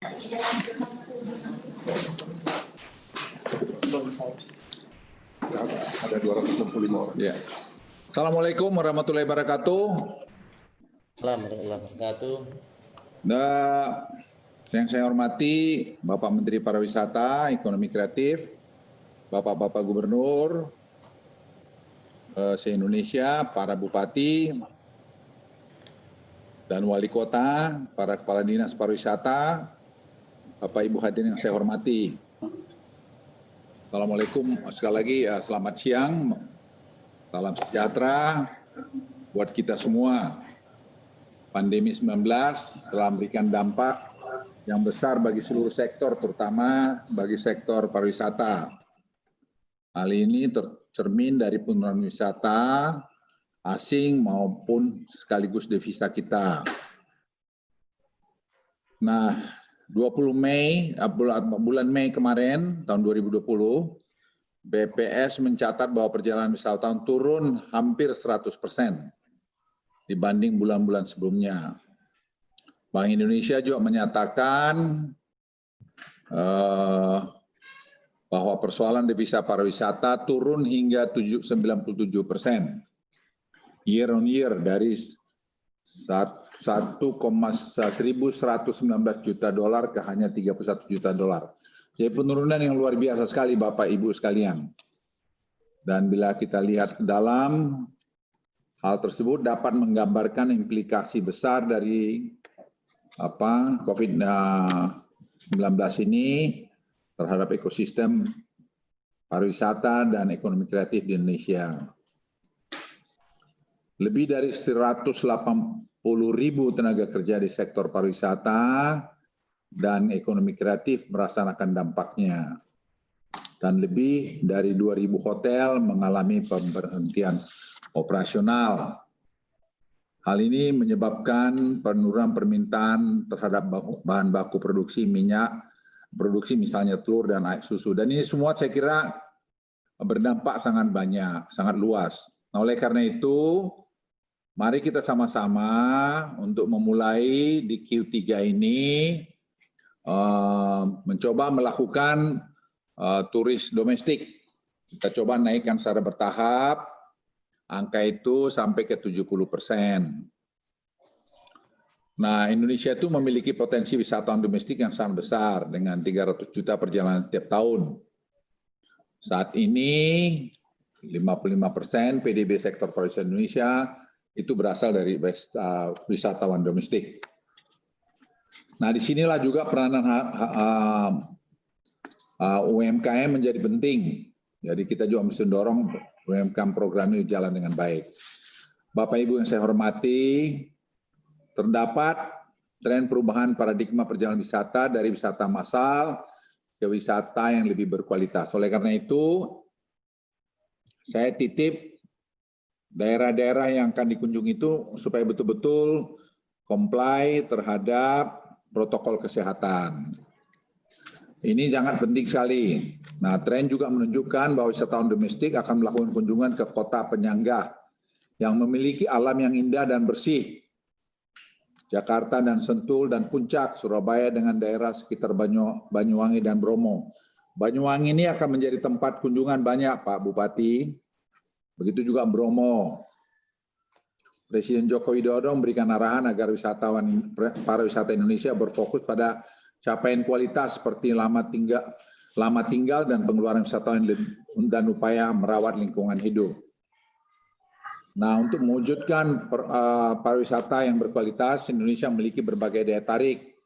Ada 265 orang. Ya. Assalamualaikum warahmatullahi wabarakatuh. Assalamualaikum warahmatullahi wabarakatuh. Nah, yang saya hormati Bapak Menteri Pariwisata, Ekonomi Kreatif, Bapak-Bapak Gubernur se-Indonesia, para Bupati, dan Wali Kota, para Kepala Dinas Pariwisata, Bapak Ibu hadirin yang saya hormati. Assalamualaikum, sekali lagi selamat siang, salam sejahtera buat kita semua. Pandemi 19 telah memberikan dampak yang besar bagi seluruh sektor, terutama bagi sektor pariwisata. Hal ini tercermin dari penurunan wisata asing maupun sekaligus devisa kita. Nah, 20 Mei, bulan Mei kemarin, tahun 2020, BPS mencatat bahwa perjalanan wisatawan turun hampir 100% dibanding bulan-bulan sebelumnya. Bank Indonesia juga menyatakan bahwa persoalan devisa pariwisata turun hingga 97% year on year dari 1,1119 juta dolar ke hanya 31 juta dolar. Jadi penurunan yang luar biasa sekali Bapak Ibu sekalian. Dan bila kita lihat ke dalam, hal tersebut dapat menggambarkan implikasi besar dari COVID-19 ini terhadap ekosistem pariwisata dan ekonomi kreatif di Indonesia. Lebih dari 180.000 tenaga kerja di sektor pariwisata dan ekonomi kreatif merasakan dampaknya. Dan lebih dari 2.000 hotel mengalami pemberhentian operasional. Hal ini menyebabkan penurunan permintaan terhadap bahan baku produksi minyak, produksi misalnya telur dan air susu. Dan ini semua saya kira berdampak sangat banyak, sangat luas. Nah, oleh karena itu, mari kita sama-sama untuk memulai di Q3 ini mencoba melakukan turis domestik. Kita coba naikkan secara bertahap, angka itu sampai ke 70%. Nah, Indonesia itu memiliki potensi wisatawan domestik yang sangat besar dengan 300 juta perjalanan setiap tahun. Saat ini 55% PDB sektor pariwisata Indonesia itu berasal dari wisatawan domestik. Nah, disinilah juga peranan UMKM menjadi penting. Jadi kita juga mesti dorong UMKM program ini jalan dengan baik. Bapak Ibu yang saya hormati, terdapat tren perubahan paradigma perjalanan wisata dari wisata massal ke wisata yang lebih berkualitas. Oleh karena itu, saya titip daerah-daerah yang akan dikunjungi itu supaya betul-betul comply terhadap protokol kesehatan. Ini sangat penting sekali. Nah, tren juga menunjukkan bahwa wisatawan domestik akan melakukan kunjungan ke kota penyangga yang memiliki alam yang indah dan bersih. Jakarta dan Sentul dan Puncak, Surabaya dengan daerah sekitar Banyuwangi dan Bromo. Banyuwangi ini akan menjadi tempat kunjungan banyak, Pak Bupati. Begitu juga Bromo. Presiden Joko Widodo memberikan arahan agar wisatawan pariwisata Indonesia berfokus pada capaian kualitas seperti lama tinggal dan pengeluaran wisatawan dan upaya merawat lingkungan hidup. Nah, untuk mewujudkan pariwisata yang berkualitas, Indonesia memiliki berbagai daya tarik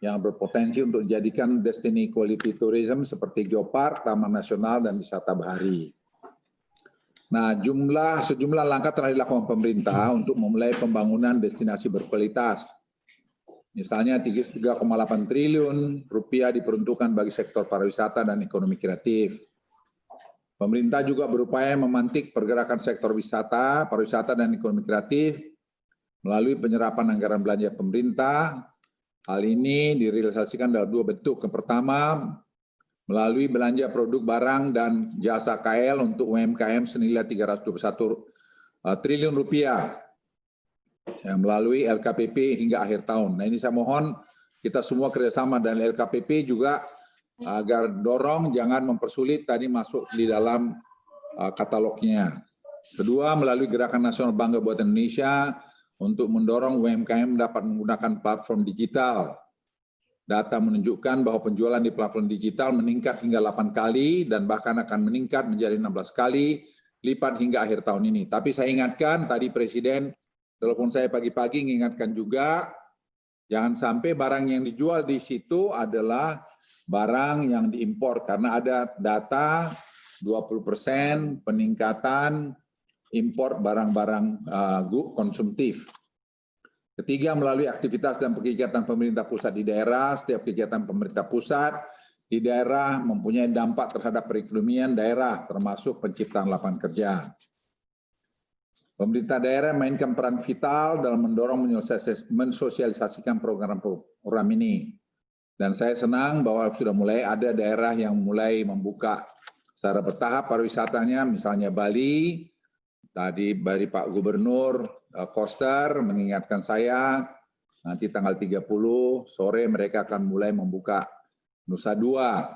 yang berpotensi untuk dijadikan destinasi quality tourism seperti geopark, taman nasional, dan wisata bahari. Nah, sejumlah langkah telah dilakukan pemerintah untuk memulai pembangunan destinasi berkualitas. Misalnya 3,8 triliun rupiah diperuntukkan bagi sektor pariwisata dan ekonomi kreatif. Pemerintah juga berupaya memantik pergerakan sektor wisata, pariwisata, dan ekonomi kreatif melalui penyerapan anggaran belanja pemerintah. Hal ini direalisasikan dalam dua bentuk. Yang pertama, melalui belanja produk barang dan jasa KL untuk UMKM senilai 321 triliun rupiah. Melalui LKPP hingga akhir tahun. Nah, ini saya mohon kita semua kerjasama dan LKPP juga agar dorong jangan mempersulit tadi masuk di dalam katalognya. Kedua, melalui Gerakan Nasional Bangga Buatan Indonesia untuk mendorong UMKM dapat menggunakan platform digital. Data menunjukkan bahwa penjualan di platform digital meningkat hingga 8 kali dan bahkan akan meningkat menjadi 16 kali lipat hingga akhir tahun ini. Tapi saya ingatkan, tadi Presiden telepon saya pagi-pagi mengingatkan juga, jangan sampai barang yang dijual di situ adalah barang yang diimpor, karena ada data 20% peningkatan impor barang-barang konsumtif. Ketiga, melalui aktivitas dan kegiatan pemerintah pusat di daerah, setiap kegiatan pemerintah pusat di daerah mempunyai dampak terhadap perekonomian daerah, termasuk penciptaan lapangan kerja. Pemerintah daerah mainkan peran vital dalam mendorong mensosialisasikan program ini. Dan saya senang bahwa sudah mulai ada daerah yang mulai membuka secara bertahap pariwisatanya, misalnya Bali. Tadi dari Pak Gubernur Koster mengingatkan saya, nanti tanggal 30 sore mereka akan mulai membuka Nusa Dua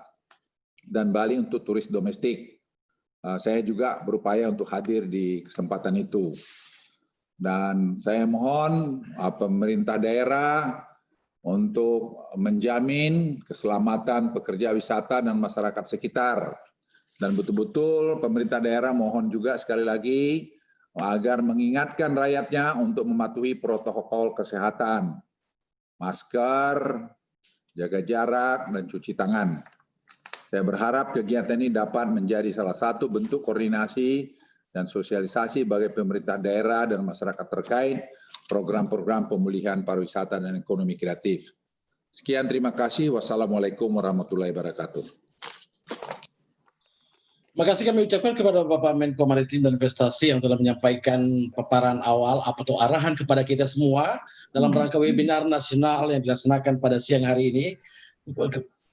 dan Bali untuk turis domestik. Saya juga berupaya untuk hadir di kesempatan itu. Dan saya mohon pemerintah daerah untuk menjamin keselamatan pekerja wisata dan masyarakat sekitar. Dan betul-betul pemerintah daerah mohon juga sekali lagi agar mengingatkan rakyatnya untuk mematuhi protokol kesehatan, masker, jaga jarak, dan cuci tangan. Saya berharap kegiatan ini dapat menjadi salah satu bentuk koordinasi dan sosialisasi bagi pemerintah daerah dan masyarakat terkait program-program pemulihan pariwisata dan ekonomi kreatif. Sekian, terima kasih. Wassalamualaikum warahmatullahi wabarakatuh. Terima kasih kami ucapkan kepada Bapak Menko Maritim dan Investasi yang telah menyampaikan paparan awal atau arahan kepada kita semua dalam rangka webinar nasional yang dilaksanakan pada siang hari ini.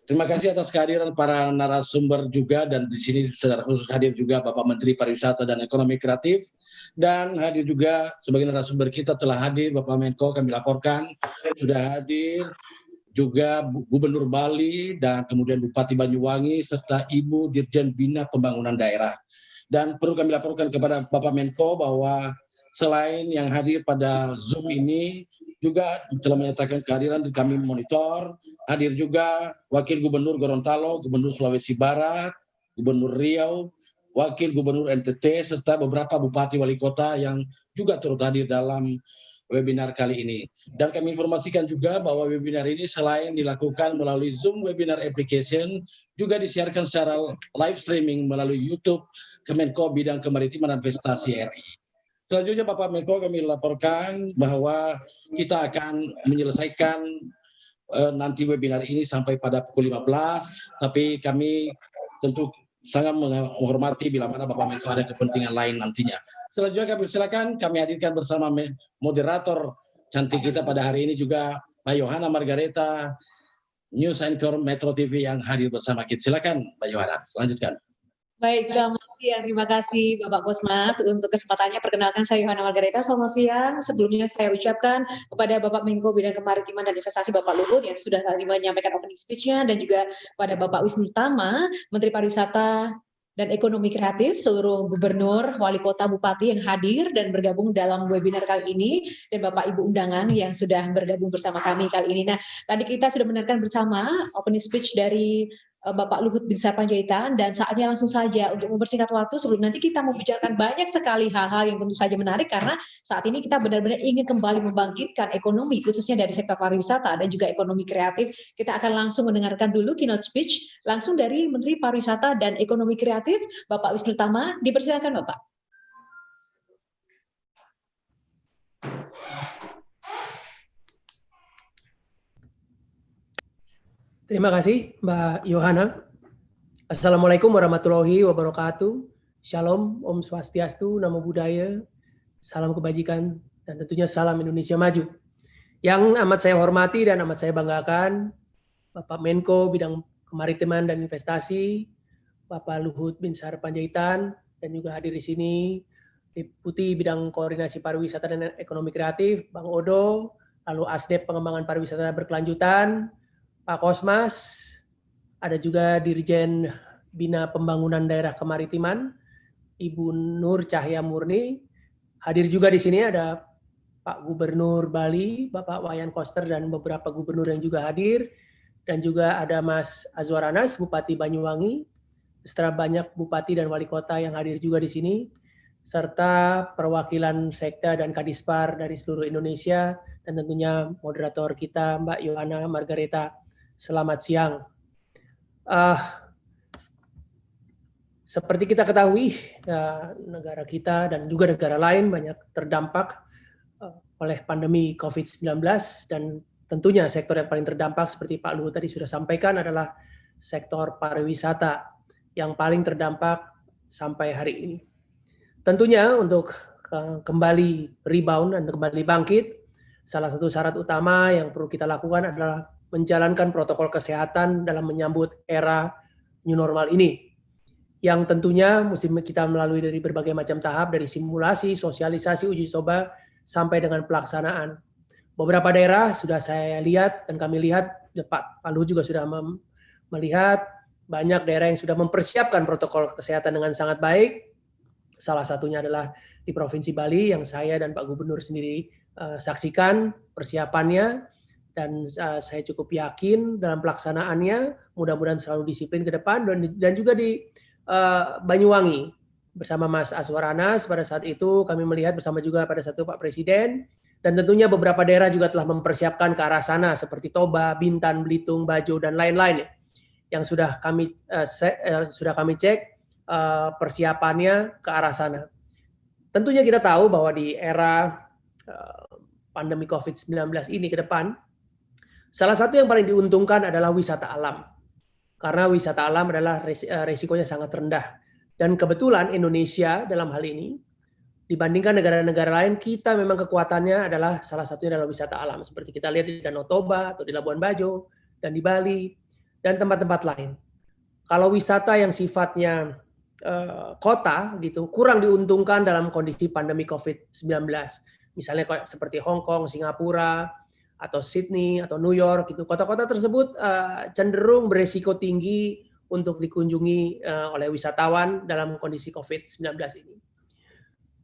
Terima kasih atas kehadiran para narasumber juga, dan di sini secara khusus hadir juga Bapak Menteri Pariwisata dan Ekonomi Kreatif, dan hadir juga sebagai narasumber kita telah hadir Bapak Menko, kami laporkan sudah hadir juga Gubernur Bali dan kemudian Bupati Banyuwangi serta Ibu Dirjen Bina Pembangunan Daerah. Dan perlu kami laporkan kepada Bapak Menko bahwa selain yang hadir pada Zoom ini juga telah menyatakan kehadiran di kami monitor, hadir juga Wakil Gubernur Gorontalo, Gubernur Sulawesi Barat, Gubernur Riau, Wakil Gubernur NTT serta beberapa bupati wali kota yang juga turut hadir dalam webinar kali ini. Dan kami informasikan juga bahwa webinar ini selain dilakukan melalui Zoom Webinar Application, juga disiarkan secara live streaming melalui YouTube Kemenko Bidang Kemaritiman dan Investasi RI. Selanjutnya Bapak Menko, kami laporkan bahwa kita akan menyelesaikan nanti webinar ini sampai pada pukul 15, tapi kami tentu sangat menghormati bila mana Bapak Menko ada kepentingan lain nantinya. Selanjutnya kami silakan kami hadirkan bersama moderator cantik kita pada hari ini juga Mbak Yohana Margareta, News Anchor Metro TV yang hadir bersama kita. Silakan Mbak Yohana, lanjutkan. Baik, selamat siang. Terima kasih Bapak Kosmas untuk kesempatannya. Perkenalkan saya Yohana Margareta. Selamat siang. Sebelumnya saya ucapkan kepada Bapak Menko Bidang Kemaritiman dan Investasi Bapak Luhut yang sudah tadi menyampaikan opening speech-nya, dan juga pada Bapak Wisnu Tama, Menteri Pariwisata dan Ekonomi Kreatif, seluruh gubernur, wali kota, bupati yang hadir dan bergabung dalam webinar kali ini, dan Bapak Ibu undangan yang sudah bergabung bersama kami kali ini. Nah, tadi kita sudah mendengarkan bersama opening speech dari Bapak Luhut Binsar Panjaitan, dan saatnya langsung saja untuk mempersingkat waktu sebelum nanti kita membicarakan banyak sekali hal-hal yang tentu saja menarik, karena saat ini kita benar-benar ingin kembali membangkitkan ekonomi khususnya dari sektor pariwisata dan juga ekonomi kreatif. Kita akan langsung mendengarkan dulu keynote speech langsung dari Menteri Pariwisata dan Ekonomi Kreatif Bapak Wisnu Tama. Dipersilakan Bapak. Terima kasih Mbak Yohana. Assalamualaikum warahmatullahi wabarakatuh. Shalom, Om Swastiastu, Namo Buddhaya, salam kebajikan, dan tentunya salam Indonesia Maju. Yang amat saya hormati dan amat saya banggakan, Bapak Menko Bidang Kemaritiman dan Investasi, Bapak Luhut Binsar Panjaitan, dan juga hadir di sini Deputi Bidang Koordinasi Pariwisata dan Ekonomi Kreatif, Bang Odo, lalu Asdep Pengembangan Pariwisata Berkelanjutan, Pak Kosmas, ada juga Dirjen Bina Pembangunan Daerah Kemaritiman, Ibu Nur Cahya Murni. Hadir juga di sini ada Pak Gubernur Bali, Bapak Wayan Koster, dan beberapa gubernur yang juga hadir. Dan juga ada Mas Azwar Anas, Bupati Banyuwangi, setelah banyak bupati dan wali kota yang hadir juga di sini, serta perwakilan Sekda dan Kadispar dari seluruh Indonesia, dan tentunya moderator kita Mbak Yohana Margareta. Selamat siang. Seperti kita ketahui, negara kita dan juga negara lain banyak terdampak oleh pandemi COVID-19, dan tentunya sektor yang paling terdampak seperti Pak Luhut tadi sudah sampaikan adalah sektor pariwisata yang paling terdampak sampai hari ini. Tentunya untuk kembali rebound dan kembali bangkit, salah satu syarat utama yang perlu kita lakukan adalah menjalankan protokol kesehatan dalam menyambut era new normal ini, yang tentunya mesti kita melalui dari berbagai macam tahap, dari simulasi, sosialisasi, uji coba, sampai dengan pelaksanaan. Beberapa daerah sudah saya lihat dan kami lihat, Pak Luhut juga sudah melihat banyak daerah yang sudah mempersiapkan protokol kesehatan dengan sangat baik. Salah satunya adalah di Provinsi Bali yang saya dan Pak Gubernur sendiri saksikan persiapannya, dan saya cukup yakin dalam pelaksanaannya, mudah-mudahan selalu disiplin ke depan. Dan juga di Banyuwangi bersama Mas Azwar Anas pada saat itu kami melihat bersama juga pada saat itu Pak Presiden, dan tentunya beberapa daerah juga telah mempersiapkan ke arah sana seperti Toba, Bintan, Belitung, Bajo, dan lain-lain yang sudah kami cek persiapannya ke arah sana. Tentunya kita tahu bahwa di era pandemi COVID-19 ini ke depan, salah satu yang paling diuntungkan adalah wisata alam. Karena wisata alam adalah resikonya sangat rendah. Dan kebetulan Indonesia dalam hal ini, dibandingkan negara-negara lain, kita memang kekuatannya adalah salah satunya adalah wisata alam. Seperti kita lihat di Danau Toba atau di Labuan Bajo, dan di Bali, dan tempat-tempat lain. Kalau wisata yang sifatnya kota gitu kurang diuntungkan dalam kondisi pandemi COVID-19. Misalnya seperti Hong Kong, Singapura, atau Sydney, atau New York, gitu. Kota-kota tersebut cenderung beresiko tinggi untuk dikunjungi oleh wisatawan dalam kondisi COVID-19 ini.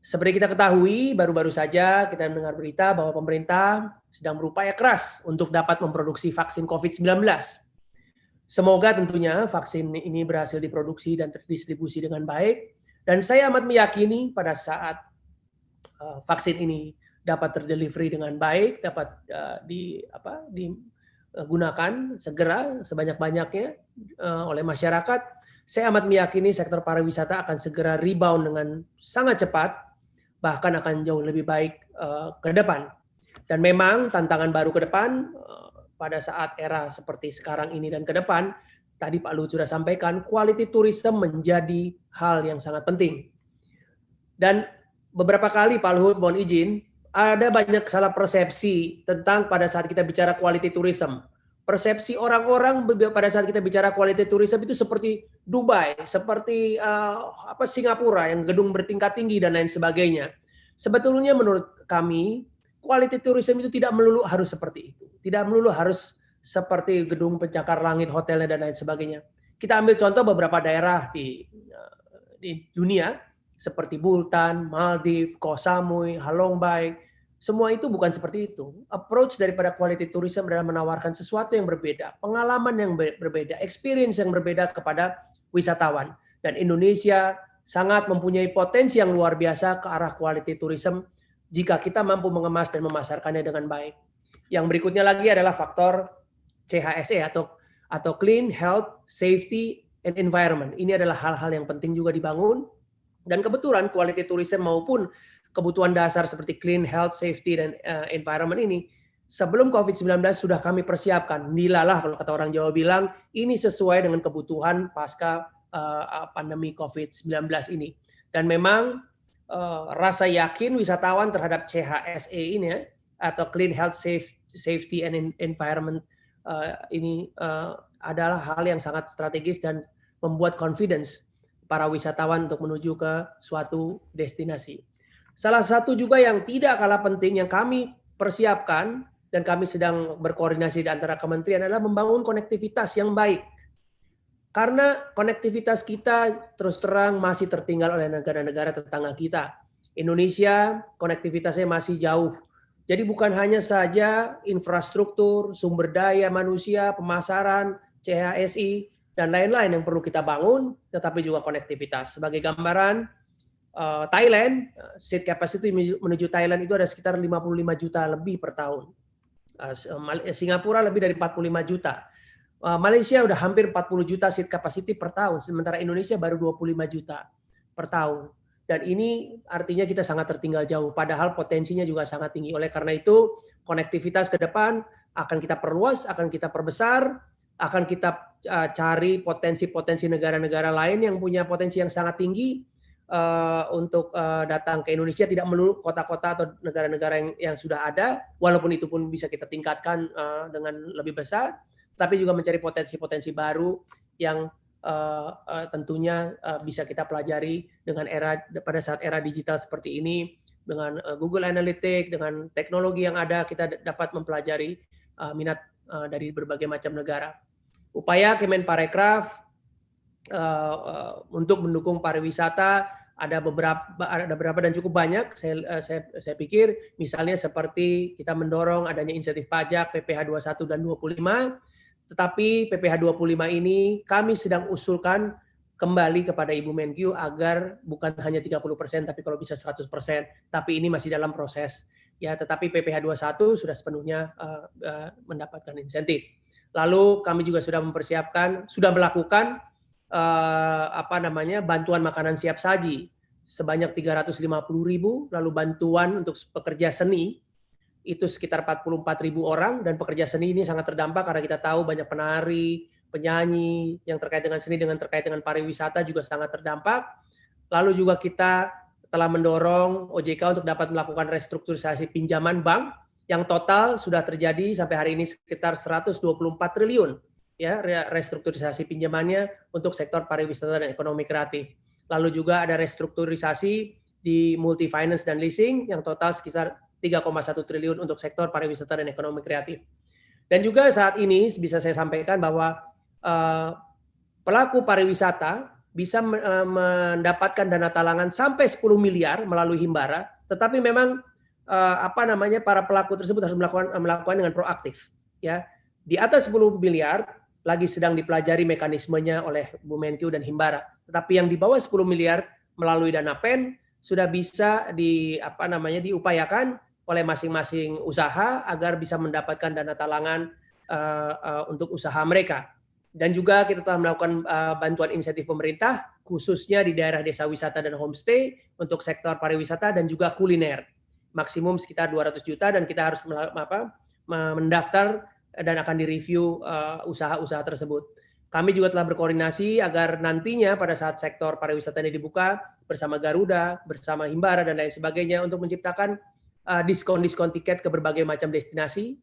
Seperti kita ketahui, baru-baru saja kita mendengar berita bahwa pemerintah sedang berupaya keras untuk dapat memproduksi vaksin COVID-19. Semoga tentunya vaksin ini berhasil diproduksi dan terdistribusi dengan baik. Dan saya amat meyakini pada saat vaksin ini dapat terdelivery dengan baik, dapat digunakan segera sebanyak-banyaknya oleh masyarakat, saya amat meyakini sektor pariwisata akan segera rebound dengan sangat cepat, bahkan akan jauh lebih baik ke depan. Dan memang tantangan baru ke depan pada saat era seperti sekarang ini dan ke depan, tadi Pak Luhut sudah sampaikan, quality tourism menjadi hal yang sangat penting. Dan beberapa kali Pak Luhut mohon izin, ada banyak salah persepsi tentang pada saat kita bicara quality tourism. Persepsi orang-orang pada saat kita bicara quality tourism itu seperti Dubai, seperti Singapura yang gedung bertingkat tinggi dan lain sebagainya. Sebetulnya menurut kami, quality tourism itu tidak melulu harus seperti itu. Tidak melulu harus seperti gedung pencakar langit, hotelnya, dan lain sebagainya. Kita ambil contoh beberapa daerah di dunia, seperti Bultan, Maldives, Koh Samui, Halong Bay. Semua itu bukan seperti itu. Approach daripada quality tourism adalah menawarkan sesuatu yang berbeda, pengalaman yang berbeda, experience yang berbeda kepada wisatawan. Dan Indonesia sangat mempunyai potensi yang luar biasa ke arah quality tourism jika kita mampu mengemas dan memasarkannya dengan baik. Yang berikutnya lagi adalah faktor CHSE atau Clean, Health, Safety, and Environment. Ini adalah hal-hal yang penting juga dibangun. Dan kebetulan quality tourism maupun kebutuhan dasar seperti clean, health, safety, dan environment ini sebelum COVID-19 sudah kami persiapkan. Nilalah kalau kata orang Jawa bilang, ini sesuai dengan kebutuhan pasca pandemi COVID-19 ini. Dan memang rasa yakin wisatawan terhadap CHSE ini atau Clean, Health, Safety, and Environment ini adalah hal yang sangat strategis dan membuat confidence para wisatawan untuk menuju ke suatu destinasi. Salah satu juga yang tidak kalah penting yang kami persiapkan dan kami sedang berkoordinasi di antara kementerian adalah membangun konektivitas yang baik. Karena konektivitas kita terus terang masih tertinggal oleh negara-negara tetangga kita. Indonesia konektivitasnya masih jauh. Jadi bukan hanya saja infrastruktur, sumber daya manusia, pemasaran, CHSI, dan lain-lain yang perlu kita bangun, tetapi juga konektivitas. Sebagai gambaran, Thailand, seat capacity menuju Thailand itu ada sekitar 55 juta lebih per tahun. Singapura lebih dari 45 juta. Malaysia udah hampir 40 juta seat capacity per tahun, sementara Indonesia baru 25 juta per tahun. Dan ini artinya kita sangat tertinggal jauh, padahal potensinya juga sangat tinggi. Oleh karena itu, konektivitas ke depan akan kita perluas, akan kita perbesar, akan kita cari potensi-potensi negara-negara lain yang punya potensi yang sangat tinggi untuk datang ke Indonesia, tidak melulu kota-kota atau negara-negara yang sudah ada, walaupun itu pun bisa kita tingkatkan dengan lebih besar, tapi juga mencari potensi-potensi baru yang tentunya bisa kita pelajari dengan pada saat era digital seperti ini, dengan Google Analytics, dengan teknologi yang ada, kita dapat mempelajari minat dari berbagai macam negara. Upaya Kemenparekraf untuk mendukung pariwisata ada beberapa dan cukup banyak. Saya pikir misalnya seperti kita mendorong adanya insentif pajak PPh 21 dan 25. Tetapi PPh 25 ini kami sedang usulkan kembali kepada Ibu Menkyu agar bukan hanya 30%, tapi kalau bisa 100%. Tapi ini masih dalam proses. Ya, tetapi PPh 21 sudah sepenuhnya mendapatkan insentif. Lalu kami juga sudah melakukan bantuan makanan siap saji sebanyak 350.000, lalu bantuan untuk pekerja seni itu sekitar 44.000 orang, dan pekerja seni ini sangat terdampak karena kita tahu banyak penari, penyanyi yang terkait dengan seni, terkait dengan pariwisata juga sangat terdampak. Lalu juga kita telah mendorong OJK untuk dapat melakukan restrukturisasi pinjaman bank yang total sudah terjadi sampai hari ini sekitar 124 triliun ya restrukturisasi pinjamannya untuk sektor pariwisata dan ekonomi kreatif. Lalu juga ada restrukturisasi di multi finance dan leasing yang total sekitar 3,1 triliun untuk sektor pariwisata dan ekonomi kreatif. Dan juga saat ini bisa saya sampaikan bahwa pelaku pariwisata bisa mendapatkan dana talangan sampai 10 miliar melalui Himbara, tetapi memang para pelaku tersebut harus melakukan dengan proaktif. Ya, di atas 10 miliar lagi sedang dipelajari mekanismenya oleh Bu Menkyu dan Himbara. Tetapi yang di bawah 10 miliar melalui dana PEN sudah bisa diupayakan oleh masing-masing usaha agar bisa mendapatkan dana talangan untuk usaha mereka. Dan juga kita telah melakukan bantuan insentif pemerintah khususnya di daerah desa wisata dan homestay untuk sektor pariwisata dan juga kuliner. Maksimum sekitar 200 juta dan kita harus mendaftar dan akan direview usaha-usaha tersebut. Kami juga telah berkoordinasi agar nantinya pada saat sektor pariwisata ini dibuka bersama Garuda, bersama Himbara dan lain sebagainya untuk menciptakan diskon-diskon tiket ke berbagai macam destinasi.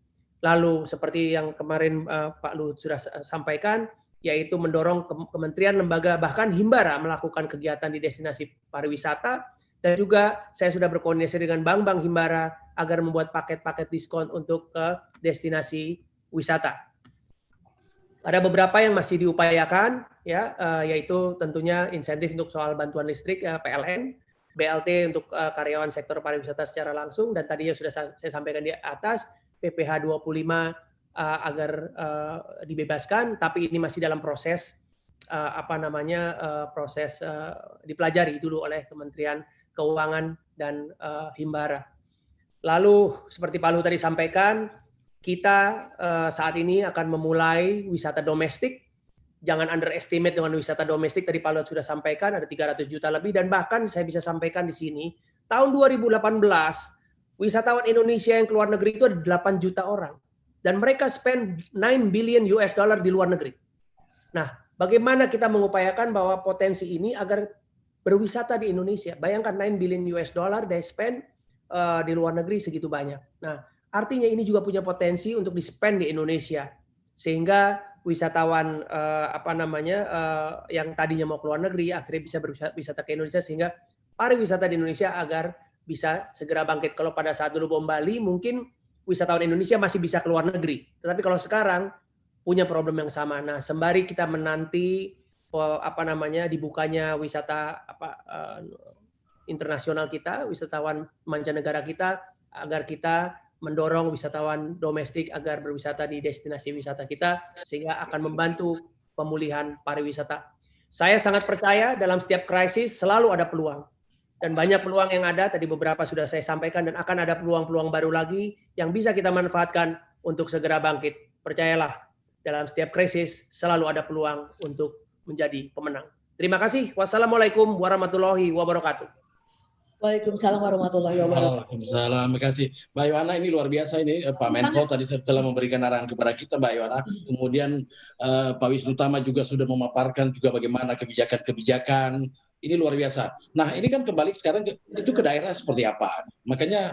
Lalu seperti yang kemarin Pak Luhut sudah sampaikan, yaitu mendorong kementerian, lembaga, bahkan Himbara melakukan kegiatan di destinasi pariwisata. Dan juga saya sudah berkoordinasi dengan bank-bank Himbara agar membuat paket-paket diskon untuk ke destinasi wisata. Ada beberapa yang masih diupayakan, ya, yaitu tentunya insentif untuk soal bantuan listrik PLN, BLT untuk karyawan sektor pariwisata secara langsung, dan tadi sudah saya sampaikan di atas, PPh 25 agar dibebaskan, tapi ini masih dalam proses proses dipelajari dulu oleh Kementerian Keuangan dan Himbara. Lalu seperti Pak Luhut tadi sampaikan, kita saat ini akan memulai wisata domestik. Jangan underestimate dengan wisata domestik, tadi Pak Luhut sudah sampaikan ada 300 juta lebih, dan bahkan saya bisa sampaikan di sini, tahun 2018 wisatawan Indonesia yang keluar negeri itu ada 8 juta orang. Dan mereka spend 9 billion US dollar di luar negeri. Nah, bagaimana kita mengupayakan bahwa potensi ini agar berwisata di Indonesia? Bayangkan 9 billion US dollar they spend di luar negeri segitu banyak. Nah, artinya ini juga punya potensi untuk di-spend di Indonesia. Sehingga wisatawan yang tadinya mau keluar negeri akhirnya bisa berwisata ke Indonesia, sehingga pariwisata di Indonesia agar bisa segera bangkit. Kalau pada saat dulu bom Bali mungkin wisatawan Indonesia masih bisa keluar negeri. Tetapi kalau sekarang punya problem yang sama. Nah, sembari kita menanti dibukanya wisata internasional kita, wisatawan mancanegara kita, agar kita mendorong wisatawan domestik agar berwisata di destinasi wisata kita, sehingga akan membantu pemulihan pariwisata. Saya sangat percaya dalam setiap krisis selalu ada peluang. Dan banyak peluang yang ada, tadi beberapa sudah saya sampaikan, dan akan ada peluang-peluang baru lagi yang bisa kita manfaatkan untuk segera bangkit. Percayalah, dalam setiap krisis selalu ada peluang untuk menjadi pemenang. Terima kasih. Wassalamualaikum warahmatullahi wabarakatuh. Waalaikumsalam warahmatullahi wabarakatuh. Waalaikumsalam. Terima kasih. Mbak Yohana, ini luar biasa ini. Pak Menko tadi telah memberikan arahan kepada kita, Mbak Yohana. Kemudian Pak Wisnu Tama juga sudah memaparkan juga bagaimana kebijakan-kebijakan. Ini luar biasa. Nah, ini kan kembali sekarang itu ke daerah seperti apa. Makanya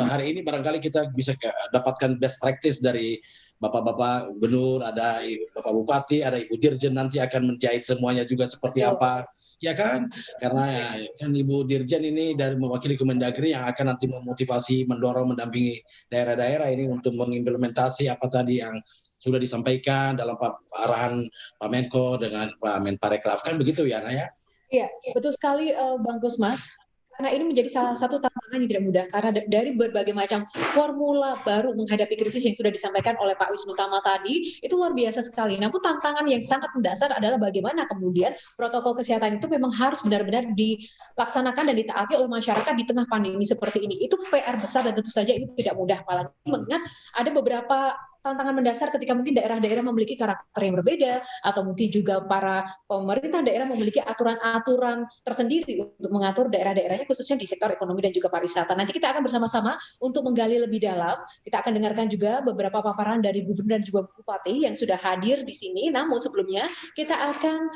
hari ini barangkali kita bisa dapatkan best practice dari Bapak-Bapak Gubernur, ada Bapak Bupati, ada Ibu Dirjen, nanti akan menjahit semuanya juga seperti apa. Ya kan? Karena kan Ibu Dirjen ini dari mewakili Kemendagri yang akan nanti memotivasi, mendorong, mendampingi daerah-daerah ini untuk mengimplementasi apa tadi yang sudah disampaikan dalam arahan Pak Menko dengan Pak Menparekraf. Kan begitu ya, Naya? Iya, betul sekali Bang Gusmas. Karena ini menjadi salah satu tantangan yang tidak mudah. Karena dari berbagai macam formula baru menghadapi krisis yang sudah disampaikan oleh Pak Wisnu Tama tadi, itu luar biasa sekali. Namun tantangan yang sangat mendasar adalah bagaimana kemudian protokol kesehatan itu memang harus benar-benar dilaksanakan dan ditaati oleh masyarakat di tengah pandemi seperti ini. Itu PR besar dan tentu saja itu tidak mudah. Apalagi mengingat ada beberapa tantangan mendasar ketika mungkin daerah-daerah memiliki karakter yang berbeda, atau mungkin juga para pemerintah daerah memiliki aturan-aturan tersendiri untuk mengatur daerah-daerahnya, khususnya di sektor ekonomi dan juga pariwisata. Nanti kita akan bersama-sama untuk menggali lebih dalam. Kita akan dengarkan juga beberapa paparan dari gubernur dan juga bupati yang sudah hadir di sini. Namun sebelumnya kita akan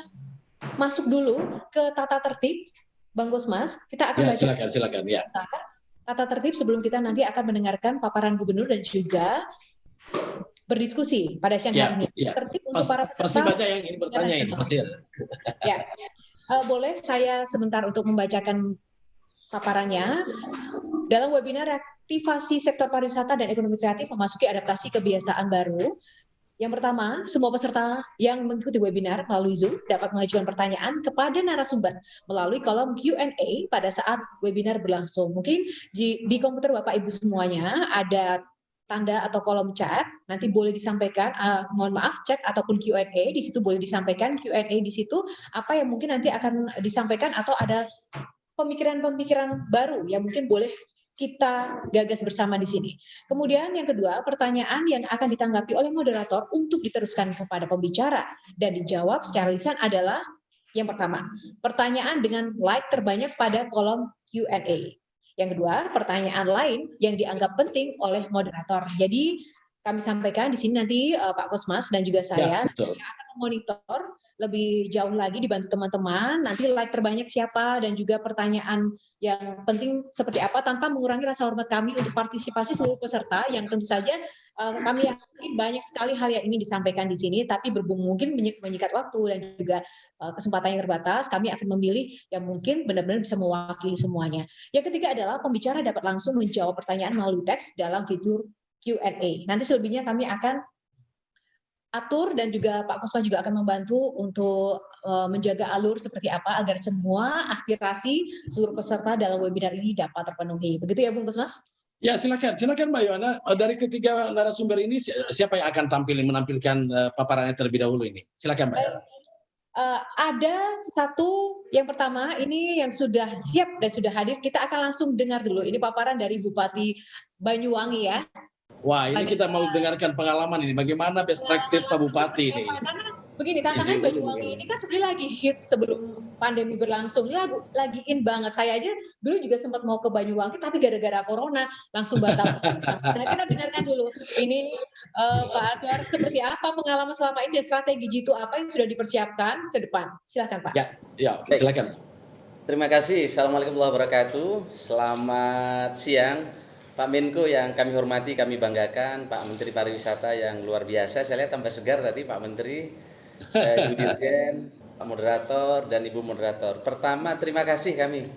masuk dulu ke tata tertib, Bang Gusmas. Kita akan baca silakan ya. Tata tertib sebelum kita nanti akan mendengarkan paparan gubernur dan juga berdiskusi pada siang hari ini. Tertib untuk para peserta. Pasti banyak yang ingin bertanya ini, pasti. Ya, boleh saya sebentar untuk membacakan paparannya. Dalam webinar reaktivasi sektor pariwisata dan ekonomi kreatif memasuki adaptasi kebiasaan baru. Yang pertama, semua peserta yang mengikuti webinar melalui Zoom dapat mengajukan pertanyaan kepada narasumber melalui kolom Q&A pada saat webinar berlangsung. Mungkin di komputer Bapak Ibu semuanya ada tanda atau kolom chat, nanti boleh disampaikan, mohon maaf, chat ataupun Q&A, di situ boleh disampaikan Q&A di situ, apa yang mungkin nanti akan disampaikan atau ada pemikiran-pemikiran baru yang mungkin boleh kita gagas bersama di sini. Kemudian yang kedua, pertanyaan yang akan ditanggapi oleh moderator untuk diteruskan kepada pembicara dan dijawab secara lisan adalah yang pertama, pertanyaan dengan like terbanyak pada kolom Q&A. Yang kedua, pertanyaan lain yang dianggap penting oleh moderator. Jadi kami sampaikan di sini nanti Pak Kosmas dan juga saya akan memonitor lebih jauh lagi dibantu teman-teman. Nanti like terbanyak siapa dan juga pertanyaan yang penting seperti apa tanpa mengurangi rasa hormat kami untuk partisipasi seluruh peserta yang tentu saja kami yakin banyak sekali hal yang ingin disampaikan di sini, tapi berhubung mungkin menyikat waktu dan juga kesempatan yang terbatas, kami akan memilih yang mungkin benar-benar bisa mewakili semuanya. Yang ketiga adalah pembicara dapat langsung menjawab pertanyaan melalui teks dalam fitur Q&A. Nanti selebihnya kami akan atur dan juga Pak Kosma juga akan membantu untuk menjaga alur seperti apa agar semua aspirasi seluruh peserta dalam webinar ini dapat terpenuhi. Begitu ya, Bung Kosmas? Ya, silakan Mbak Yohana. Dari ketiga narasumber ini siapa yang akan menampilkan paparannya terlebih dahulu ini? Silakan Mbak Yohana. Ada satu yang pertama ini yang sudah siap dan sudah hadir. Kita akan langsung dengar dulu. Ini paparan dari Bupati Banyuwangi ya. Wah, ini kita mau dengarkan pengalaman ini. Bagaimana best practice Pak Bupati ini? Begini, tantangan Banyuwangi ini kan sebenarnya lagi hits sebelum pandemi berlangsung. Ini lagi in banget. Saya aja dulu juga sempat mau ke Banyuwangi, tapi gara-gara corona langsung batal. Nah, kita dengarkan dulu. Ini Pak Aswar, seperti apa pengalaman selama ini dan strategi Jitu apa yang sudah dipersiapkan ke depan? Silakan Pak. Ya, silakan. Terima kasih. Assalamualaikum warahmatullahi wabarakatuh. Selamat siang. Pak Menko yang kami hormati, kami banggakan, Pak Menteri Pariwisata yang luar biasa. Saya lihat tambah segar tadi Pak Menteri, Ibu Dirjen, Pak Moderator, dan Ibu Moderator. Pertama, terima kasih kami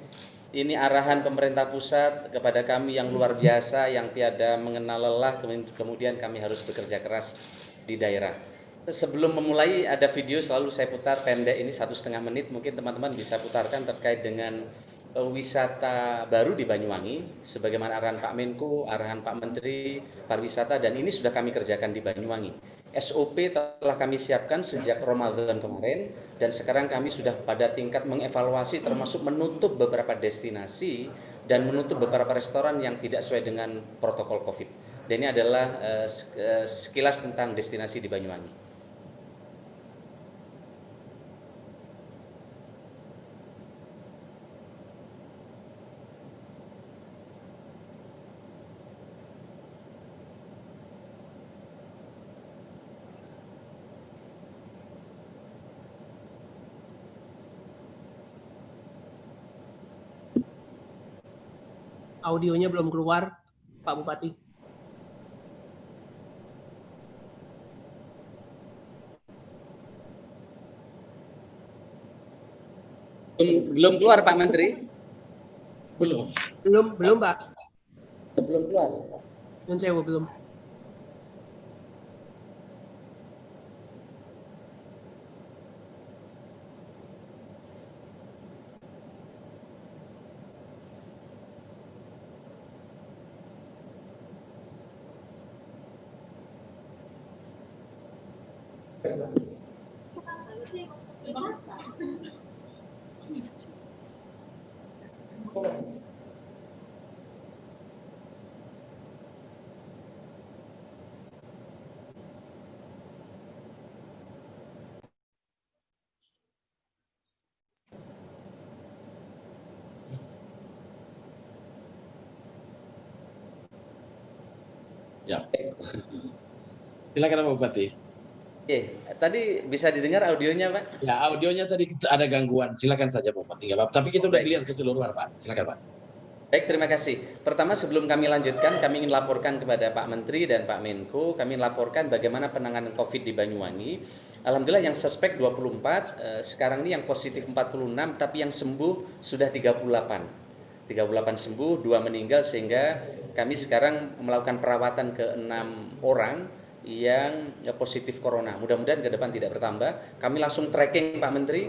Ini arahan pemerintah pusat kepada kami yang luar biasa, yang tiada mengenal lelah, kemudian kami harus bekerja keras di daerah. Sebelum memulai ada video selalu saya putar pendek ini 1,5 menit, mungkin teman-teman bisa putarkan terkait dengan wisata baru di Banyuwangi, sebagaimana arahan Pak Menko, arahan Pak Menteri Pariwisata, dan ini sudah kami kerjakan di Banyuwangi. SOP telah kami siapkan sejak Ramadan kemarin, dan sekarang kami sudah pada tingkat mengevaluasi termasuk menutup beberapa destinasi dan menutup beberapa restoran yang tidak sesuai dengan protokol COVID. Dan ini adalah sekilas tentang destinasi di Banyuwangi. Audionya belum keluar, Pak Bupati. Belum keluar Pak Menteri? Belum. Belum Pak. Belum keluar. Nyun sewu, belum. Ya. Silakan Pak Bupati. Oke, tadi bisa didengar audionya Pak? Ya, audionya tadi ada gangguan. Silakan saja Pak Bupati. Tapi kita udah clear keseluruhan Pak. Silakan Pak. Baik, terima kasih. Pertama, sebelum kami lanjutkan, kami ingin laporkan kepada Pak Menteri dan Pak Menko, kami laporkan bagaimana penanganan COVID di Banyuwangi. Alhamdulillah yang suspek 24, sekarang ini yang positif 46, tapi yang sembuh sudah 38. 38 sembuh, 2 meninggal, sehingga kami sekarang melakukan perawatan ke 6 orang yang positif corona. Mudah-mudahan ke depan tidak bertambah. Kami langsung tracking Pak Menteri.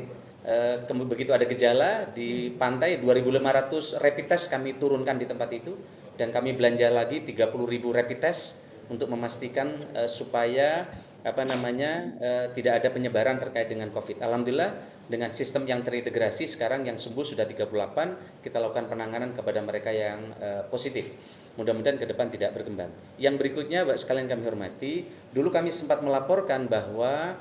Begitu ada gejala di pantai 2.500 rapid test kami turunkan di tempat itu, dan kami belanja lagi 30.000 rapid test untuk memastikan supaya tidak ada penyebaran terkait dengan COVID. Alhamdulillah dengan sistem yang terintegrasi sekarang yang sembuh sudah 38, kita lakukan penanganan kepada mereka yang positif. Mudah-mudahan ke depan tidak berkembang. Yang berikutnya Bapak sekalian kami hormati, dulu kami sempat melaporkan bahwa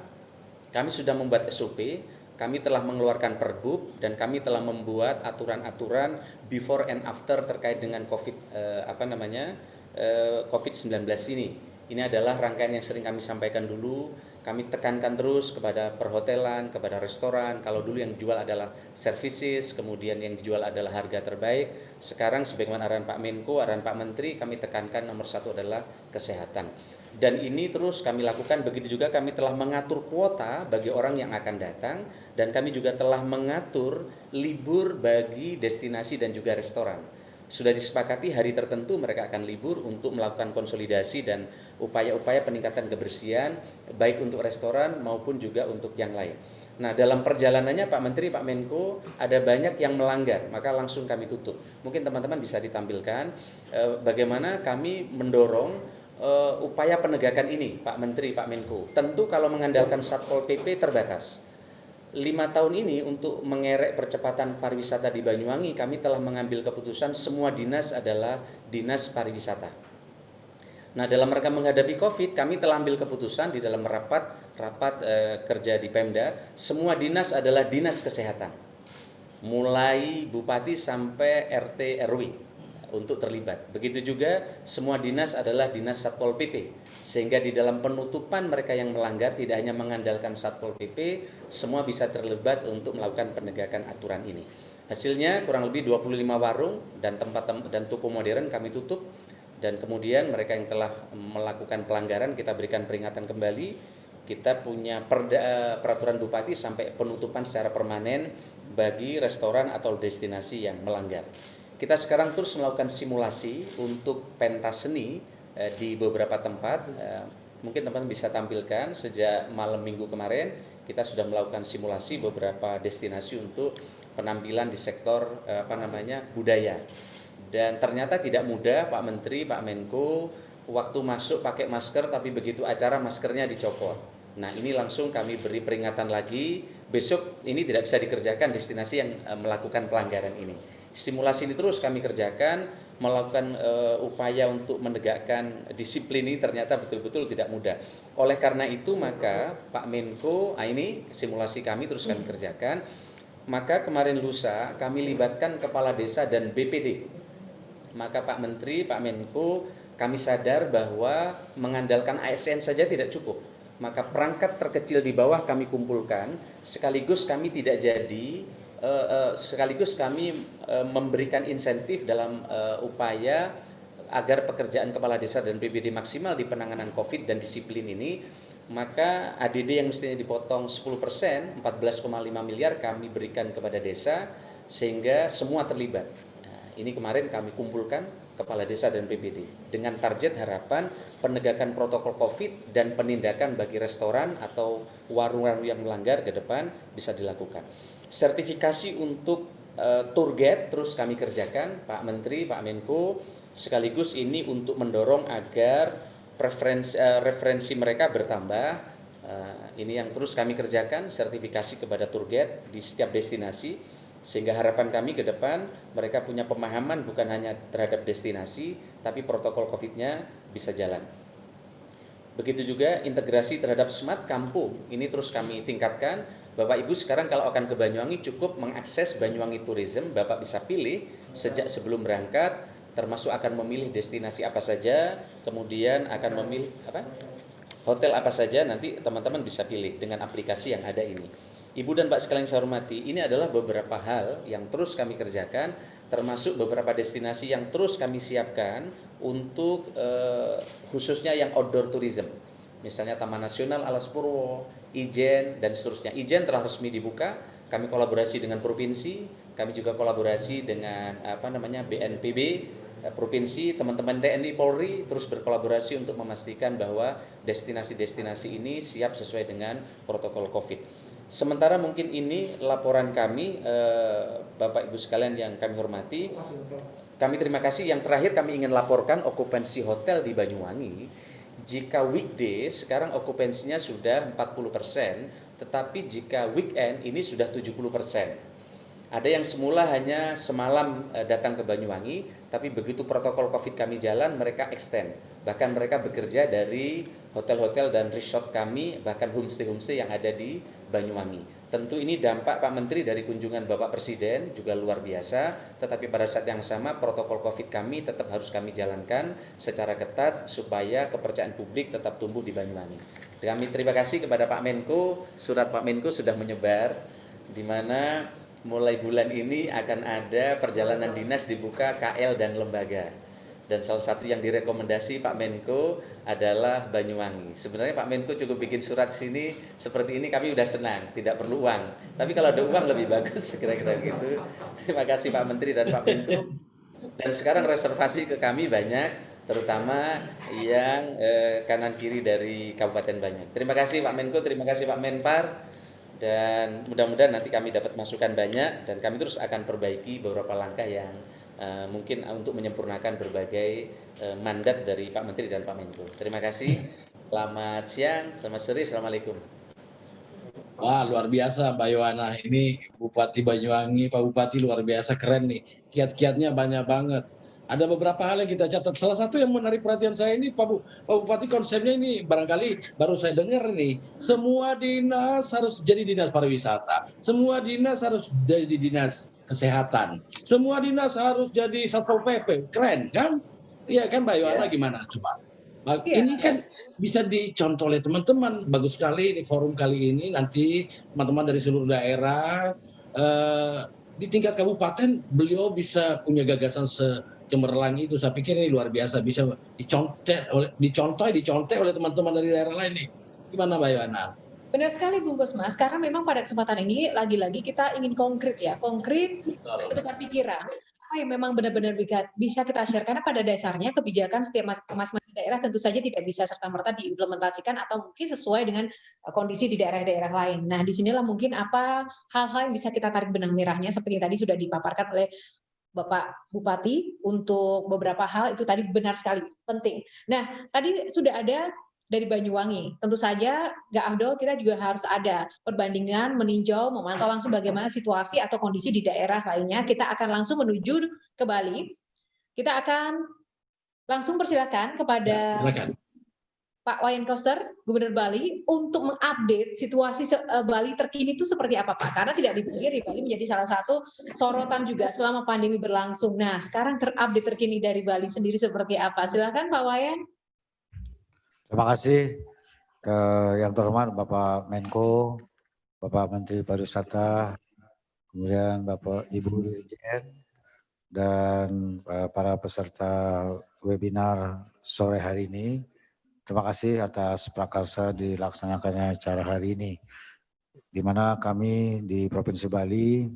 kami sudah membuat SOP, kami telah mengeluarkan Pergub, dan kami telah membuat aturan-aturan before and after terkait dengan COVID-19 ini. Ini adalah rangkaian yang sering kami sampaikan dulu. Kami tekankan terus kepada perhotelan, kepada restoran. Kalau dulu yang dijual adalah services, kemudian yang dijual adalah harga terbaik. Sekarang sebagaimana arahan Pak Menko, arahan Pak Menteri, kami tekankan nomor 1 adalah kesehatan. Dan ini terus kami lakukan. Begitu juga kami telah mengatur kuota bagi orang yang akan datang, dan kami juga telah mengatur libur bagi destinasi dan juga restoran. Sudah disepakati hari tertentu mereka akan libur untuk melakukan konsolidasi dan upaya-upaya peningkatan kebersihan baik untuk restoran maupun juga untuk yang lain. Nah, dalam perjalanannya Pak Menteri, Pak Menko ada banyak yang melanggar, maka langsung kami tutup. Mungkin teman-teman bisa ditampilkan bagaimana kami mendorong upaya penegakan ini, Pak Menteri, Pak Menko. Tentu kalau mengandalkan Satpol PP terbatas. 5 tahun ini untuk mengerek percepatan pariwisata di Banyuwangi, kami telah mengambil keputusan semua dinas adalah dinas pariwisata. Nah, dalam rangka menghadapi COVID, kami telah ambil keputusan di dalam rapat kerja di Pemda, semua dinas adalah dinas kesehatan. Mulai bupati sampai RT RW untuk terlibat. Begitu juga semua dinas adalah dinas Satpol PP, sehingga di dalam penutupan mereka yang melanggar tidak hanya mengandalkan Satpol PP, semua bisa terlibat untuk melakukan penegakan aturan ini. Hasilnya kurang lebih 25 warung dan tempat dan toko modern kami tutup, dan kemudian mereka yang telah melakukan pelanggaran kita berikan peringatan kembali. Kita punya peraturan bupati sampai penutupan secara permanen bagi restoran atau destinasi yang melanggar. Kita sekarang terus melakukan simulasi untuk pentas seni di beberapa tempat. Mungkin teman-teman bisa tampilkan sejak malam minggu kemarin kita sudah melakukan simulasi beberapa destinasi untuk penampilan di sektor budaya. Dan ternyata tidak mudah, Pak Menteri, Pak Menko, waktu masuk pakai masker tapi begitu acara maskernya dicopot. Nah, ini langsung kami beri peringatan lagi, besok ini tidak bisa dikerjakan destinasi yang melakukan pelanggaran ini. Simulasi ini terus kami kerjakan, melakukan upaya untuk menegakkan disiplin ini ternyata betul-betul tidak mudah. Oleh karena itu maka Pak Menko, ini simulasi kami terus kami kerjakan, maka kemarin lusa kami libatkan Kepala Desa dan BPD. Maka Pak Menteri, Pak Menko, kami sadar bahwa mengandalkan ASN saja tidak cukup. Maka perangkat terkecil di bawah kami kumpulkan, sekaligus kami tidak jadi, sekaligus kami memberikan insentif dalam upaya agar pekerjaan Kepala Desa dan BPD maksimal di penanganan COVID dan disiplin ini. Maka ADD yang mestinya dipotong 10%, 14,5 miliar kami berikan kepada desa sehingga semua terlibat. Nah, ini kemarin kami kumpulkan Kepala Desa dan BPD dengan target harapan penegakan protokol COVID dan penindakan bagi restoran atau warung-warung yang melanggar ke depan bisa dilakukan. Sertifikasi untuk tour guide terus kami kerjakan, Pak Menteri, Pak Menko, sekaligus ini untuk mendorong agar referensi mereka bertambah. Ini yang terus kami kerjakan, sertifikasi kepada tour guide di setiap destinasi, sehingga harapan kami ke depan mereka punya pemahaman bukan hanya terhadap destinasi, tapi protokol COVID-nya bisa jalan. Begitu juga integrasi terhadap smart kampung, ini terus kami tingkatkan. Bapak Ibu sekarang kalau akan ke Banyuwangi cukup mengakses Banyuwangi Tourism, Bapak bisa pilih sejak sebelum berangkat, termasuk akan memilih destinasi apa saja, kemudian akan memilih hotel apa saja, nanti teman-teman bisa pilih dengan aplikasi yang ada ini. Ibu dan Pak sekalian saya hormati, ini adalah beberapa hal yang terus kami kerjakan, termasuk beberapa destinasi yang terus kami siapkan untuk khususnya yang outdoor tourism. Misalnya Taman Nasional Alas Purwo, Ijen, dan seterusnya. Ijen telah resmi dibuka, kami kolaborasi dengan provinsi, kami juga kolaborasi dengan BNPB, provinsi, teman-teman TNI Polri terus berkolaborasi untuk memastikan bahwa destinasi-destinasi ini siap sesuai dengan protokol COVID. Sementara mungkin ini laporan kami, Bapak Ibu sekalian yang kami hormati. Kami terima kasih. Yang terakhir kami ingin laporkan okupansi hotel di Banyuwangi. Jika weekday sekarang okupansinya sudah 40%, tetapi jika weekend ini sudah 70%. Ada yang semula hanya semalam datang ke Banyuwangi, tapi begitu protokol COVID kami jalan, mereka extend. Bahkan mereka bekerja dari hotel-hotel dan resort kami, bahkan homestay-homestay yang ada di Banyuwangi. Tentu ini dampak Pak Menteri dari kunjungan Bapak Presiden juga luar biasa, tetapi pada saat yang sama protokol COVID kami tetap harus kami jalankan secara ketat supaya kepercayaan publik tetap tumbuh di Banyuwangi. Kami terima kasih kepada Pak Menko, surat Pak Menko sudah menyebar, di mana mulai bulan ini akan ada perjalanan dinas dibuka KL dan lembaga. Dan salah satu yang direkomendasi Pak Menko adalah Banyuwangi. Sebenarnya Pak Menko cukup bikin surat sini seperti ini kami udah senang, tidak perlu uang. Tapi kalau ada uang lebih bagus, kira-kira gitu. Terima kasih Pak Menteri dan Pak Menko. Dan sekarang reservasi ke kami banyak, terutama yang kanan kiri dari Kabupaten Banyuwangi. Terima kasih Pak Menko, terima kasih Pak Menpar. Dan mudah-mudahan nanti kami dapat masukan banyak dan kami terus akan perbaiki beberapa langkah yang mungkin untuk menyempurnakan berbagai mandat dari Pak Menteri dan Pak Menko. Terima kasih. Selamat siang, selamat sore, assalamualaikum. Wah, luar biasa Mbak Yohana. Ini Bupati Banyuwangi, Pak Bupati luar biasa, keren nih. Kiat-kiatnya banyak banget. Ada beberapa hal yang kita catat. Salah satu yang menarik perhatian saya ini, Pak Bupati, konsepnya ini barangkali baru saya dengar nih. Semua dinas harus jadi dinas pariwisata. Semua dinas harus jadi dinas kesehatan. Semua dinas harus jadi Satpol PP. Keren kan? Iya kan Mbak Yohana, gimana coba? Ini kan bisa dicontoh oleh teman-teman. Bagus sekali ini forum kali ini. Nanti teman-teman dari seluruh daerah di tingkat kabupaten beliau bisa punya gagasan cemerlang itu. Saya pikir ini luar biasa, bisa dicontoh oleh teman-teman dari daerah lain nih. Gimana Mbak Yohana? Benar sekali Bung Gusmas, karena memang pada kesempatan ini lagi-lagi kita ingin konkret ya, konkret bertukar pikiran. Apa yang memang benar-benar bisa kita share, karena pada dasarnya kebijakan setiap masing-masing daerah tentu saja tidak bisa serta-merta diimplementasikan atau mungkin sesuai dengan kondisi di daerah-daerah lain. Nah, disinilah mungkin apa hal-hal yang bisa kita tarik benang merahnya seperti yang tadi sudah dipaparkan oleh Bapak Bupati untuk beberapa hal itu tadi benar sekali penting. Nah, tadi sudah ada dari Banyuwangi. Tentu saja nggak afdol kita juga harus ada perbandingan, meninjau, memantau langsung bagaimana situasi atau kondisi di daerah lainnya. Kita akan langsung menuju ke Bali. Kita akan langsung persilakan kepada Pak Wayan Koster, Gubernur Bali, untuk mengupdate situasi Bali terkini itu seperti apa, Pak? Karena tidak dipungkiri, Bali menjadi salah satu sorotan juga selama pandemi berlangsung. Nah, sekarang terupdate terkini dari Bali sendiri seperti apa? Silakan, Pak Wayan. Terima kasih yang terhormat Bapak Menko, Bapak Menteri Pariwisata, kemudian Bapak Ibu Dirjen, dan para peserta webinar sore hari ini. Terima kasih atas prakarsa dilaksanakannya acara hari ini, di mana kami di Provinsi Bali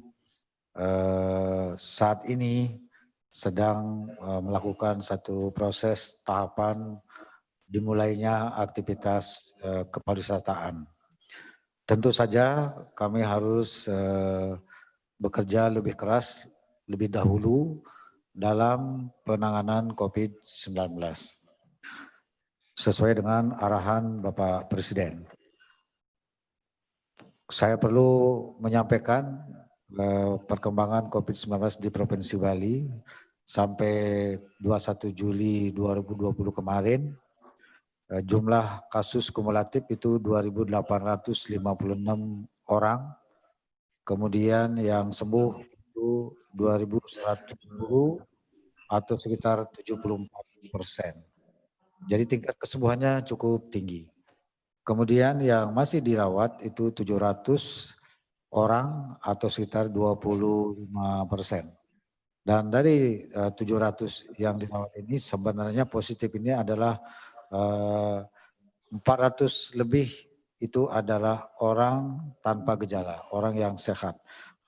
saat ini sedang melakukan satu proses tahapan dimulainya aktivitas kepariwisataan. Tentu saja kami harus bekerja lebih keras, lebih dahulu dalam penanganan COVID-19. Sesuai dengan arahan Bapak Presiden. Saya perlu menyampaikan perkembangan COVID-19 di Provinsi Bali sampai 21 Juli 2020 kemarin. Jumlah kasus kumulatif itu 2.856 orang, kemudian yang sembuh itu 2.110 atau sekitar 74%. Jadi tingkat kesembuhannya cukup tinggi. Kemudian yang masih dirawat itu 700 orang atau sekitar 25%. Dan dari 700 yang dirawat ini sebenarnya positif ini adalah 400 lebih itu adalah orang tanpa gejala, orang yang sehat.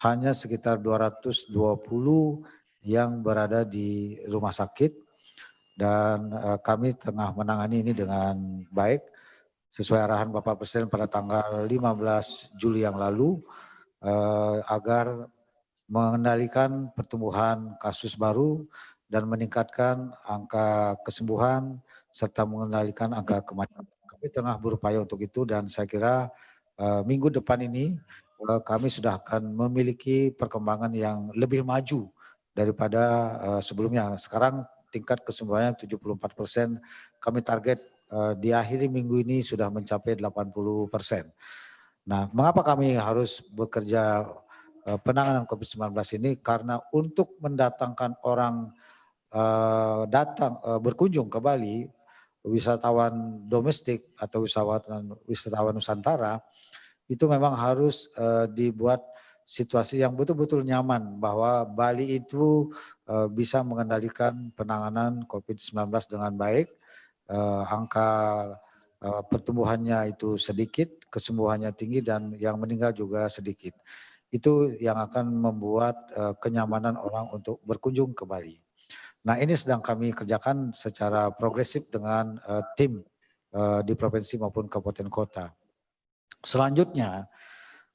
Hanya sekitar 220 yang berada di rumah sakit dan kami tengah menangani ini dengan baik sesuai arahan Bapak Presiden pada tanggal 15 Juli yang lalu agar mengendalikan pertumbuhan kasus baru dan meningkatkan angka kesembuhan serta mengendalikan angka kematian. Kami tengah berupaya untuk itu dan saya kira minggu depan ini kami sudah akan memiliki perkembangan yang lebih maju daripada sebelumnya. Sekarang tingkat kesembuhannya 74%, kami target di akhir minggu ini sudah mencapai 80%. Nah, mengapa kami harus bekerja penanganan COVID-19 ini? Karena untuk mendatangkan orang berkunjung ke Bali, wisatawan domestik atau wisatawan Nusantara, itu memang harus dibuat situasi yang betul-betul nyaman bahwa Bali itu bisa mengendalikan penanganan COVID-19 dengan baik, angka pertumbuhannya itu sedikit, kesembuhannya tinggi dan yang meninggal juga sedikit. Itu yang akan membuat kenyamanan orang untuk berkunjung ke Bali. Nah, ini sedang kami kerjakan secara progresif dengan tim di provinsi maupun kabupaten kota. Selanjutnya,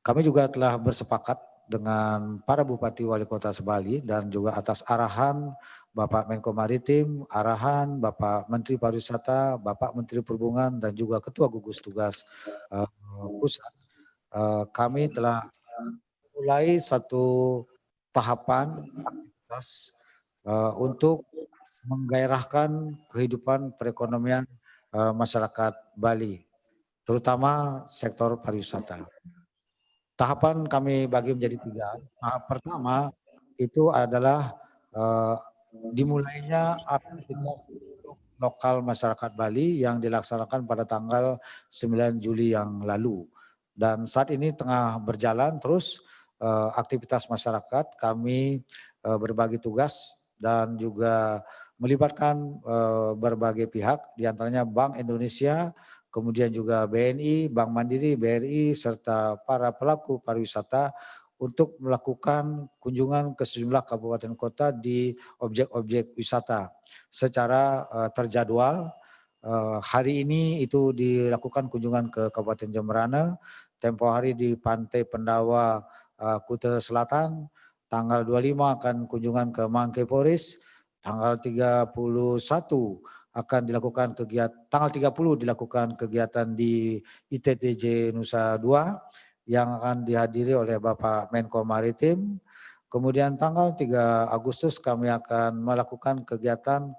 kami juga telah bersepakat dengan para bupati wali kota Sebali dan juga atas arahan Bapak Menko Maritim, arahan Bapak Menteri Pariwisata, Bapak Menteri Perhubungan dan juga Ketua Gugus Tugas Pusat. Kami telah mulai satu tahapan aktivitas untuk menggairahkan kehidupan perekonomian masyarakat Bali, terutama sektor pariwisata. Tahapan kami bagi menjadi 3. Tahap pertama itu adalah dimulainya aktivitas lokal masyarakat Bali yang dilaksanakan pada tanggal 9 Juli yang lalu. Dan saat ini tengah berjalan terus aktivitas masyarakat, kami berbagi tugas dan juga melibatkan berbagai pihak, diantaranya Bank Indonesia, kemudian juga BNI, Bank Mandiri, BRI, serta para pelaku pariwisata untuk melakukan kunjungan ke sejumlah kabupaten kota di objek-objek wisata secara terjadwal. Hari ini itu dilakukan kunjungan ke Kabupaten Jemberana, tempo hari di Pantai Pendawa, Kuta Selatan, tanggal 25 akan kunjungan ke Mangke Poris, tanggal 31 akan dilakukan tanggal 30 dilakukan kegiatan di ITTJ Nusa 2 yang akan dihadiri oleh Bapak Menko Maritim. Kemudian tanggal 3 Agustus kami akan melakukan kegiatan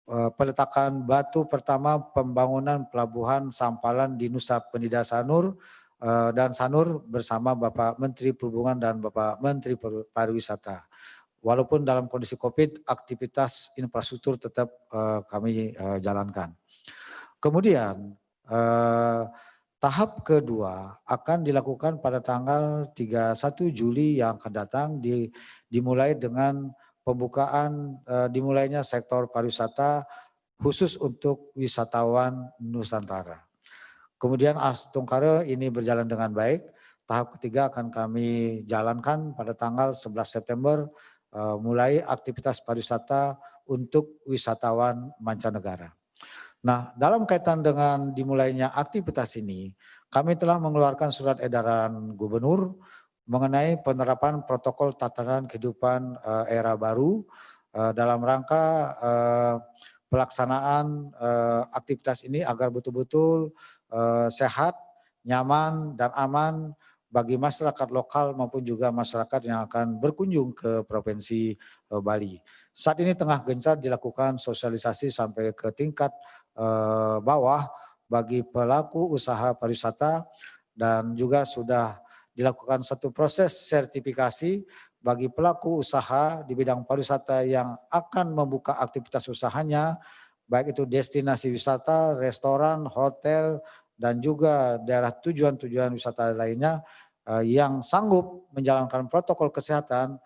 peletakan batu pertama pembangunan pelabuhan Sampalan di Nusa Penida Sanur dan Sanur bersama Bapak Menteri Perhubungan dan Bapak Menteri Pariwisata. Walaupun dalam kondisi COVID, aktivitas infrastruktur tetap kami jalankan. Kemudian tahap kedua akan dilakukan pada tanggal 31 Juli yang akan datang, dimulai dengan pembukaan dimulainya sektor pariwisata khusus untuk wisatawan Nusantara. Kemudian Astungkara ini berjalan dengan baik. Tahap ketiga akan kami jalankan pada tanggal 11 September mulai aktivitas pariwisata untuk wisatawan mancanegara. Nah, dalam kaitan dengan dimulainya aktivitas ini, kami telah mengeluarkan surat edaran gubernur mengenai penerapan protokol tatanan kehidupan era baru dalam rangka pelaksanaan aktivitas ini agar betul-betul sehat, nyaman, dan aman bagi masyarakat lokal maupun juga masyarakat yang akan berkunjung ke Provinsi Bali. Saat ini tengah gencar dilakukan sosialisasi sampai ke tingkat bawah bagi pelaku usaha pariwisata dan juga sudah dilakukan satu proses sertifikasi bagi pelaku usaha di bidang pariwisata yang akan membuka aktivitas usahanya, baik itu destinasi wisata, restoran, hotel, dan juga daerah tujuan-tujuan wisata lainnya yang sanggup menjalankan protokol kesehatan.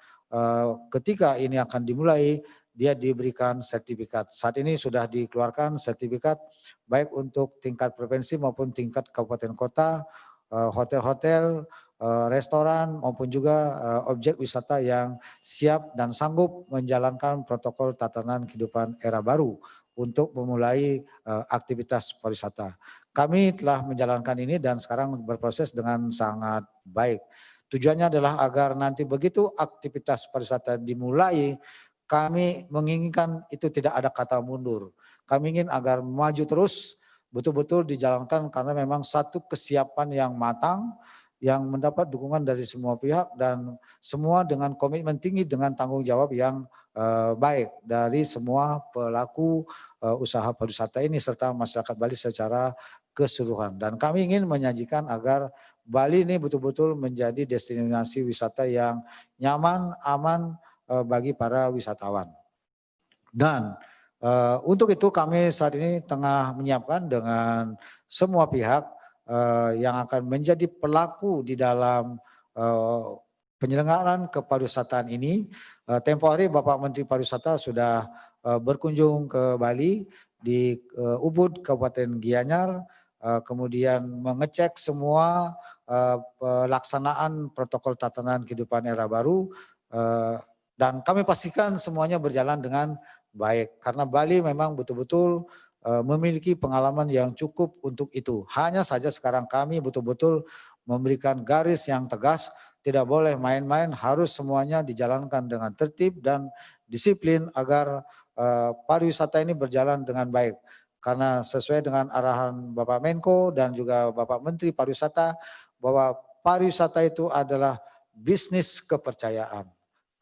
Ketika ini akan dimulai, dia diberikan sertifikat. Saat ini sudah dikeluarkan sertifikat baik untuk tingkat provinsi maupun tingkat kabupaten kota, hotel-hotel, restoran maupun juga objek wisata yang siap dan sanggup menjalankan protokol tatanan kehidupan era baru untuk memulai aktivitas pariwisata. Kami telah menjalankan ini dan sekarang berproses dengan sangat baik. Tujuannya adalah agar nanti begitu aktivitas pariwisata dimulai, kami menginginkan itu tidak ada kata mundur. Kami ingin agar maju terus, betul-betul dijalankan karena memang satu kesiapan yang matang, yang mendapat dukungan dari semua pihak dan semua dengan komitmen tinggi dengan tanggung jawab yang baik dari semua pelaku usaha pariwisata ini serta masyarakat Bali secara keseluruhan. Dan kami ingin menyajikan agar Bali ini betul-betul menjadi destinasi wisata yang nyaman, aman bagi para wisatawan. Dan untuk itu kami saat ini tengah menyiapkan dengan semua pihak yang akan menjadi pelaku di dalam penyelenggaraan kepariwisataan ini. Tempo hari Bapak Menteri Pariwisata sudah berkunjung ke Bali di Ubud, Kabupaten Gianyar, kemudian mengecek semua pelaksanaan protokol tatanan kehidupan era baru dan kami pastikan semuanya berjalan dengan baik karena Bali memang betul-betul memiliki pengalaman yang cukup untuk itu. Hanya saja sekarang kami betul-betul memberikan garis yang tegas, tidak boleh main-main, harus semuanya dijalankan dengan tertib dan disiplin agar pariwisata ini berjalan dengan baik. Karena sesuai dengan arahan Bapak Menko dan juga Bapak Menteri Pariwisata bahwa pariwisata itu adalah bisnis kepercayaan.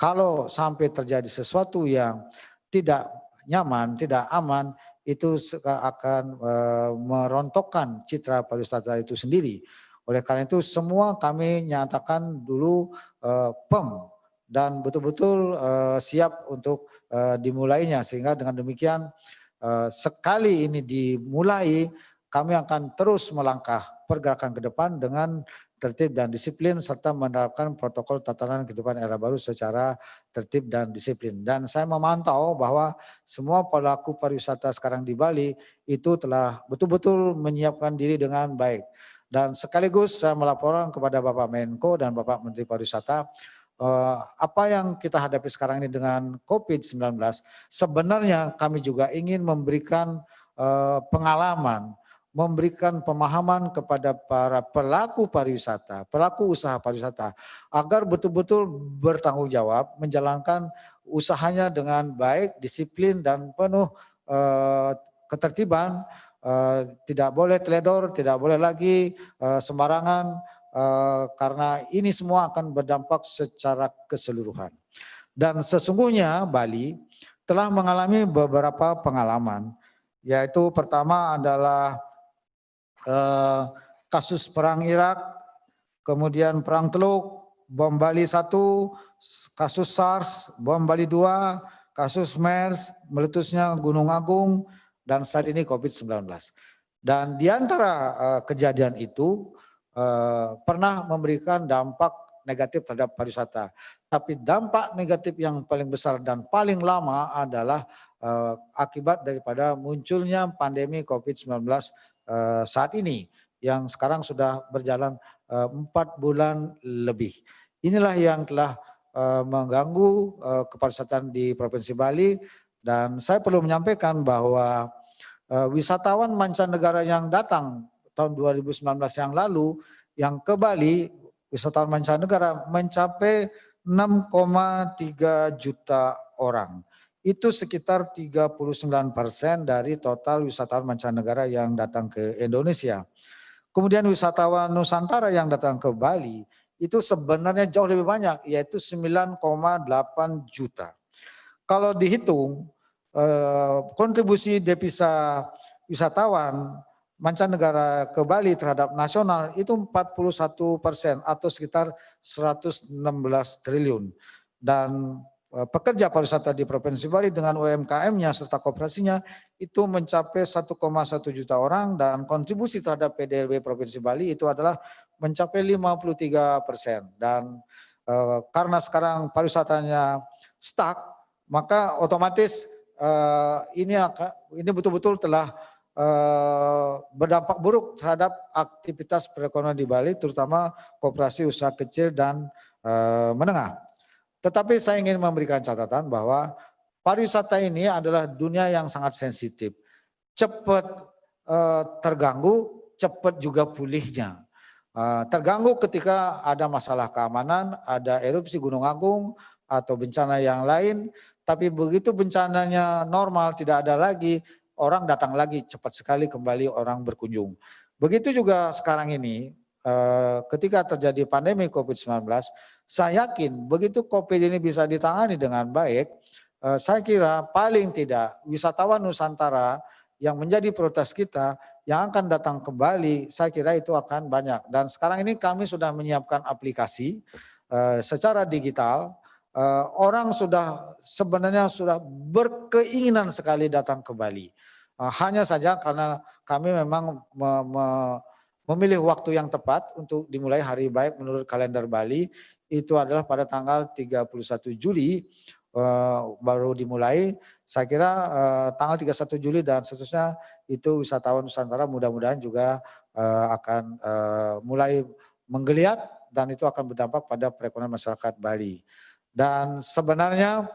Kalau sampai terjadi sesuatu yang tidak nyaman, tidak aman, itu akan merontokkan citra pariwisata itu sendiri. Oleh karena itu semua kami nyatakan dulu PEM dan betul-betul siap untuk dimulainya sehingga dengan demikian sekali ini dimulai kami akan terus melangkah pergerakan ke depan dengan tertib dan disiplin serta menerapkan protokol tatanan kehidupan era baru secara tertib dan disiplin. Dan saya memantau bahwa semua pelaku pariwisata sekarang di Bali itu telah betul-betul menyiapkan diri dengan baik. Dan sekaligus saya melaporkan kepada Bapak Menko dan Bapak Menteri Pariwisata, apa yang kita hadapi sekarang ini dengan COVID-19, sebenarnya kami juga ingin memberikan pengalaman, memberikan pemahaman kepada para pelaku pariwisata, pelaku usaha pariwisata, agar betul-betul bertanggung jawab menjalankan usahanya dengan baik, disiplin dan penuh ketertiban, tidak boleh teledor, tidak boleh lagi sembarangan, karena ini semua akan berdampak secara keseluruhan. Dan sesungguhnya Bali telah mengalami beberapa pengalaman, yaitu pertama adalah kasus perang Irak, kemudian perang Teluk, bom Bali 1, kasus SARS, bom Bali 2, kasus MERS, meletusnya Gunung Agung, dan saat ini COVID-19. Dan di antara kejadian itu pernah memberikan dampak negatif terhadap pariwisata. Tapi dampak negatif yang paling besar dan paling lama adalah akibat daripada munculnya pandemi COVID-19 saat ini yang sekarang sudah berjalan 4 bulan lebih. Inilah yang telah mengganggu kepariwisatan di Provinsi Bali, dan saya perlu menyampaikan bahwa wisatawan mancanegara yang datang tahun 2019 yang lalu yang ke Bali, wisatawan mancanegara mencapai 6,3 juta orang. Itu sekitar 39% dari total wisatawan mancanegara yang datang ke Indonesia. Kemudian wisatawan Nusantara yang datang ke Bali itu sebenarnya jauh lebih banyak, yaitu 9,8 juta. Kalau dihitung kontribusi devisa wisatawan mancanegara ke Bali terhadap nasional itu 41% atau sekitar 116 triliun. Dan pekerja pariwisata di Provinsi Bali dengan UMKM-nya serta koperasinya itu mencapai 1,1 juta orang, dan kontribusi terhadap PDRB Provinsi Bali itu adalah mencapai 53%. Dan karena sekarang pariwisatanya stuck, maka otomatis ini betul-betul telah berdampak buruk terhadap aktivitas perekonomian di Bali, terutama koperasi usaha kecil dan menengah. Tetapi saya ingin memberikan catatan bahwa pariwisata ini adalah dunia yang sangat sensitif. Cepat terganggu, cepat juga pulihnya. Terganggu ketika ada masalah keamanan, ada erupsi Gunung Agung atau bencana yang lain, tapi begitu bencananya normal, tidak ada lagi, orang datang lagi, cepat sekali kembali orang berkunjung. Begitu juga sekarang ini, ketika terjadi pandemi COVID-19, saya yakin begitu COVID ini bisa ditangani dengan baik, saya kira paling tidak wisatawan Nusantara yang menjadi prioritas kita yang akan datang ke Bali, saya kira itu akan banyak. Dan sekarang ini kami sudah menyiapkan aplikasi secara digital. Orang sebenarnya sudah berkeinginan sekali datang ke Bali. Hanya saja karena kami memang memilih waktu yang tepat untuk dimulai hari baik menurut kalender Bali, itu adalah pada tanggal 31 Juli baru dimulai. Saya kira tanggal 31 Juli dan seterusnya itu wisatawan Nusantara mudah-mudahan juga akan mulai menggeliat, dan itu akan berdampak pada perekonomian masyarakat Bali. Dan sebenarnya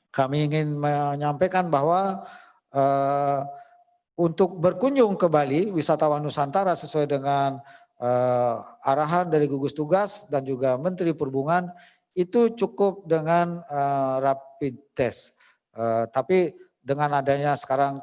kami ingin menyampaikan bahwa untuk berkunjung ke Bali, wisatawan Nusantara sesuai dengan arahan dari gugus tugas dan juga Menteri Perhubungan itu cukup dengan rapid test. Tapi dengan adanya sekarang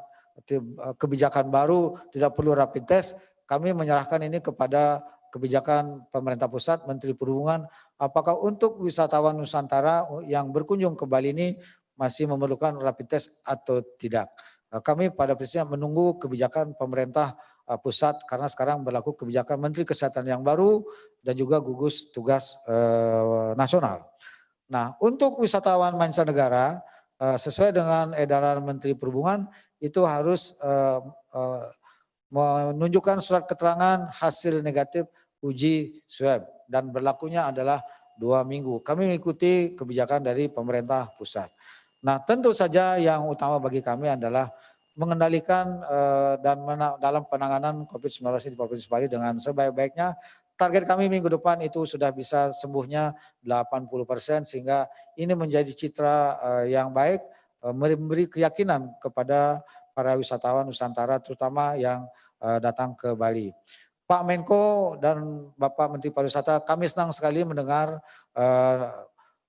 kebijakan baru tidak perlu rapid test, kami menyerahkan ini kepada kebijakan pemerintah pusat, Menteri Perhubungan, apakah untuk wisatawan Nusantara yang berkunjung ke Bali ini masih memerlukan rapid test atau tidak. Kami pada prinsipnya menunggu kebijakan pemerintah pusat karena sekarang berlaku kebijakan Menteri Kesehatan yang baru dan juga gugus tugas nasional. Nah, untuk wisatawan mancanegara sesuai dengan edaran Menteri Perhubungan itu harus menunjukkan surat keterangan hasil negatif uji swab dan berlakunya adalah 2 minggu. Kami mengikuti kebijakan dari pemerintah pusat. Nah, tentu saja yang utama bagi kami adalah mengendalikan dalam penanganan COVID-19 di Provinsi Bali dengan sebaik-baiknya. Target kami minggu depan itu sudah bisa sembuhnya 80%, sehingga ini menjadi citra yang baik, memberi keyakinan kepada para wisatawan Nusantara terutama yang datang ke Bali. Pak Menko dan Bapak Menteri Pariwisata, kami senang sekali mendengar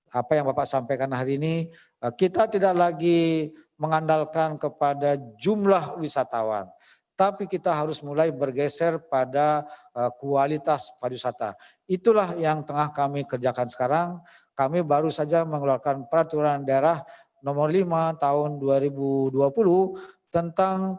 apa yang Bapak sampaikan hari ini. Kita tidak lagi mengandalkan kepada jumlah wisatawan, tapi kita harus mulai bergeser pada kualitas pariwisata. Itulah yang tengah kami kerjakan sekarang. Kami baru saja mengeluarkan peraturan daerah nomor 5 tahun 2020 tentang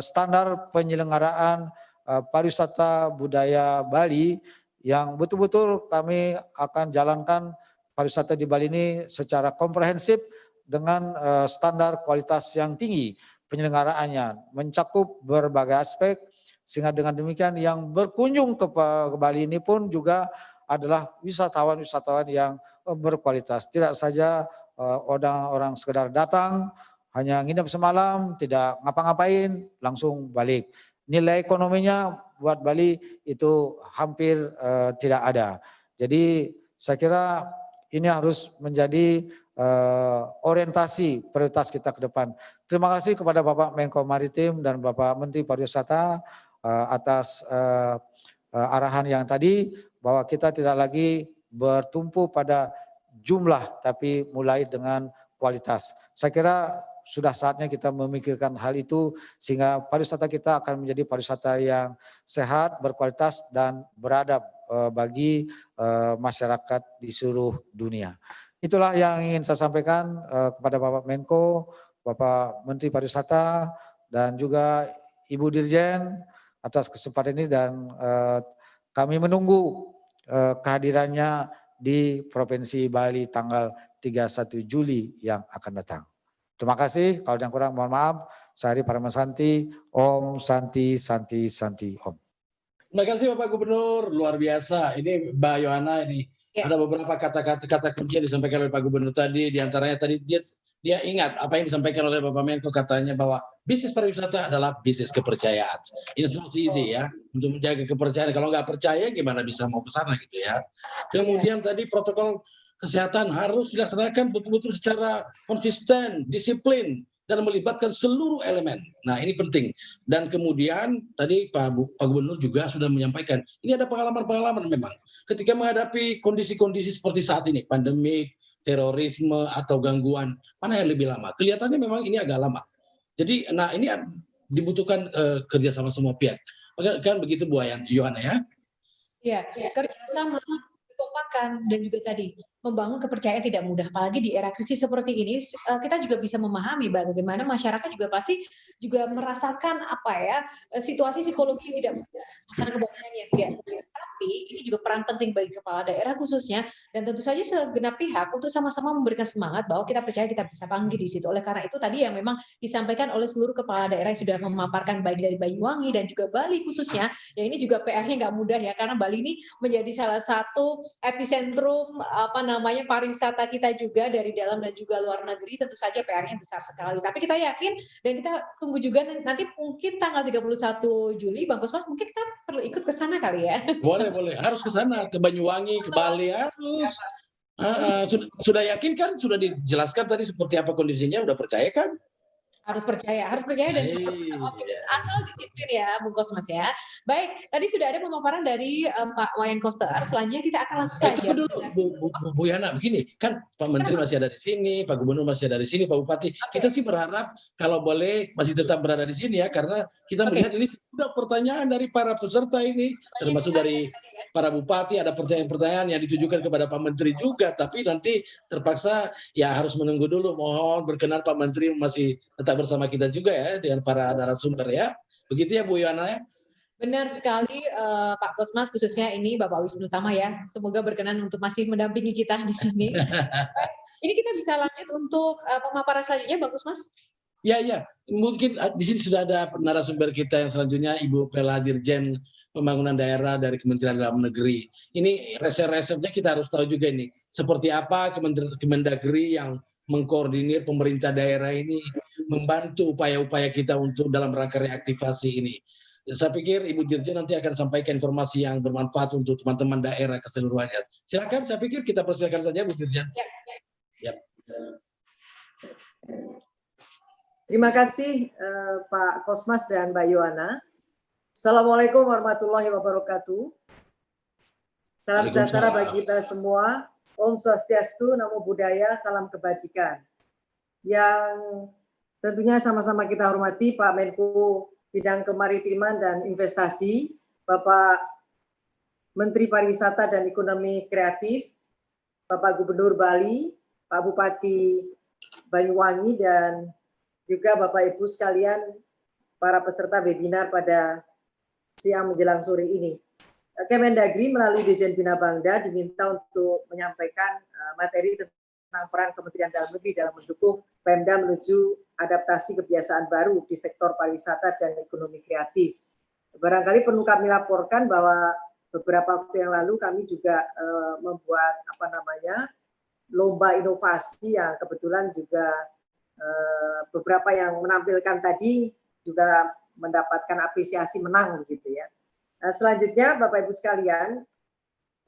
standar penyelenggaraan pariwisata budaya Bali, yang betul-betul kami akan jalankan pariwisata di Bali ini secara komprehensif dengan standar kualitas yang tinggi penyelenggaraannya, mencakup berbagai aspek, sehingga dengan demikian yang berkunjung ke Bali ini pun juga adalah wisatawan-wisatawan yang berkualitas. Tidak saja orang-orang sekedar datang, hanya nginep semalam, tidak ngapa-ngapain, langsung balik. Nilai ekonominya buat Bali itu hampir tidak ada. Jadi saya kira ini harus menjadi orientasi prioritas kita ke depan. Terima kasih kepada Bapak Menko Maritim dan Bapak Menteri Pariwisata atas arahan yang tadi, bahwa kita tidak lagi bertumpu pada jumlah tapi mulai dengan kualitas. Saya kira sudah saatnya kita memikirkan hal itu, sehingga pariwisata kita akan menjadi pariwisata yang sehat, berkualitas dan beradab bagi masyarakat di seluruh dunia. Itulah yang ingin saya sampaikan kepada Bapak Menko, Bapak Menteri Pariwisata, dan juga Ibu Dirjen atas kesempatan ini, dan kami menunggu kehadirannya di Provinsi Bali tanggal 31 Juli yang akan datang. Terima kasih, kalau yang kurang mohon maaf. Saya Hari Paramasanti, Om Santi Santi Santi Om. Terima kasih Bapak Gubernur, luar biasa. Ini Mbak Yohana ini ada beberapa kata kunci yang disampaikan oleh Pak Gubernur tadi. Di antaranya tadi dia ingat apa yang disampaikan oleh Bapak Menko, katanya bahwa bisnis pariwisata adalah bisnis kepercayaan. Ini not easy ya, untuk menjaga kepercayaan. Kalau nggak percaya gimana bisa mau ke sana gitu ya. Kemudian tadi protokol kesehatan harus dilaksanakan betul-betul secara konsisten, disiplin, dan melibatkan seluruh elemen. Nah ini penting. Dan kemudian tadi Pak Gubernur juga sudah menyampaikan, ini ada pengalaman-pengalaman memang. Ketika menghadapi kondisi-kondisi seperti saat ini, pandemik, terorisme, atau gangguan, mana yang lebih lama? Kelihatannya memang ini agak lama. Jadi nah ini dibutuhkan kerjasama semua pihak. Kan begitu Bu Yohana ya? Iya, kerjasama, kekompakan, dan juga tadi membangun kepercayaan tidak mudah, apalagi di era krisis seperti ini. Kita juga bisa memahami bagaimana masyarakat juga pasti juga merasakan apa ya, situasi psikologi yang tidak mudah, suasana kebatinan yang tidak mudah. Tapi ini juga peran penting bagi kepala daerah khususnya, dan tentu saja segenap pihak untuk sama-sama memberikan semangat bahwa kita percaya kita bisa panggil di situ. Oleh karena itu tadi yang memang disampaikan oleh seluruh kepala daerah yang sudah memaparkan, baik dari Banyuwangi dan juga Bali khususnya, ya ini juga PR-nya nggak mudah ya, karena Bali ini menjadi salah satu epicentrum pariwisata kita juga dari dalam dan juga luar negeri. Tentu saja PR-nya besar sekali. Tapi kita yakin dan kita tunggu juga nanti mungkin tanggal 31 Juli, Bang Kosmas, mungkin kita perlu ikut ke sana kali ya. Boleh. Harus ke sana, ke Banyuwangi, ke Bali, harus. Sudah yakin kan? Sudah dijelaskan tadi seperti apa kondisinya? Udah percaya kan? Harus percaya dan optimis, asal disiplin ya Bung Kosmas ya. Baik, tadi sudah ada pemaparan dari Pak Wayan Koster. Selanjutnya kita akan langsung saja. Dulu, Bu Yana, begini, kan Pak Menteri masih ada di sini, Pak Gubernur masih ada di sini, Pak Bupati. Kita sih berharap kalau boleh masih tetap berada di sini ya, karena kita melihat ini sudah pertanyaan dari para peserta ini, termasuk dari para bupati, ada pertanyaan-pertanyaan yang ditujukan kepada Pak Menteri juga, tapi nanti terpaksa ya harus menunggu dulu. Mohon berkenan Pak Menteri masih tetap bersama kita juga ya dengan para narasumber ya. Begitu ya Bu Yana ya. Benar sekali Pak Kosmas, khususnya ini Bapak Wisnu Tama ya. Semoga berkenan untuk masih mendampingi kita di sini. Ini kita bisa lanjut untuk pemaparan selanjutnya, Bang Kosmas. Ya, mungkin di sini sudah ada narasumber kita yang selanjutnya, Ibu Pela, Dirjen Pembangunan Daerah dari Kementerian Dalam Negeri. Ini resep-resepnya kita harus tahu juga ini, seperti apa Kemendagri yang mengkoordinir pemerintah daerah ini membantu upaya-upaya kita untuk dalam rangka reaktivasi ini. Saya pikir Ibu Dirjen nanti akan sampaikan informasi yang bermanfaat untuk teman-teman daerah keseluruhannya. Silakan, saya pikir kita persilakan saja Bu Dirjen. Ya. Terima kasih Pak Kosmas dan Mbak Yohana. Assalamualaikum warahmatullahi wabarakatuh. Salam sejahtera bagi kita semua. Om Swastiastu, Namo Buddhaya, salam kebajikan. Yang tentunya sama-sama kita hormati Pak Menko Bidang Kemaritiman dan Investasi, Bapak Menteri Pariwisata dan Ekonomi Kreatif, Bapak Gubernur Bali, Pak Bupati Banyuwangi, dan juga Bapak Ibu sekalian, para peserta webinar pada siang menjelang sore ini. Kemendagri melalui Dirjen Bina Bangda diminta untuk menyampaikan materi tentang peran Kementerian Dalam Negeri dalam mendukung Pemda menuju adaptasi kebiasaan baru di sektor pariwisata dan ekonomi kreatif. Barangkali perlu kami laporkan bahwa beberapa waktu yang lalu kami juga membuat lomba inovasi yang kebetulan juga beberapa yang menampilkan tadi juga mendapatkan apresiasi menang begitu ya. Nah, selanjutnya Bapak Ibu sekalian,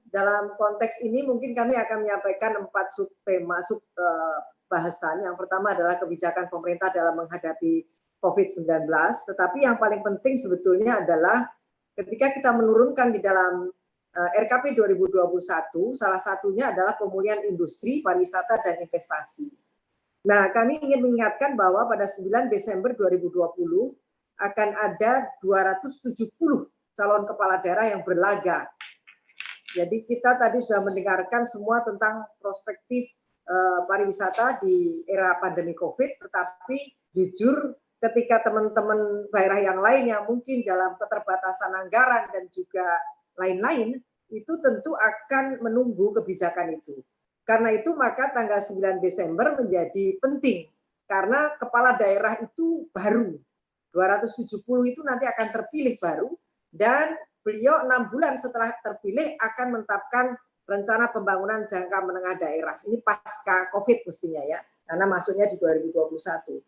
dalam konteks ini mungkin kami akan menyampaikan 4 subtema bahasan. Yang pertama adalah kebijakan pemerintah dalam menghadapi COVID-19, tetapi yang paling penting sebetulnya adalah ketika kita menurunkan di dalam RKP 2021, salah satunya adalah pemulihan industri, pariwisata, dan investasi. Nah, kami ingin mengingatkan bahwa pada 9 Desember 2020 akan ada 270 calon kepala daerah yang berlaga. Jadi kita tadi sudah mendengarkan semua tentang prospektif pariwisata di era pandemi COVID, tetapi jujur ketika teman-teman daerah yang lain yang mungkin dalam keterbatasan anggaran dan juga lain-lain, itu tentu akan menunggu kebijakan itu. Karena itu maka tanggal 9 Desember menjadi penting, karena kepala daerah itu baru, 270 itu nanti akan terpilih baru, dan beliau 6 bulan setelah terpilih akan menetapkan rencana pembangunan jangka menengah daerah. Ini pasca COVID mestinya ya, karena masuknya di 2021.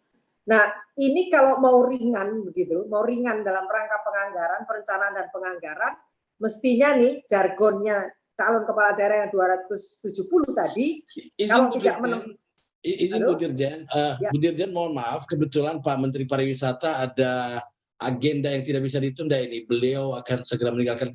Nah, ini kalau mau ringan begitu, mau ringan dalam rangka penganggaran, perencanaan dan penganggaran, mestinya nih jargonnya calon kepala daerah yang 270 tadi, kalau tidak izin Bu Dirjen, Bu Dirjen mohon maaf, kebetulan Pak Menteri Pariwisata ada agenda yang tidak bisa ditunda ini. Beliau akan segera meninggalkan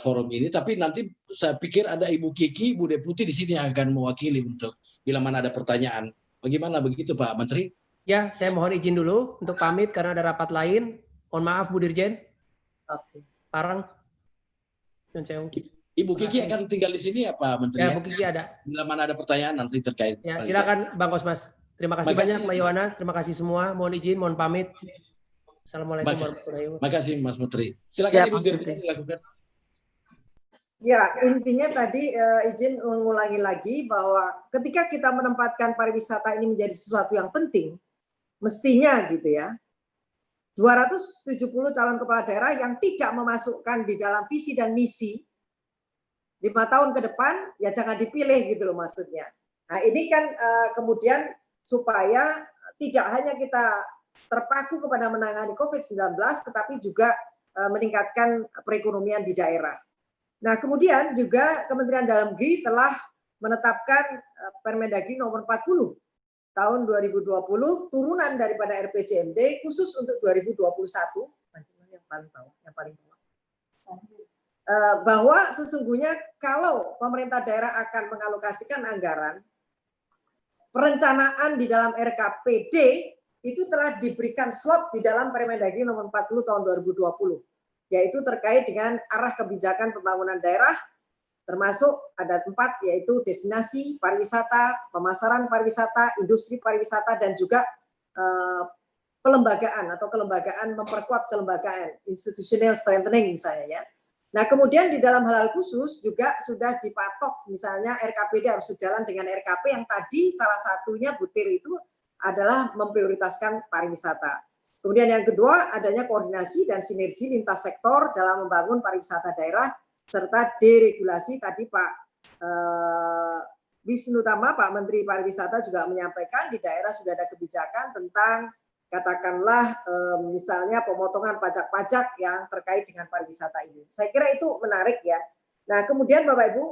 forum ini, tapi nanti saya pikir ada Ibu Kiki, Bu Deputi di sini yang akan mewakili untuk bila mana ada pertanyaan. Bagaimana begitu Pak Menteri? Ya, saya mohon izin dulu untuk pamit karena ada rapat lain. Mohon maaf Bu Dirjen. Oke. Parang. Ibu Kiki akan tinggal di sini ya Pak Menteri? Ya, Bu Kiki ada. Bila mana ada pertanyaan nanti terkait. Ya, silakan Bang Kosmas. Terima kasih banyak Mbak Yohana. Terima kasih semua. Mohon izin, mohon pamit. Assalamualaikum warahmatullahi wabarakatuh. Terima kasih Mas Menteri. Silakan Ibu Dirjen dilakukan. Ya, intinya tadi izin mengulangi lagi bahwa ketika kita menempatkan pariwisata ini menjadi sesuatu yang penting, mestinya gitu ya, 270 calon kepala daerah yang tidak memasukkan di dalam visi dan misi 5 tahun ke depan, ya jangan dipilih gitu loh maksudnya. Nah ini kan kemudian supaya tidak hanya kita terpaku kepada menangani COVID-19, tetapi juga meningkatkan perekonomian di daerah. Nah kemudian juga Kementerian Dalam Negeri telah menetapkan Permendagri nomor 40 tahun 2020, turunan daripada RPJMD khusus untuk 2021, yang paling bawah. Bahwa sesungguhnya kalau pemerintah daerah akan mengalokasikan anggaran, perencanaan di dalam RKPD itu telah diberikan slot di dalam Permendagri nomor 40 tahun 2020, yaitu terkait dengan arah kebijakan pembangunan daerah, termasuk ada 4, yaitu destinasi pariwisata, pemasaran pariwisata, industri pariwisata, dan juga pelembagaan atau kelembagaan, memperkuat kelembagaan, institutional strengthening misalnya ya. Nah kemudian di dalam hal khusus juga sudah dipatok misalnya RKPD harus sejalan dengan RKP yang tadi salah satunya butir itu adalah memprioritaskan pariwisata. Kemudian yang kedua, adanya koordinasi dan sinergi lintas sektor dalam membangun pariwisata daerah serta deregulasi. Tadi Pak Wisnu Tama, Pak Menteri Pariwisata juga menyampaikan di daerah sudah ada kebijakan tentang katakanlah misalnya pemotongan pajak-pajak yang terkait dengan pariwisata ini. Saya kira itu menarik ya. Nah kemudian Bapak Ibu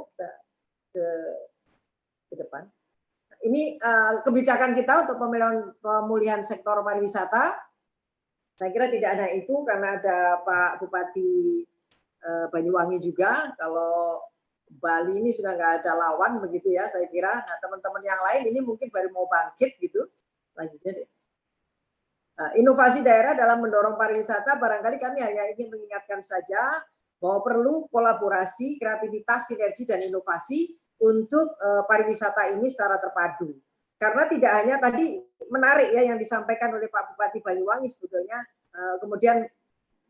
ke depan. Ini kebijakan kita untuk pemulihan sektor pariwisata. Saya kira tidak hanya itu karena ada Pak Bupati Banyuwangi juga. Kalau Bali ini sudah nggak ada lawan begitu ya saya kira. Nah teman-teman yang lain ini mungkin baru mau bangkit gitu. Lanjutnya deh. Inovasi daerah dalam mendorong pariwisata, barangkali kami hanya ingin mengingatkan saja bahwa perlu kolaborasi, kreativitas, sinergi, dan inovasi untuk pariwisata ini secara terpadu. Karena tidak hanya tadi menarik ya yang disampaikan oleh Pak Bupati Banyuwangi sebetulnya, kemudian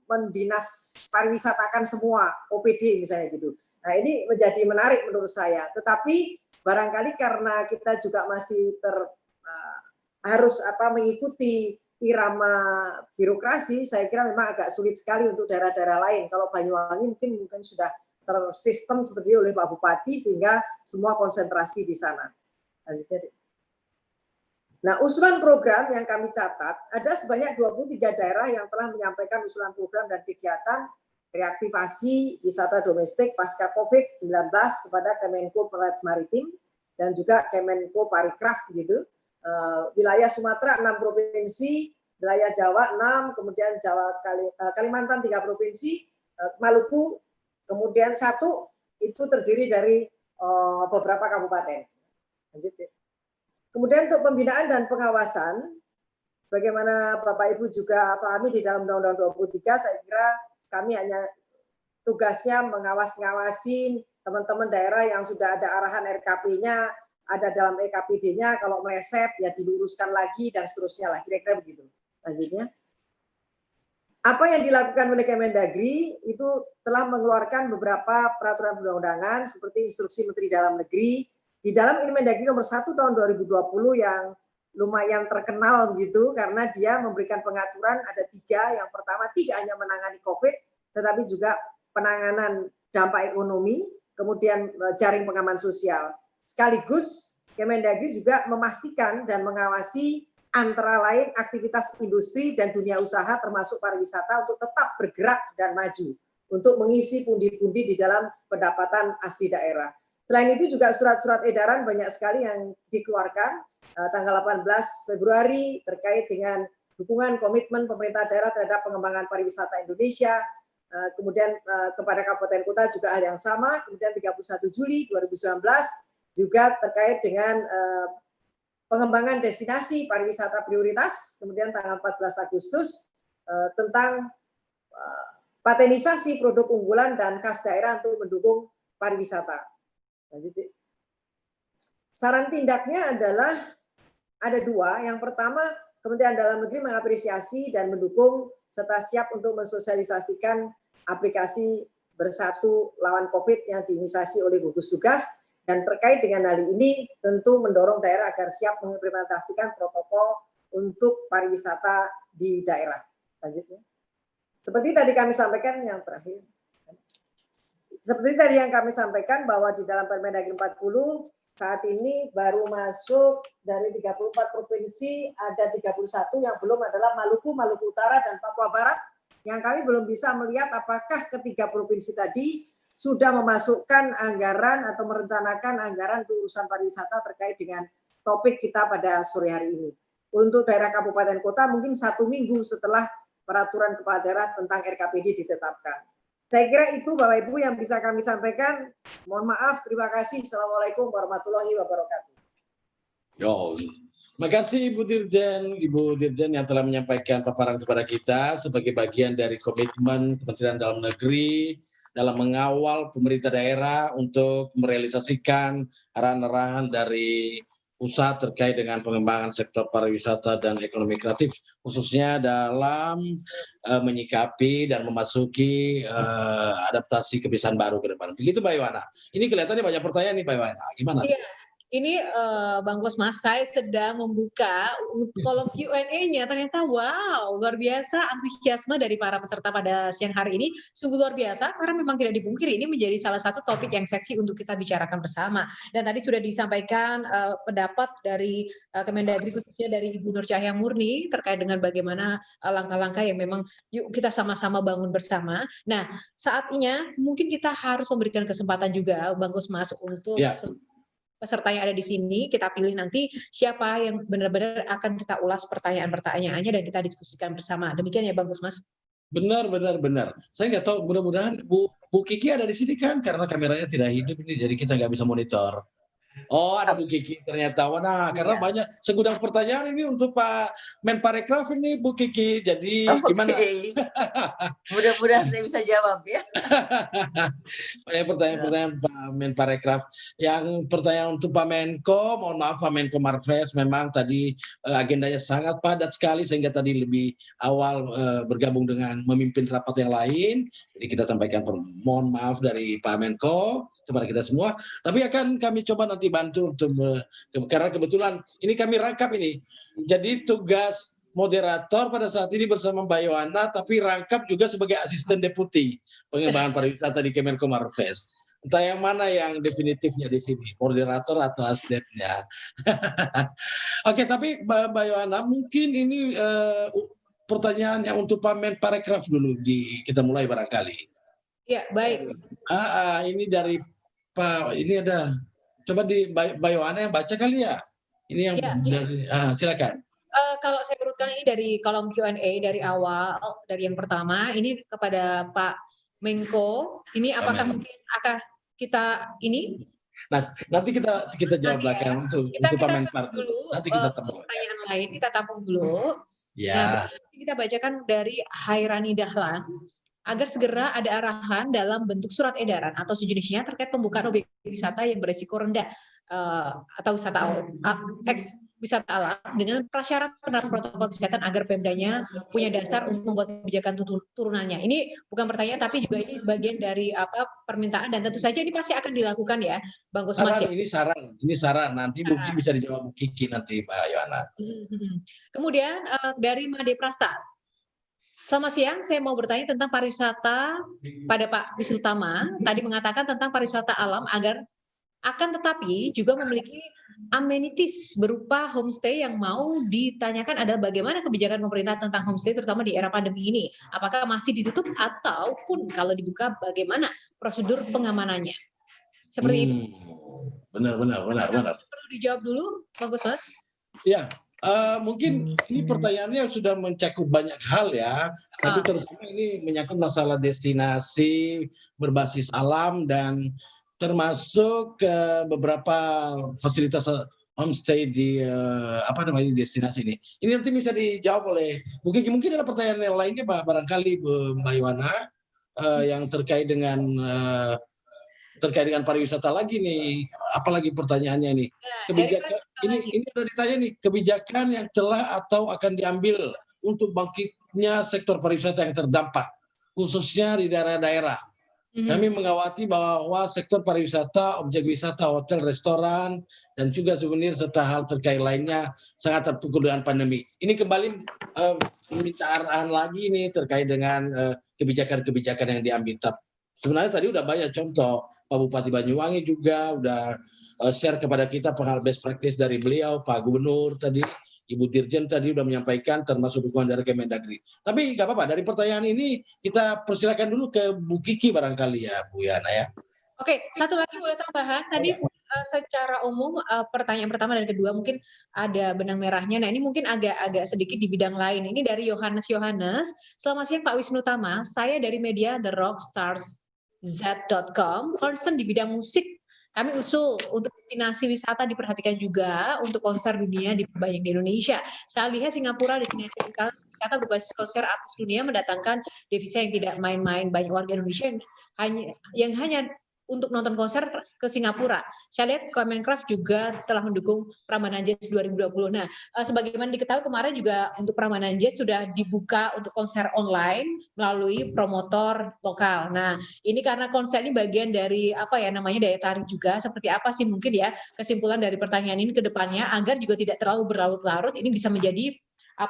mendinas pariwisatakan semua, OPD misalnya gitu. Nah ini menjadi menarik menurut saya, tetapi barangkali karena kita juga masih harus mengikuti irama birokrasi, saya kira memang agak sulit sekali untuk daerah-daerah lain. Kalau Banyuwangi mungkin sudah tersistem seperti oleh Pak Bupati sehingga semua konsentrasi di sana. Nah, usulan program yang kami catat ada sebanyak 23 daerah yang telah menyampaikan usulan program dan kegiatan reaktivasi wisata domestik pasca COVID-19 kepada Kemenko Maritim dan juga Kemenko Parikraf gitu. Wilayah Sumatera 6 provinsi, wilayah Jawa 6, kemudian Kalimantan 3 provinsi, Maluku kemudian 1 itu terdiri dari beberapa kabupaten. Lanjut ya. Kemudian untuk pembinaan dan pengawasan, bagaimana Bapak Ibu juga pahami di dalam Undang-Undang 23, saya kira kami hanya tugasnya mengawasi teman-teman daerah yang sudah ada arahan RKP-nya, ada dalam EKPD-nya, kalau meleset ya diluruskan lagi dan seterusnya lah, kira-kira begitu. Lanjutnya. Apa yang dilakukan oleh Kemendagri itu telah mengeluarkan beberapa peraturan perundang-undangan seperti Instruksi Menteri Dalam Negeri. Di dalam Inmendagri nomor 1 tahun 2020 yang lumayan terkenal gitu karena dia memberikan pengaturan ada 3. Yang pertama tidak hanya menangani COVID, tetapi juga penanganan dampak ekonomi, kemudian jaring pengaman sosial. Sekaligus Kemendagri juga memastikan dan mengawasi antara lain aktivitas industri dan dunia usaha termasuk pariwisata untuk tetap bergerak dan maju untuk mengisi pundi-pundi di dalam pendapatan asli daerah. Selain itu juga surat-surat edaran banyak sekali yang dikeluarkan tanggal 18 Februari terkait dengan dukungan komitmen pemerintah daerah terhadap pengembangan pariwisata Indonesia. Kemudian kepada kabupaten kota juga hal yang sama. Kemudian 31 Juli 2019 juga terkait dengan pengembangan destinasi pariwisata prioritas. Kemudian tanggal 14 Agustus tentang patenisasi produk unggulan dan khas daerah untuk mendukung pariwisata. Saran tindaknya adalah ada 2. Yang pertama, Kementerian Dalam Negeri mengapresiasi dan mendukung serta siap untuk mensosialisasikan aplikasi Bersatu Lawan COVID yang diinisiasi oleh gugus tugas, dan terkait dengan hal ini tentu mendorong daerah agar siap mengimplementasikan protokol untuk pariwisata di daerah. Lanjutnya. Seperti tadi kami sampaikan yang terakhir. Seperti tadi yang kami sampaikan bahwa di dalam Permendagri 40 saat ini baru masuk dari 34 provinsi, ada 31 yang belum adalah Maluku, Maluku Utara, dan Papua Barat, yang kami belum bisa melihat apakah ketiga provinsi tadi sudah memasukkan anggaran atau merencanakan anggaran untuk urusan pariwisata terkait dengan topik kita pada sore hari ini. Untuk daerah kabupaten kota mungkin 1 minggu setelah peraturan kepala daerah tentang RKPD ditetapkan. Saya kira itu Bapak Ibu yang bisa kami sampaikan. Mohon maaf, terima kasih. Assalamualaikum warahmatullahi wabarakatuh. Yo, terima kasih Ibu Dirjen yang telah menyampaikan paparan kepada kita sebagai bagian dari komitmen Kementerian Dalam Negeri dalam mengawal pemerintah daerah untuk merealisasikan arahan-arahan dari pusat terkait dengan pengembangan sektor pariwisata dan ekonomi kreatif, khususnya dalam menyikapi dan memasuki adaptasi kebiasaan baru ke depan. Begitu Mbak Iwana. Ini kelihatannya banyak pertanyaan nih Mbak Iwana. Gimana? Iya, Ini Bang Kosmas, saya sedang membuka kolom Q&A-nya. Ternyata wow, luar biasa antusiasme dari para peserta pada siang hari ini. Sungguh luar biasa, karena memang tidak dipungkiri ini menjadi salah satu topik yang seksi untuk kita bicarakan bersama. Dan tadi sudah disampaikan pendapat dari Kemendagri, khususnya dari Ibu Nur Cahya Murni, terkait dengan bagaimana langkah-langkah yang memang yuk kita sama-sama bangun bersama. Nah, saatnya mungkin kita harus memberikan kesempatan juga, Bang Kosmas, untuk peserta yang ada di sini, kita pilih nanti siapa yang benar-benar akan kita ulas pertanyaan-pertanyaannya dan kita diskusikan bersama. Demikian ya Bang Kosmas. Benar. Saya nggak tahu, mudah-mudahan Bu Kiki ada di sini kan, karena kameranya tidak hidup ini, jadi kita nggak bisa monitor. Oh, ada Bu Kiki ternyata. Nah, karena banyak segudang pertanyaan ini untuk Pak Menparekraf ini Bu Kiki. Jadi gimana? Mudah-mudahan saya bisa jawab ya. Pertanyaan-pertanyaan Pak Menparekraf. Yang pertanyaan untuk Pak Menko, mohon maaf Pak Menko Marves, memang tadi agendanya sangat padat sekali sehingga tadi lebih awal bergabung dengan memimpin rapat yang lain. Jadi kita sampaikan mohon maaf dari Pak Menko kepada kita semua. Tapi akan kami coba nanti bantu untuk karena kebetulan ini kami rangkap ini. Jadi tugas moderator pada saat ini bersama Mbak Yohana, tapi rangkap juga sebagai asisten deputi pengembangan pariwisata di Kemenko Marves. Entah yang mana yang definitifnya di sini, moderator atau asdepnya. Oke, tapi Mbak Yohana, mungkin ini pertanyaan yang untuk Pak Menparekraf dulu kita mulai barangkali. Ya, baik. Ini dari Pak, ini ada, coba di Mbak Yohana yang baca kali ya. Ini yang dari, silakan. Kalau saya urutkan ini dari kolom Q&A dari awal, dari yang pertama, ini kepada Pak Menko, ini apakah mungkin akan kita ini? Nah, nanti kita jawab belakang untuk Pak Menpar dulu. Nanti kita tampung. Pertanyaan lain kita tampung dulu. Ya. Nah, kita bacakan dari Hairani Dahlan. Agar segera ada arahan dalam bentuk surat edaran atau sejenisnya terkait pembukaan objek wisata yang berisiko rendah atau wisata alam dengan prasyarat penerapan protokol kesehatan agar Pemdanya punya dasar untuk membuat kebijakan turunannya. Ini bukan pertanyaan tapi juga ini bagian dari permintaan dan tentu saja ini pasti akan dilakukan ya, Bang Kosmas. Ini saran. Nanti mungkin bisa dijawab Bu Kiki nanti, Mbak Yohana. Kemudian dari Made Prasta. Selamat siang, saya mau bertanya tentang pariwisata pada Pak Wisnutama. Tadi mengatakan tentang pariwisata alam akan tetapi juga memiliki amenities berupa homestay yang mau ditanyakan adalah bagaimana kebijakan pemerintah tentang homestay terutama di era pandemi ini. Apakah masih ditutup ataupun kalau dibuka bagaimana prosedur pengamanannya? Seperti itu. Benar. Perlu dijawab dulu, Bang Kosmas. Ya. Mungkin ini pertanyaannya sudah mencakup banyak hal ya, tapi terutama ini menyangkut masalah destinasi berbasis alam dan termasuk beberapa fasilitas homestay di destinasi ini. Ini nanti bisa dijawab oleh Bu Kiki. Mungkin ada pertanyaan yang lainnya barangkali Mbak Yohana yang terkait dengan pariwisata lagi nih, apalagi pertanyaannya nih. Kebijakan ini sudah ditanya nih, kebijakan yang telah atau akan diambil untuk bangkitnya sektor pariwisata yang terdampak, khususnya di daerah-daerah. Kami mengawati bahwa sektor pariwisata, objek wisata, hotel, restoran, dan juga souvenir serta hal terkait lainnya sangat terpukul dengan pandemi. Ini kembali meminta arahan lagi nih terkait dengan kebijakan-kebijakan yang diambil. Sebenarnya tadi udah banyak contoh. Pak Bupati Banyuwangi juga udah share kepada kita pengal best practice dari beliau, Pak Gubernur tadi, Ibu Dirjen tadi udah menyampaikan termasuk dukungan dari Kemendagri. Tapi nggak apa-apa, dari pertanyaan ini kita persilakan dulu ke Bu Kiki barangkali ya, Bu Yana ya. Oke, satu lagi boleh tambahan. Tadi secara umum pertanyaan pertama dan kedua mungkin ada benang merahnya. Nah ini mungkin agak sedikit di bidang lain. Ini dari Yohanes. Selamat siang Pak Wisnutama, saya dari media The Rockstars.com, concern di bidang musik. Kami usul untuk destinasi wisata diperhatikan juga untuk konser dunia diperbanyak di Indonesia. Saya lihat Singapura destinasi wisata berbasis konser artis dunia mendatangkan devisa yang tidak main-main. Banyak warga Indonesia yang hanya untuk nonton konser ke Singapura. Saya lihat Kemenkraf juga telah mendukung Prambanan Jazz 2020. Nah, sebagaimana diketahui kemarin juga untuk Prambanan Jazz sudah dibuka untuk konser online melalui promotor lokal. Nah, ini karena konser ini bagian dari apa ya namanya daya tarik juga. Seperti apa sih mungkin ya kesimpulan dari pertanyaan ini ke depannya agar juga tidak terlalu berlarut-larut, ini bisa menjadi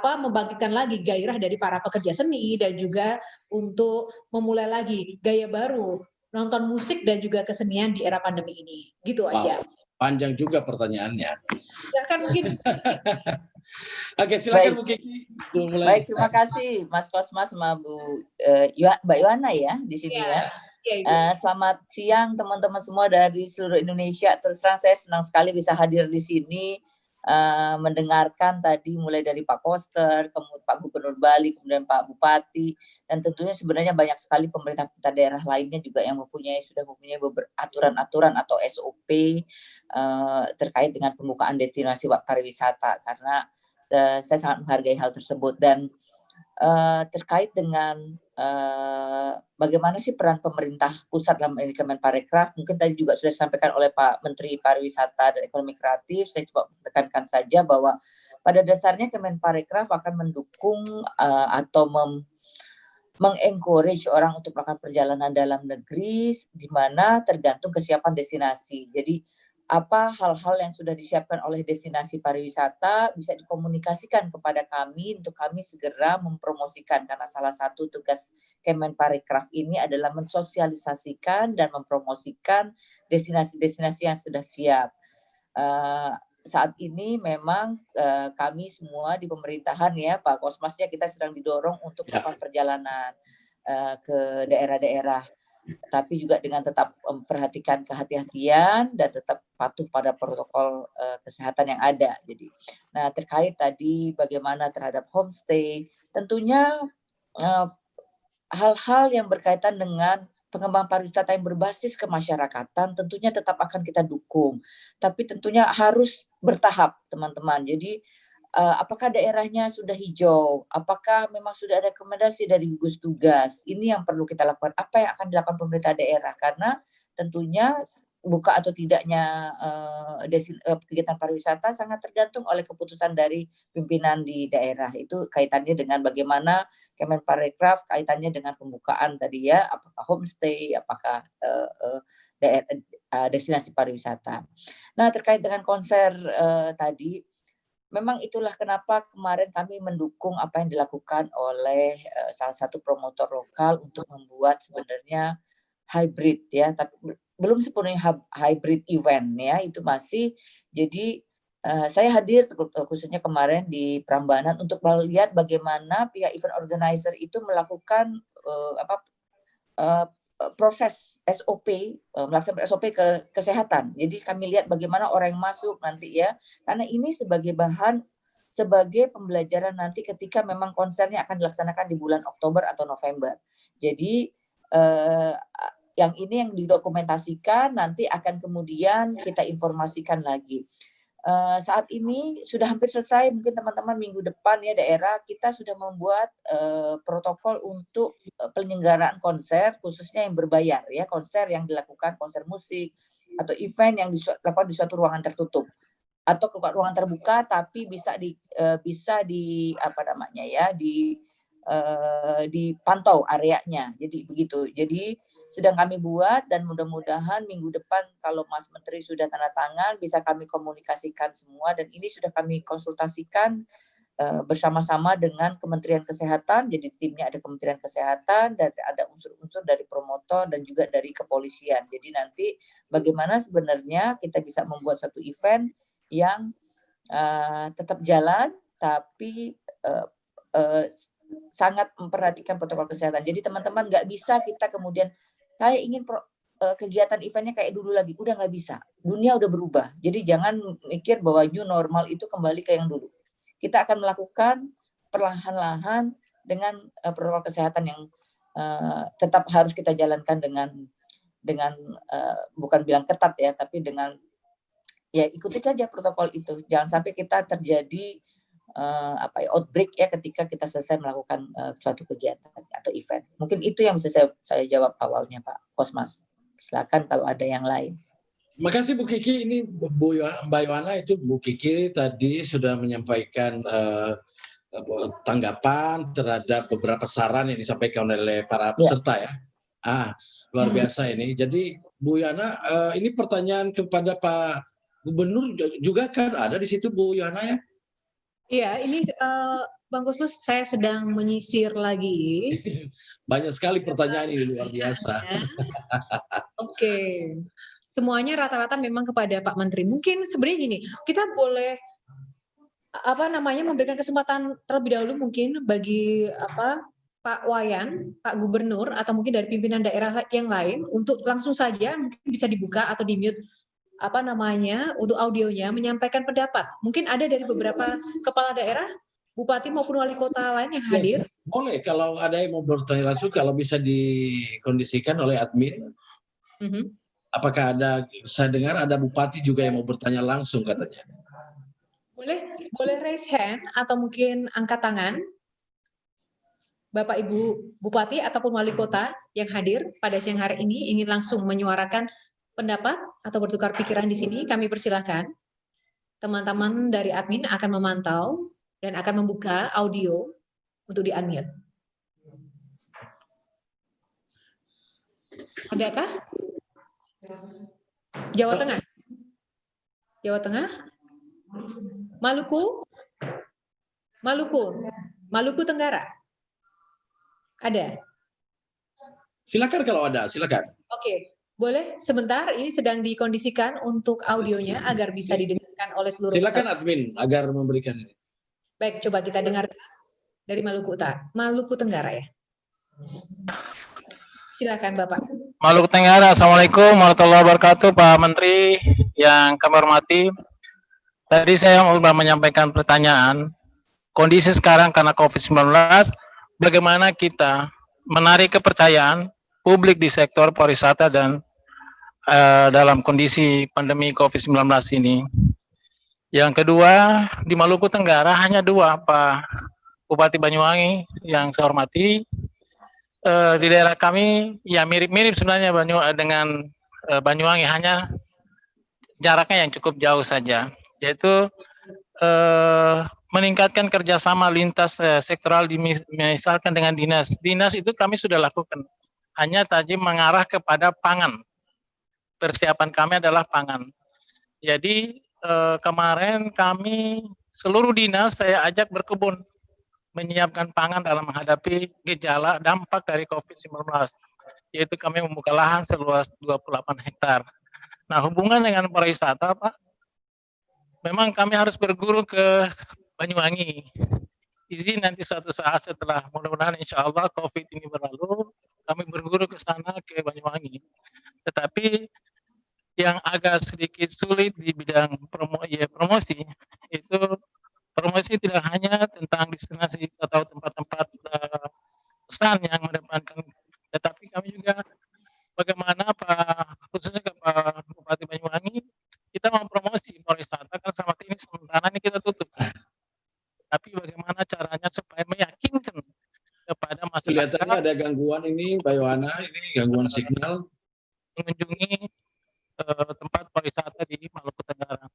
membangkitkan lagi gairah dari para pekerja seni dan juga untuk memulai lagi gaya baru nonton musik dan juga kesenian di era pandemi ini. Gitu aja. Panjang juga pertanyaannya. Ya kan mungkin. Oke, silakan Bu Kiki. Baik, terima kasih Mas Kosmas sama Mbak Yohana ya di sini ya. Selamat siang teman-teman semua dari seluruh Indonesia. Terus terang saya senang sekali bisa hadir di sini. Mendengarkan tadi mulai dari Pak Koster, kemudian Pak Gubernur Bali, kemudian Pak Bupati, dan tentunya sebenarnya banyak sekali pemerintah daerah lainnya juga yang sudah mempunyai beberapa aturan-aturan atau SOP terkait dengan pembukaan destinasi pariwisata, karena saya sangat menghargai hal tersebut. Dan terkait dengan bagaimana sih peran pemerintah pusat dalam ini Kemenparekraf, mungkin tadi juga sudah disampaikan oleh Pak Menteri Pariwisata dan Ekonomi Kreatif. Saya coba menekankan saja bahwa pada dasarnya Kemenparekraf akan mendukung atau mengencourage orang untuk melakukan perjalanan dalam negeri, di mana tergantung kesiapan destinasi. Jadi apa hal-hal yang sudah disiapkan oleh destinasi pariwisata bisa dikomunikasikan kepada kami untuk kami segera mempromosikan, karena salah satu tugas Kemenparekraf ini adalah mensosialisasikan dan mempromosikan destinasi-destinasi yang sudah siap. Saat ini memang kami semua di pemerintahan ya Pak Kosmasnya, kita sedang didorong untuk melakukan perjalanan ke daerah-daerah, tapi juga dengan tetap memperhatikan kehati-hatian dan tetap patuh pada protokol kesehatan yang ada. Jadi, nah terkait tadi bagaimana terhadap homestay, tentunya hal-hal yang berkaitan dengan pengembangan pariwisata yang berbasis kemasyarakatan tentunya tetap akan kita dukung, tapi tentunya harus bertahap teman-teman. Jadi apakah daerahnya sudah hijau? Apakah memang sudah ada rekomendasi dari gugus tugas? Ini yang perlu kita lakukan. Apa yang akan dilakukan pemerintah daerah? Karena tentunya buka atau tidaknya kegiatan pariwisata sangat tergantung oleh keputusan dari pimpinan di daerah. Itu kaitannya dengan bagaimana Kemenparekraf kaitannya dengan pembukaan tadi ya, apakah homestay, apakah destinasi pariwisata. Nah terkait dengan konser tadi, memang itulah kenapa kemarin kami mendukung apa yang dilakukan oleh salah satu promotor lokal untuk membuat sebenarnya hybrid ya, tapi belum sepenuhnya hybrid event ya, itu masih. Jadi saya hadir khususnya kemarin di Prambanan untuk melihat bagaimana pihak event organizer itu melakukan proses SOP, melaksanakan SOP ke kesehatan. Jadi kami lihat bagaimana orang yang masuk nanti ya, karena ini sebagai bahan, sebagai pembelajaran nanti ketika memang konsernya akan dilaksanakan di bulan Oktober atau November. Jadi yang ini yang didokumentasikan nanti akan kemudian kita informasikan lagi. Saat ini sudah hampir selesai, mungkin teman-teman minggu depan ya daerah kita sudah membuat protokol untuk penyelenggaraan konser khususnya yang berbayar ya, konser yang dilakukan konser musik atau event yang dilakukan di suatu ruangan tertutup atau ruangan terbuka tapi bisa dipantau areanya. Jadi begitu. Jadi sedang kami buat dan mudah-mudahan minggu depan kalau Mas Menteri sudah tanda tangan bisa kami komunikasikan semua, dan ini sudah kami konsultasikan bersama-sama dengan Kementerian Kesehatan. Jadi timnya ada Kementerian Kesehatan dan ada unsur-unsur dari promotor dan juga dari kepolisian. Jadi nanti bagaimana sebenarnya kita bisa membuat satu event yang tetap jalan tapi sangat memperhatikan protokol kesehatan. Jadi teman-teman nggak bisa kita kemudian saya ingin kegiatan eventnya kayak dulu lagi, udah nggak bisa. Dunia udah berubah. Jadi jangan mikir bahwa new normal itu kembali ke yang dulu. Kita akan melakukan perlahan-lahan dengan protokol kesehatan yang tetap harus kita jalankan dengan bukan bilang ketat ya, tapi dengan ya ikuti saja protokol itu. Jangan sampai kita terjadi outbreak ya ketika kita selesai melakukan suatu kegiatan atau event. Mungkin itu yang bisa saya jawab awalnya Pak Kosmas. Silakan kalau ada yang lain. Makasih Bu Kiki. Ini Mbak Yohana, itu Bu Kiki tadi sudah menyampaikan tanggapan terhadap beberapa saran yang disampaikan oleh para peserta ya. Luar biasa ini. Jadi Bu Yohana, ini pertanyaan kepada Pak Gubernur juga kan ada di situ Bu Yohana ya? Iya, ini Bang Kosmas, saya sedang menyisir lagi. Banyak sekali pertanyaan ini, luar biasa. Oke. Semuanya rata-rata memang kepada Pak Menteri. Mungkin sebenarnya gini, kita boleh memberikan kesempatan terlebih dahulu mungkin bagi Pak Wayan, Pak Gubernur, atau mungkin dari pimpinan daerah yang lain untuk langsung saja mungkin bisa dibuka atau di-mute untuk audionya menyampaikan pendapat. Mungkin ada dari beberapa kepala daerah, bupati maupun wali kota lain yang hadir. Boleh, kalau ada yang mau bertanya langsung, kalau bisa dikondisikan oleh admin. Apakah saya dengar ada bupati juga yang mau bertanya langsung katanya. Boleh raise hand atau mungkin angkat tangan. Bapak Ibu Bupati ataupun wali kota yang hadir pada siang hari ini ingin langsung menyuarakan pendapat atau bertukar pikiran di sini, kami persilahkan. Teman-teman dari admin akan memantau dan akan membuka audio untuk di-unmute. Adakah? Jawa Tengah? Jawa Tengah? Maluku? Maluku Tenggara? Ada? Silakan kalau ada, silakan. Oke. Boleh sebentar, ini sedang dikondisikan untuk audionya agar bisa didengarkan oleh seluruh. Silakan admin agar memberikan ini. Baik, coba kita dengar dari Maluku Utara, Maluku Tenggara ya. Silakan Bapak. Maluku Tenggara, Assalamualaikum warahmatullahi wabarakatuh, Pak Menteri yang kami hormati. Tadi saya mau menyampaikan pertanyaan, kondisi sekarang karena COVID-19, bagaimana kita menarik kepercayaan publik di sektor pariwisata dan dalam kondisi pandemi COVID-19 ini. Yang kedua, di Maluku Tenggara hanya 2, Pak Bupati Banyuwangi yang saya hormati. Di daerah kami ya mirip-mirip sebenarnya dengan Banyuwangi, hanya jaraknya yang cukup jauh saja, yaitu meningkatkan kerjasama lintas sektoral misalkan dengan dinas. Dinas itu kami sudah lakukan. Hanya tadi mengarah kepada pangan. Persiapan kami adalah pangan. Jadi kemarin kami seluruh dinas saya ajak berkebun, menyiapkan pangan dalam menghadapi gejala dampak dari COVID-19. Yaitu kami membuka lahan seluas 28 hektar. Nah, hubungan dengan pariwisata, Pak, memang kami harus berguru ke Banyuwangi. Izin nanti suatu saat setelah mudah-mudahan insya Allah COVID ini berlalu, kami berguru ke sana ke Banyuwangi. Tetapi yang agak sedikit sulit di bidang promosi itu promosi tidak hanya tentang destinasi atau tempat-tempat pesan yang mendepankan, tetapi kami juga bagaimana Pak, khususnya ke Pak Bupati Banyuwangi, kita mempromosi pariwisata kan sama ini sementara ini kita tutup. Tapi bagaimana caranya supaya meyakinkan kepada masyarakat. Kelihatannya ada gangguan ini, Mbak Yohana, ini gangguan signal. Mengunjungi tempat pariwisata di Maluku Tenggara.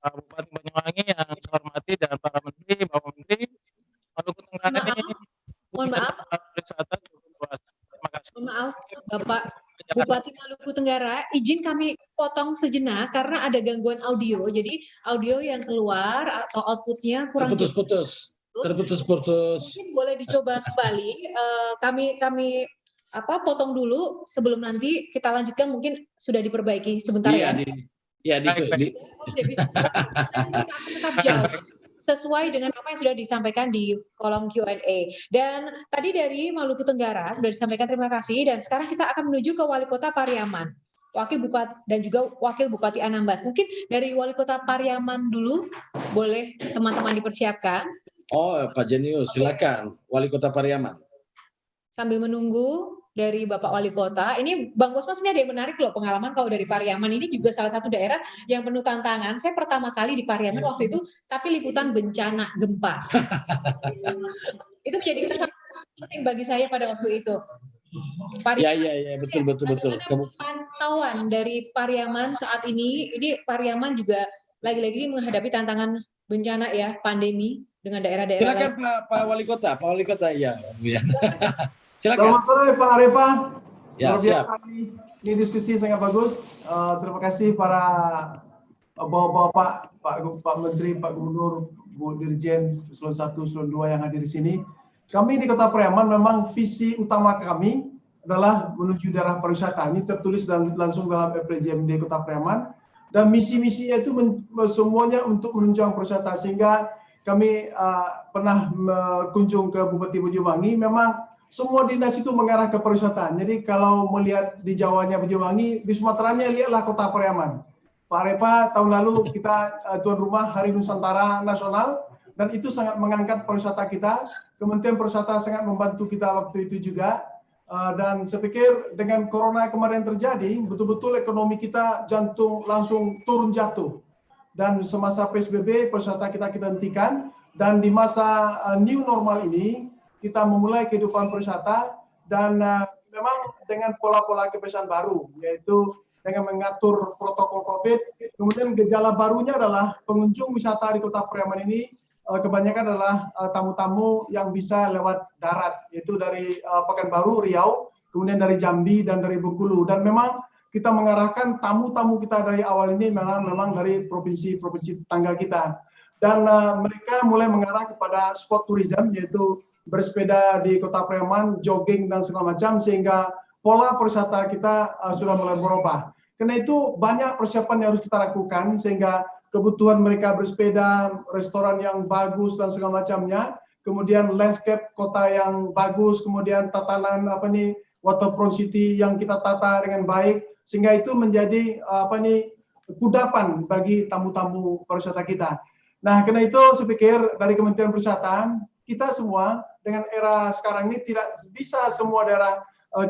Pak Bupati Banyuwangi yang saya hormati dan para menteri, Bapak Menteri, Maluku Tenggara ini mohon maaf. Pariwisata cukup luas. Terima kasih. Mohon maaf, Bapak Bupati Maluku Tenggara, izin kami potong sejenak karena ada gangguan audio. Jadi audio yang keluar atau outputnya kurang terputus-putus. Mungkin boleh dicoba kembali. Kami potong dulu sebelum nanti kita lanjutkan, mungkin sudah diperbaiki sebentar ya. Tetap jauh sesuai dengan apa yang sudah disampaikan di kolom Q&A. Dan tadi dari Maluku Tenggara sudah disampaikan, terima kasih. Dan sekarang kita akan menuju ke Wali Kota Pariaman, Wakil Bupati dan juga Wakil Bupati Anambas. Mungkin dari Wali Kota Pariaman dulu, boleh teman-teman dipersiapkan. Oh, Pak Jenius, silakan. Wali Kota Pariaman. Sambil menunggu dari Bapak Wali Kota, ini Bang Kosmas, ini ada yang menarik loh pengalaman kalau dari Pariaman. Ini juga salah satu daerah yang penuh tantangan. Saya pertama kali di Pariaman waktu itu, tapi liputan bencana gempa. Itu menjadi kesempatan penting bagi saya pada waktu itu. Iya, betul. pantauan dari Pariaman saat ini Pariaman juga lagi-lagi menghadapi tantangan bencana ya, pandemi dengan daerah-daerah. Silakan Pak Wali Kota ya. Silakan. Selamat sore Pak Arifah. Ya, luar biasa ini diskusi sangat bagus. Terima kasih para bapak-bapak, Pak Menteri, Pak Gubernur, Bu Dirjen, Eselon 1, Eselon 2 yang hadir di sini. Kami di Kota Pariaman memang visi utama kami adalah menuju daerah pariwisata. Ini tertulis langsung dalam RPJMD Kota Pariaman. Dan misi-misinya itu semuanya untuk menunjang pariwisata. Sehingga kami pernah berkunjung ke Bupati Bojowangi, memang semua dinas itu mengarah ke pariwisata. Jadi kalau melihat di Jawanya Bojowangi, di Sumateranya lihatlah Kota Pariaman. Pak Arepa, tahun lalu kita tuan rumah Hari Nusantara Nasional, dan itu sangat mengangkat pariwisata kita. Kementerian Pariwisata sangat membantu kita waktu itu juga. Dan saya pikir dengan corona kemarin terjadi, betul-betul ekonomi kita langsung turun jatuh. Dan semasa PSBB, pariwisata kita hentikan. Dan di masa new normal ini, kita memulai kehidupan pariwisata. Dan memang dengan pola-pola kebiasaan baru, yaitu dengan mengatur protokol COVID. Kemudian gejala barunya adalah pengunjung wisata di Kota Pariaman ini kebanyakan adalah tamu-tamu yang bisa lewat darat, yaitu dari Pekanbaru, Riau, kemudian dari Jambi dan dari Bengkulu. Dan memang kita mengarahkan tamu-tamu kita dari awal ini memang dari provinsi-provinsi tetangga kita. Dan mereka mulai mengarah kepada spot tourism, yaitu bersepeda di Kota Pariaman, jogging dan segala macam, sehingga pola pariwisata kita sudah mulai berubah. Karena itu banyak persiapan yang harus kita lakukan, sehingga kebutuhan mereka bersepeda, restoran yang bagus dan segala macamnya, kemudian landscape kota yang bagus, kemudian tatanan waterfront city yang kita tata dengan baik, sehingga itu menjadi kudapan bagi tamu-tamu pariwisata kita. Nah, karena itu saya pikir dari Kementerian Pariwisata, kita semua dengan era sekarang ini tidak bisa semua daerah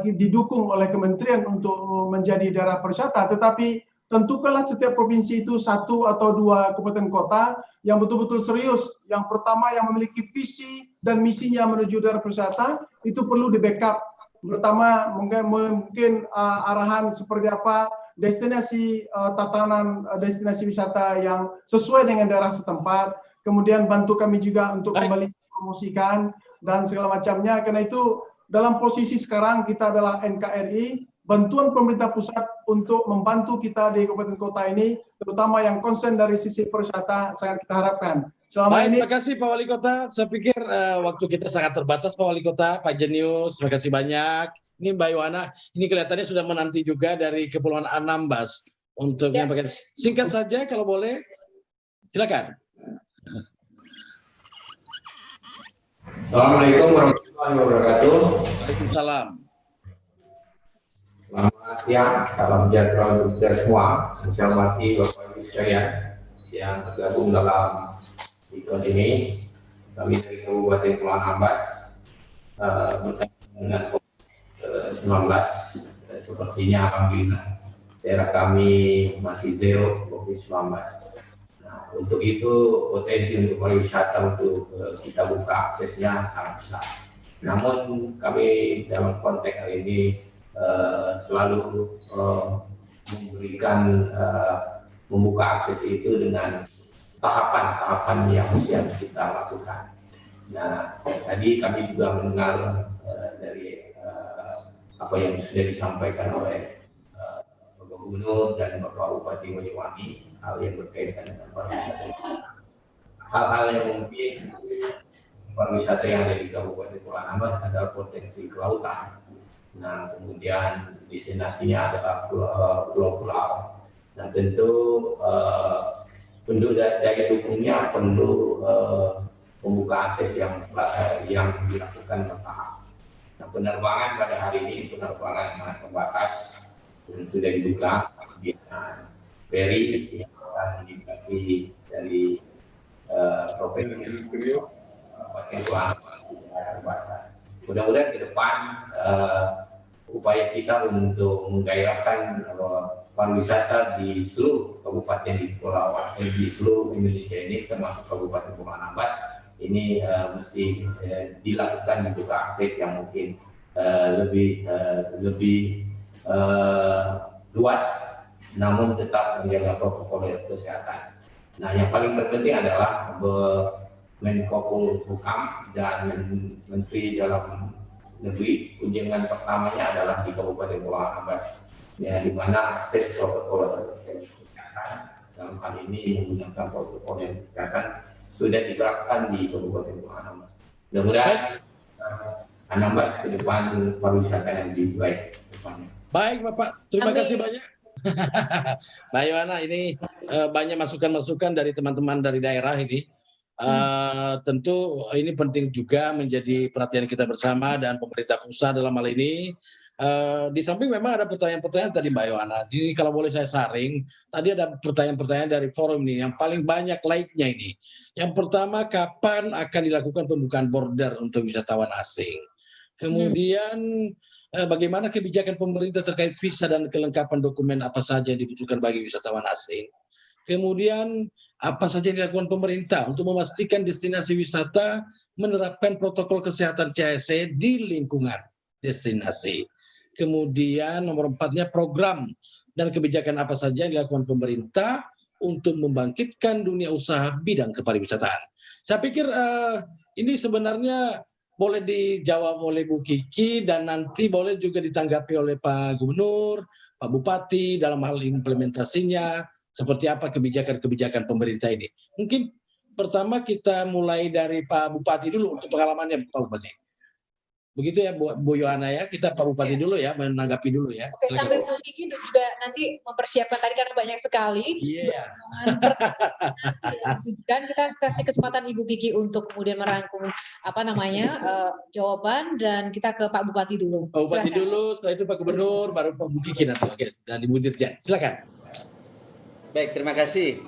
didukung oleh kementerian untuk menjadi daerah pariwisata, tetapi tentukanlah setiap provinsi itu 1 atau 2 kabupaten kota yang betul-betul serius. Yang pertama yang memiliki visi dan misinya menuju daerah pariwisata itu perlu di backup. Pertama mungkin arahan seperti apa destinasi tatanan destinasi wisata yang sesuai dengan daerah setempat. Kemudian bantu kami juga untuk kembali promosikan dan segala macamnya. Karena itu dalam posisi sekarang kita adalah NKRI, bantuan pemerintah pusat untuk membantu kita di kabupaten kota ini, terutama yang konsen dari sisi pariwisata, sangat kita harapkan. Selama ini. Terima kasih Pak Wali Kota. Saya pikir waktu kita sangat terbatas Pak Wali Kota, Pak Jenius, terima kasih banyak. Ini Mbak Yohana, ini kelihatannya sudah menanti juga dari Kepulauan Anambas untuk menyampaikan. Singkat saja kalau boleh, silakan. Assalamualaikum warahmatullahi wabarakatuh. Waalaikumsalam. Selamat siang, salam sejahtera untuk kita semua. Saya hormati Bapak Ibu sekalian yang tergabung dalam event ini. Kami dari Kabupaten Kepulauan Anambas berkaitan dengan COVID-19. Sepertinya alhamdulillah daerah kami masih zero COVID-19. Nah, untuk itu potensi untuk pariwisata untuk kita buka aksesnya sangat besar. Namun kami dalam konteks kali ini selalu memberikan membuka akses itu dengan tahapan-tahapan yang kita lakukan. Nah, tadi kami juga mendengar dari apa yang sudah disampaikan oleh Bapak Gubernur dan Bapak Bupati Bojowangi, hal yang berkaitan dengan pariwisata. Hal-hal yang mungkin pariwisata yang ada di Kabupaten Kepulauan Anambas adalah potensi kelautan. Nah, kemudian destinasinya adalah pulau-pulau. Nah, tentu penduduk daya dukungnya perlu membuka akses yang dilakukan bertahap. Nah, penerbangan pada hari ini penerbangan sangat terbatas dan sudah dibuka. Ferry yang akan dibagi dari provinsi Kabupaten Kepulauan terbatas. Mudah-mudahan ke depan upaya kita untuk menggairahkan pariwisata di seluruh kabupaten di seluruh Indonesia ini, termasuk Kabupaten Kepulauan Anambas, ini mesti dilakukan dibuka akses yang mungkin lebih luas, namun tetap menjaga protokol kesehatan. Nah, yang paling terpenting adalah Menko Polhukam dan Menteri Dalam Negeri. Kunjungan pertamanya adalah di Kabupaten Pulau Ambas, ya, di mana akses protokol kesehatan dalam hal ini menggunakan protokol kesehatan sudah diterapkan di Kabupaten Pulau Ambas. Mudah-mudahan Anambas ke depan pariwisata yang lebih baik depannya. Baik Bapak, terima kasih banyak. Mbak Yohana, ini banyak masukan-masukan dari teman-teman dari daerah ini. Tentu ini penting juga menjadi perhatian kita bersama dan pemerintah pusat dalam hal ini. Di samping memang ada pertanyaan-pertanyaan tadi Mbak Yohana. Ini kalau boleh saya saring, tadi ada pertanyaan-pertanyaan dari forum ini yang paling banyak like-nya ini. Yang pertama, kapan akan dilakukan pembukaan border untuk wisatawan asing? Kemudian bagaimana kebijakan pemerintah terkait visa dan kelengkapan dokumen apa saja yang dibutuhkan bagi wisatawan asing? Kemudian apa saja yang dilakukan pemerintah untuk memastikan destinasi wisata menerapkan protokol kesehatan CSE di lingkungan destinasi? Kemudian nomor 4-nya program dan kebijakan apa saja yang dilakukan pemerintah untuk membangkitkan dunia usaha bidang kepariwisataan. Saya pikir ini sebenarnya boleh dijawab oleh Bu Kiki dan nanti boleh juga ditanggapi oleh Pak Gubernur, Pak Bupati dalam hal implementasinya, seperti apa kebijakan-kebijakan pemerintah ini. Mungkin pertama kita mulai dari Pak Bupati dulu untuk pengalamannya Pak Bupati. Begitu ya Bu Yohana ya, kita Pak Bupati dulu ya, menanggapi dulu ya. Oke, sambil Bu Kiki juga nanti mempersiapkan tadi karena banyak sekali. Iya. Dan kita kasih kesempatan Ibu Kiki untuk kemudian merangkum jawaban dan kita ke Pak Bupati dulu. Pak Bupati dulu, setelah itu Pak Gubernur, baru Pak Bu Kiki nanti. Oke, dan Ibu Dirjen. Silakan. Baik, terima kasih.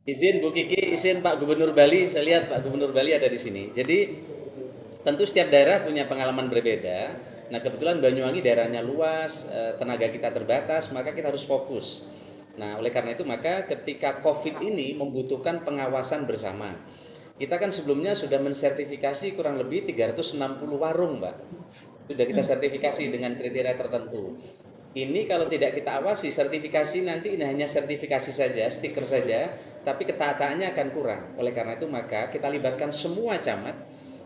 Izin Bu Kiki, izin Pak Gubernur Bali. Saya lihat Pak Gubernur Bali ada di sini. Jadi tentu setiap daerah punya pengalaman berbeda. Nah, kebetulan Banyuwangi daerahnya luas, tenaga kita terbatas, maka kita harus fokus. Nah, oleh karena itu maka ketika COVID ini membutuhkan pengawasan bersama. Kita kan sebelumnya sudah mensertifikasi kurang lebih 360 warung, Mbak. Sudah kita sertifikasi dengan kriteria tertentu. Ini kalau tidak kita awasi, sertifikasi nanti ini hanya sertifikasi saja, stiker saja, tapi ketaatannya akan kurang. Oleh karena itu maka kita libatkan semua camat,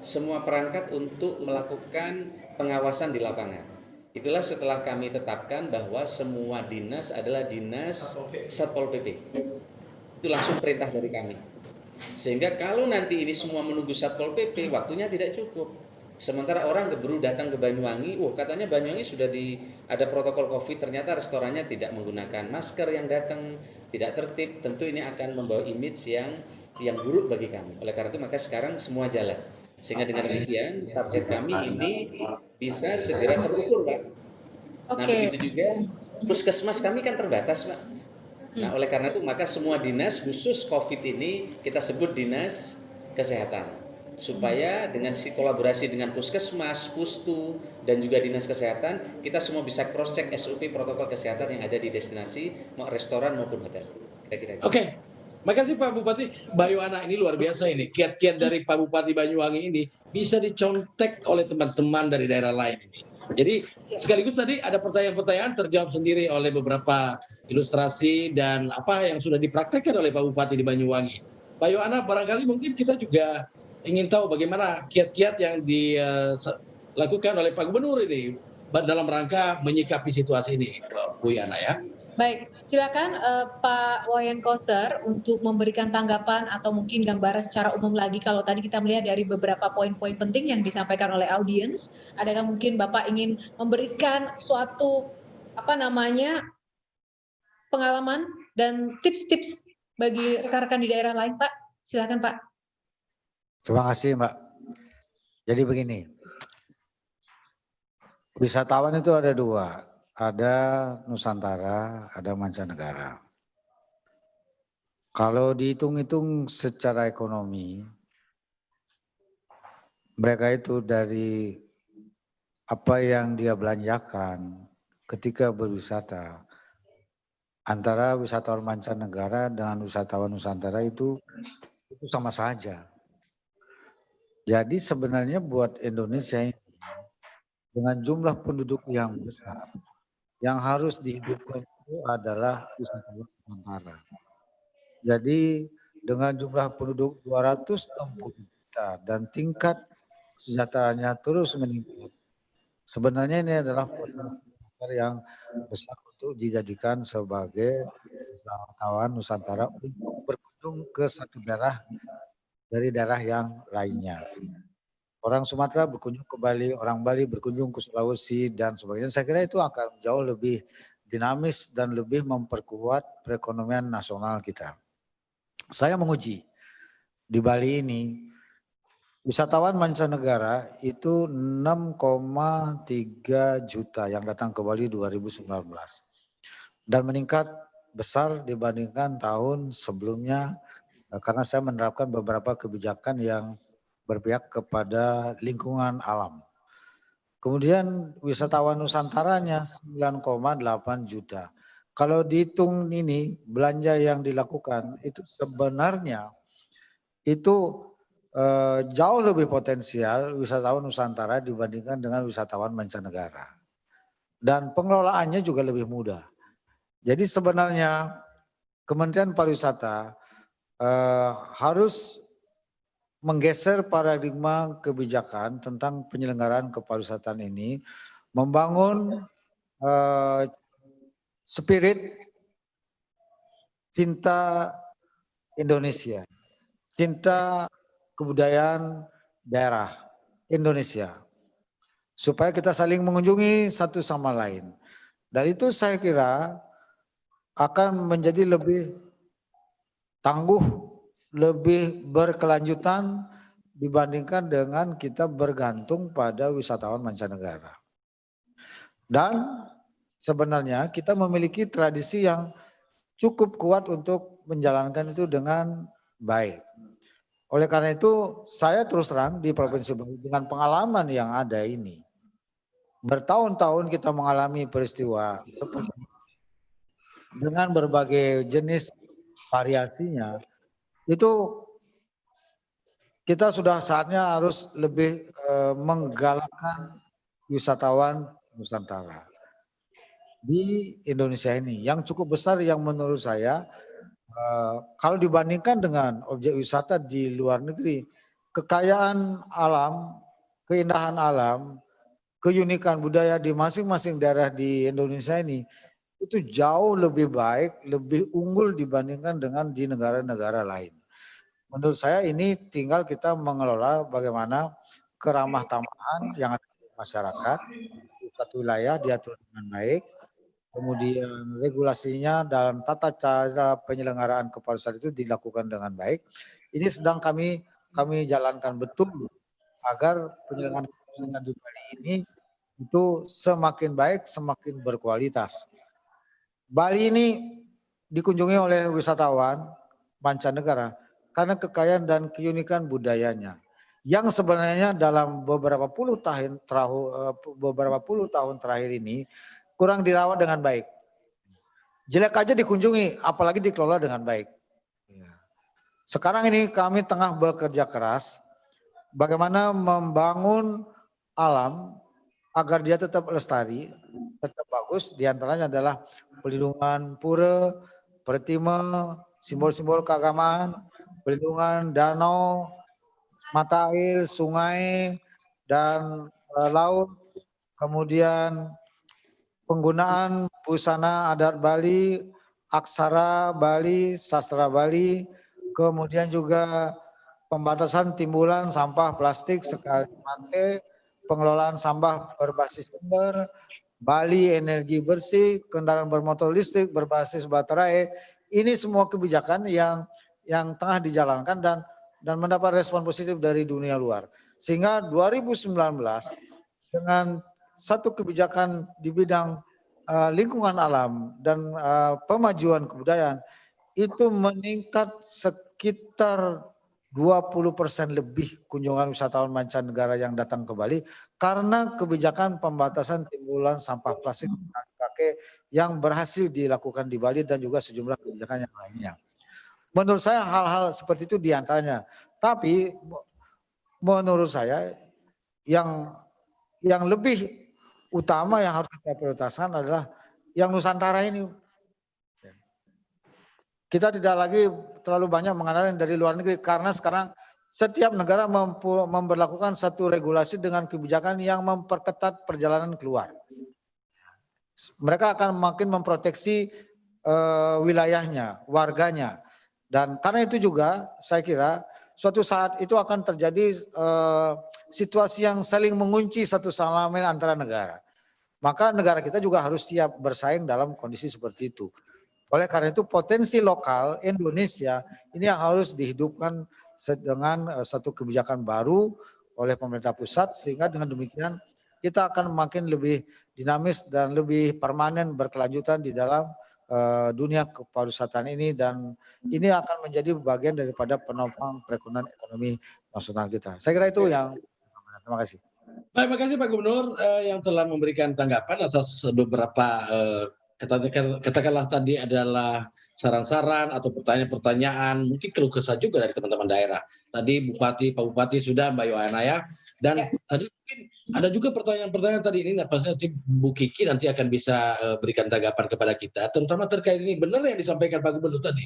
semua perangkat untuk melakukan pengawasan di lapangan. Itulah setelah kami tetapkan bahwa semua dinas adalah dinas Satpol PP. Itu langsung perintah dari kami. Sehingga kalau nanti ini semua menunggu Satpol PP, waktunya tidak cukup. Sementara orang keburu datang ke Banyuwangi, katanya Banyuwangi sudah ada protokol COVID, ternyata restorannya tidak menggunakan masker yang datang, tidak tertib, tentu ini akan membawa image yang buruk bagi kami. Oleh karena itu maka sekarang semua jalan. Sehingga dengan demikian target kami ini bisa segera terukur, Pak. Nah, begitu juga puskesmas kami kan terbatas, Pak. Nah, oleh karena itu maka semua dinas khusus COVID ini kita sebut dinas kesehatan. Supaya dengan kolaborasi dengan puskesmas, pustu, dan juga dinas kesehatan, kita semua bisa cross check SOP protokol kesehatan yang ada di destinasi, mau restoran maupun hotel. Kira-kira. Oke. Makasih Pak Bupati. Mbak Yohana, ini luar biasa ini. Kiat-kiat dari Pak Bupati Banyuwangi ini bisa dicontek oleh teman-teman dari daerah lain ini. Jadi sekaligus tadi ada pertanyaan-pertanyaan terjawab sendiri oleh beberapa ilustrasi dan apa yang sudah dipraktekkan oleh Pak Bupati di Banyuwangi. Mbak Yohana, barangkali mungkin kita juga ingin tahu bagaimana kiat-kiat yang dilakukan oleh Pak Gubernur ini dalam rangka menyikapi situasi ini, Bu Yana ya. Baik, silakan Pak Wayan Koster untuk memberikan tanggapan atau mungkin gambaran secara umum lagi kalau tadi kita melihat dari beberapa poin-poin penting yang disampaikan oleh audiens. Adakah mungkin Bapak ingin memberikan suatu pengalaman dan tips-tips bagi rekan-rekan di daerah lain, Pak? Silakan, Pak. Terima kasih, Mbak. Jadi begini, wisatawan itu ada dua. Ada Nusantara, ada mancanegara. Kalau dihitung-hitung secara ekonomi, mereka itu dari apa yang dia belanjakan ketika berwisata, antara wisatawan mancanegara dengan wisatawan Nusantara itu sama saja. Jadi sebenarnya buat Indonesia ini, dengan jumlah penduduk yang besar, yang harus dihidupkan itu adalah wisatawan Nusantara. Jadi dengan jumlah penduduk 260 juta dan tingkat sejahteraannya terus meningkat, sebenarnya ini adalah potensi yang besar untuk dijadikan sebagai wisatawan Nusantara untuk berkunjung ke satu daerah dari daerah yang lainnya. Orang Sumatera berkunjung ke Bali, orang Bali berkunjung ke Sulawesi dan sebagainya. Saya kira itu akan jauh lebih dinamis dan lebih memperkuat perekonomian nasional kita. Saya menguji di Bali ini wisatawan mancanegara itu 6,3 juta yang datang ke Bali 2019 dan meningkat besar dibandingkan tahun sebelumnya karena saya menerapkan beberapa kebijakan yang berpihak kepada lingkungan alam. Kemudian wisatawan Nusantaranya 9,8 juta. Kalau dihitung ini belanja yang dilakukan itu sebenarnya itu jauh lebih potensial wisatawan Nusantara dibandingkan dengan wisatawan mancanegara. Dan pengelolaannya juga lebih mudah. Jadi sebenarnya Kementerian Pariwisata harus menggeser paradigma kebijakan tentang penyelenggaraan kepariwisataan ini, membangun spirit cinta Indonesia, cinta kebudayaan daerah Indonesia, supaya kita saling mengunjungi satu sama lain. Dan itu saya kira akan menjadi lebih tangguh, lebih berkelanjutan dibandingkan dengan kita bergantung pada wisatawan mancanegara. Dan sebenarnya kita memiliki tradisi yang cukup kuat untuk menjalankan itu dengan baik. Oleh karena itu saya terus terang di Provinsi Bali dengan pengalaman yang ada ini, bertahun-tahun kita mengalami peristiwa seperti dengan berbagai jenis variasinya, itu kita sudah saatnya harus lebih menggalakkan wisatawan Nusantara di Indonesia ini yang cukup besar, yang menurut saya kalau dibandingkan dengan objek wisata di luar negeri, kekayaan alam, keindahan alam, keunikan budaya di masing-masing daerah di Indonesia ini itu jauh lebih baik, lebih unggul dibandingkan dengan di negara-negara lain. Menurut saya ini tinggal kita mengelola bagaimana keramah tamahan yang ada di masyarakat, di satu wilayah diatur dengan baik, kemudian regulasinya dalam tata cara penyelenggaraan kepariwisataan itu dilakukan dengan baik. Ini sedang kami jalankan betul agar penyelenggaraan kepariwisataan di Bali ini itu semakin baik, semakin berkualitas. Bali ini dikunjungi oleh wisatawan mancanegara karena kekayaan dan keunikan budayanya yang sebenarnya dalam beberapa puluh tahun terakhir ini kurang dirawat dengan baik. Jelek aja dikunjungi, apalagi dikelola dengan baik. Sekarang ini kami tengah bekerja keras bagaimana membangun alam agar dia tetap lestari, tetap bagus. Di antaranya adalah pelindungan pura, pertima, simbol-simbol keagamaan, pelindungan danau, mata air, sungai, dan laut, kemudian penggunaan busana adat Bali, aksara Bali, sastra Bali, kemudian juga pembatasan timbulan sampah plastik sekali pakai, pengelolaan sampah berbasis sumber, Bali energi bersih, kendaraan bermotor listrik berbasis baterai. Ini semua kebijakan yang tengah dijalankan dan mendapat respon positif dari dunia luar. Sehingga 2019 dengan satu kebijakan di bidang lingkungan alam dan pemajuan kebudayaan itu meningkat sekitar 20% lebih kunjungan wisatawan mancanegara yang datang ke Bali karena kebijakan pembatasan timbulan sampah plastik pakai yang berhasil dilakukan di Bali dan juga sejumlah kebijakan yang lainnya. Menurut saya hal-hal seperti itu diantaranya. Tapi menurut saya yang lebih utama yang harus kita prioritaskan adalah yang Nusantara ini. Kita tidak lagi terlalu banyak mengandalkan dari luar negeri karena sekarang setiap negara memberlakukan satu regulasi dengan kebijakan yang memperketat perjalanan keluar. Mereka akan makin memproteksi wilayahnya, warganya. Dan karena itu juga saya kira suatu saat itu akan terjadi situasi yang saling mengunci satu sama lain antara negara. Maka negara kita juga harus siap bersaing dalam kondisi seperti itu. Oleh karena itu potensi lokal Indonesia ini yang harus dihidupkan dengan satu kebijakan baru oleh pemerintah pusat sehingga dengan demikian kita akan makin lebih dinamis dan lebih permanen berkelanjutan di dalam dunia kepariwisataan ini dan ini akan menjadi bagian daripada penopang perekonomian ekonomi nasional kita. Saya kira itu yang terima kasih. Baik, terima kasih Pak Gubernur yang telah memberikan tanggapan atas beberapa katakanlah tadi adalah saran-saran atau pertanyaan-pertanyaan, mungkin keluh kesah juga dari teman-teman daerah. Tadi Bupati, Pak Bupati sudah, Mbak Yohana ya. Dan tadi mungkin ada juga pertanyaan-pertanyaan tadi ini, pasti nanti Bu Kiki nanti akan bisa berikan tanggapan kepada kita, terutama terkait ini. Benar yang disampaikan Pak Gubernur tadi.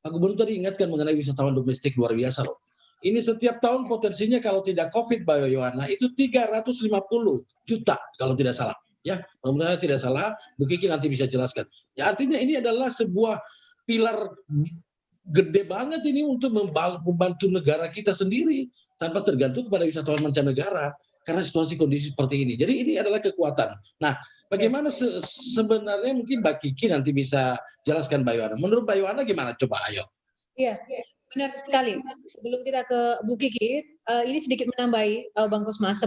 Pak Gubernur tadi ingatkan mengenai wisatawan domestik luar biasa loh. Ini setiap tahun potensinya kalau tidak COVID, Mbak Yohana, itu 350 juta kalau tidak salah. Ya, mudah-mudahan tidak salah, Bu Kiki nanti bisa jelaskan. Ya, artinya ini adalah sebuah pilar gede banget ini untuk membantu negara kita sendiri tanpa tergantung kepada wisatawan mancanegara karena situasi kondisi seperti ini. Jadi ini adalah kekuatan. Nah, bagaimana sebenarnya mungkin Mbak Kiki nanti bisa jelaskan Mbak Yohana. Menurut Mbak Yohana gimana? Coba ayo. Iya, benar sekali. Sebelum kita ke Bu Kiki, ini sedikit menambahi Bang Kosmas,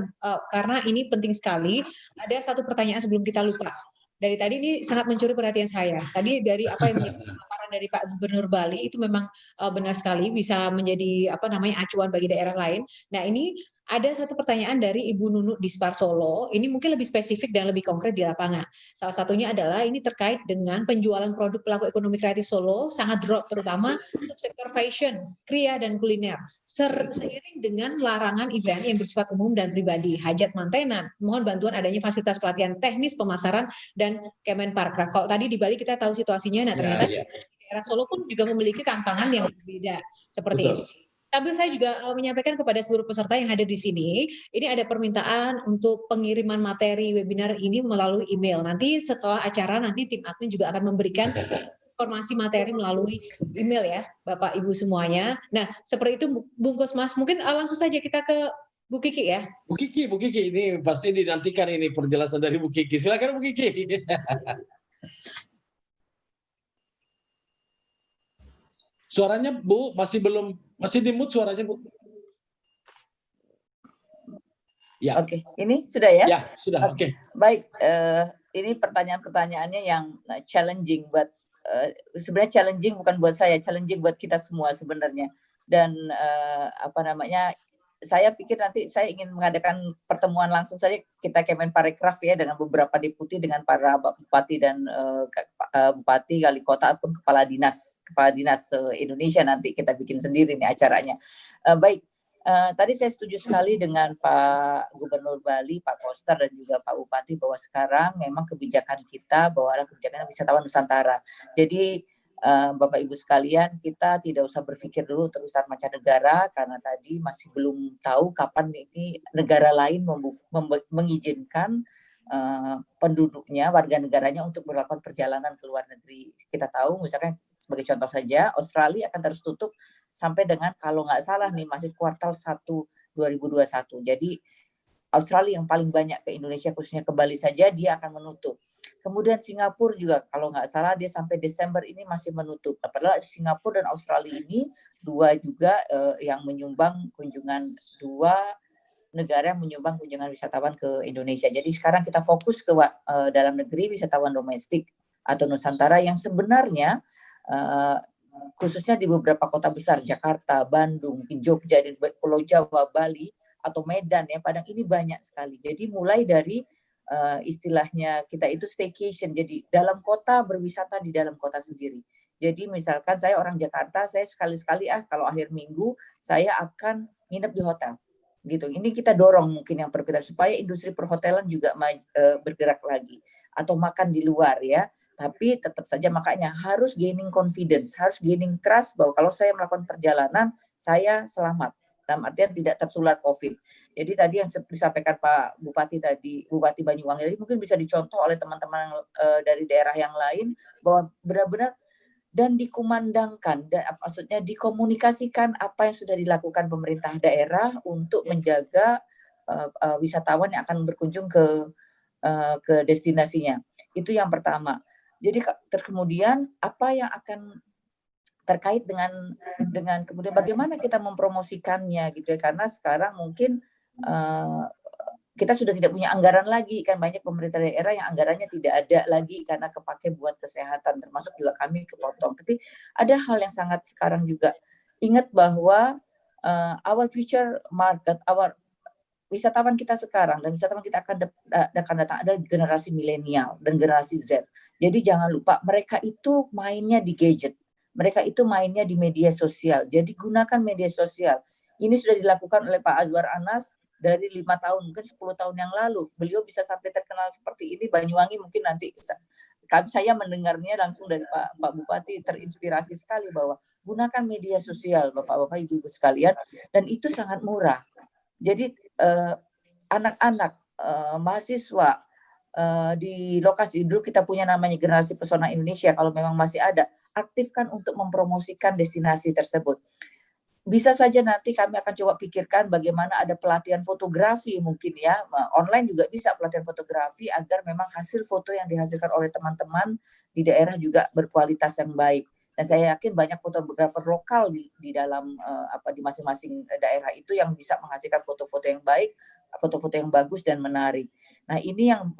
karena ini penting sekali. Ada satu pertanyaan sebelum kita lupa. Dari tadi ini sangat mencuri perhatian saya. Tadi dari apa yang menjadi paparan dari Pak Gubernur Bali itu memang benar sekali bisa menjadi acuan bagi daerah lain. Nah, ini ada satu pertanyaan dari Ibu Nunu di Spar Solo. Ini mungkin lebih spesifik dan lebih konkret di lapangan. Salah satunya adalah ini terkait dengan penjualan produk pelaku ekonomi kreatif Solo sangat drop, terutama subsektor fashion, kria, dan kuliner. Seiring dengan larangan event yang bersifat umum dan pribadi, hajat mantenan, mohon bantuan adanya fasilitas pelatihan teknis pemasaran dan Kemenparekraf. Kalau tadi di Bali kita tahu situasinya, nah ternyata di daerah Solo pun juga memiliki tantangan yang berbeda seperti itu. Sambil saya juga menyampaikan kepada seluruh peserta yang hadir di sini, ini ada permintaan untuk pengiriman materi webinar ini melalui email. Nanti setelah acara, nanti tim admin juga akan memberikan informasi materi melalui email ya, Bapak Ibu semuanya. Nah, seperti itu Bung Kosmas, mungkin langsung saja kita ke Bu Kiki ya. Bu Kiki, ini pasti dinantikan ini penjelasan dari Bu Kiki. Silakan Bu Kiki. Suaranya Bu masih di mute suaranya Bu. Ya. Oke, ini sudah ya? Ya, sudah. Oke. Baik, ini pertanyaan-pertanyaannya yang challenging buat sebenarnya challenging bukan buat saya, challenging buat kita semua sebenarnya. Dan saya pikir nanti saya ingin mengadakan pertemuan langsung saja kita Kemenparekraf ya dengan beberapa deputi, dengan para bupati dan bupati, wali kota ataupun kepala dinas Indonesia, nanti kita bikin sendiri nih acaranya. Baik, tadi saya setuju sekali dengan Pak Gubernur Bali, Pak Koster, dan juga Pak Bupati bahwa sekarang memang kebijakan kita bahwa kebijakan wisatawan Nusantara. Jadi Bapak Ibu sekalian, kita tidak usah berpikir dulu untuk wisatawan mancanegara karena tadi masih belum tahu kapan ini negara lain mengizinkan penduduknya, warga negaranya untuk melakukan perjalanan ke luar negeri. Kita tahu misalkan sebagai contoh saja, Australia akan terus tutup sampai dengan kalau nggak salah nih masih kuartal 1 2021. Jadi Australia yang paling banyak ke Indonesia, khususnya ke Bali saja, dia akan menutup. Kemudian Singapura juga, kalau nggak salah dia sampai Desember ini masih menutup. Padahal Singapura dan Australia ini dua juga yang menyumbang kunjungan, dua negara yang menyumbang kunjungan wisatawan ke Indonesia. Jadi sekarang kita fokus ke dalam negeri, wisatawan domestik atau Nusantara yang sebenarnya khususnya di beberapa kota besar, Jakarta, Bandung, Jogja, dan Pulau Jawa, Bali, atau Medan ya, Padang ini banyak sekali. Jadi mulai dari istilahnya kita itu staycation, jadi dalam kota berwisata di dalam kota sendiri. Jadi misalkan saya orang Jakarta, saya sekali-sekali kalau akhir minggu saya akan nginep di hotel. gitu. Ini kita dorong mungkin yang perlu kita supaya industri perhotelan juga bergerak lagi atau makan di luar ya. Tapi tetap saja makanya harus gaining confidence, harus gaining trust bahwa kalau saya melakukan perjalanan saya selamat. Dalam artian tidak tertular COVID. Jadi tadi yang disampaikan Pak Bupati tadi, Bupati Banyuwangi tadi mungkin bisa dicontoh oleh teman-teman dari daerah yang lain bahwa benar-benar dan dikumandangkan dan maksudnya dikomunikasikan apa yang sudah dilakukan pemerintah daerah untuk menjaga wisatawan yang akan berkunjung ke destinasinya. Itu yang pertama. Jadi kemudian apa yang akan terkait dengan kemudian bagaimana kita mempromosikannya gitu ya, karena sekarang mungkin kita sudah tidak punya anggaran lagi kan, banyak pemerintah daerah yang anggarannya tidak ada lagi karena kepake buat kesehatan, termasuk juga kami kepotong. Tapi ada hal yang sangat sekarang juga ingat bahwa our future market, our wisatawan kita sekarang dan wisatawan kita akan datang adalah generasi milenial dan generasi Z. Jadi jangan lupa mereka itu mainnya di gadget. Mereka itu mainnya di media sosial. Jadi gunakan media sosial. Ini sudah dilakukan oleh Pak Azwar Anas dari 5 tahun, mungkin 10 tahun yang lalu. Beliau bisa sampai terkenal seperti ini. Banyuwangi mungkin nanti saya mendengarnya langsung dari Pak Bupati, terinspirasi sekali bahwa gunakan media sosial Bapak-bapak, Ibu-ibu sekalian, dan itu sangat murah. Jadi anak-anak, mahasiswa di lokasi dulu kita punya namanya Generasi Pesona Indonesia, kalau memang masih ada, aktifkan untuk mempromosikan destinasi tersebut. Bisa saja nanti kami akan coba pikirkan bagaimana ada pelatihan fotografi mungkin ya, online juga bisa pelatihan fotografi agar memang hasil foto yang dihasilkan oleh teman-teman di daerah juga berkualitas yang baik. Dan saya yakin banyak fotografer lokal di dalam di masing-masing daerah itu yang bisa menghasilkan foto-foto yang baik, foto-foto yang bagus dan menarik. Nah, ini yang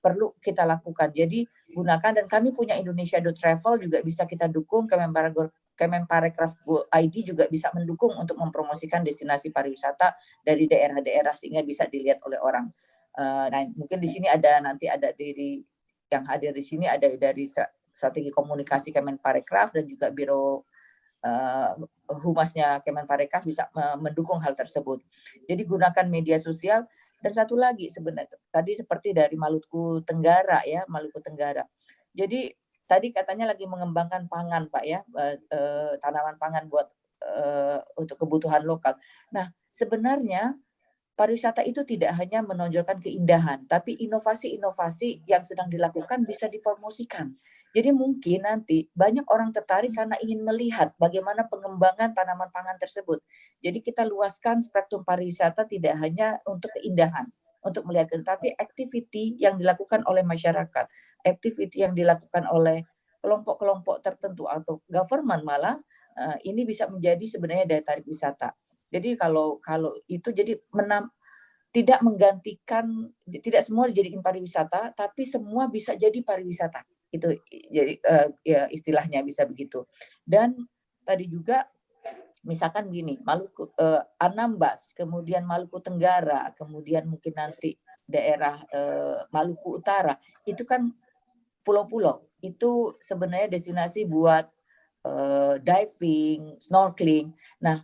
perlu kita lakukan. Jadi gunakan, dan kami punya Indonesia.travel juga bisa kita dukung, Kemenparekraf.id juga bisa mendukung untuk mempromosikan destinasi pariwisata dari daerah-daerah sehingga bisa dilihat oleh orang. Nah, mungkin di sini ada yang hadir di sini ada dari strategi komunikasi Kemenparekraf dan juga Biro Humasnya Kemenparekraf bisa mendukung hal tersebut. Jadi gunakan media sosial. Dan satu lagi sebenarnya tadi seperti dari Maluku Tenggara ya, Maluku Tenggara. Jadi tadi katanya lagi mengembangkan pangan Pak ya, tanaman pangan buat untuk kebutuhan lokal. Nah, sebenarnya pariwisata itu tidak hanya menonjolkan keindahan, tapi inovasi-inovasi yang sedang dilakukan bisa dipromosikan. Jadi mungkin nanti banyak orang tertarik karena ingin melihat bagaimana pengembangan tanaman pangan tersebut. Jadi kita luaskan spektrum pariwisata tidak hanya untuk keindahan, untuk melihat, tapi activity yang dilakukan oleh masyarakat, activity yang dilakukan oleh kelompok-kelompok tertentu atau government malah, ini bisa menjadi sebenarnya daya tarik wisata. Jadi kalau itu jadi tidak menggantikan, tidak semua dijadikan pariwisata, tapi semua bisa jadi pariwisata. Itu jadi ya istilahnya bisa begitu. Dan tadi juga misalkan gini, Maluku Anambas, kemudian Maluku Tenggara, kemudian mungkin nanti daerah Maluku Utara, itu kan pulau-pulau. Itu sebenarnya destinasi buat diving, snorkeling. Nah,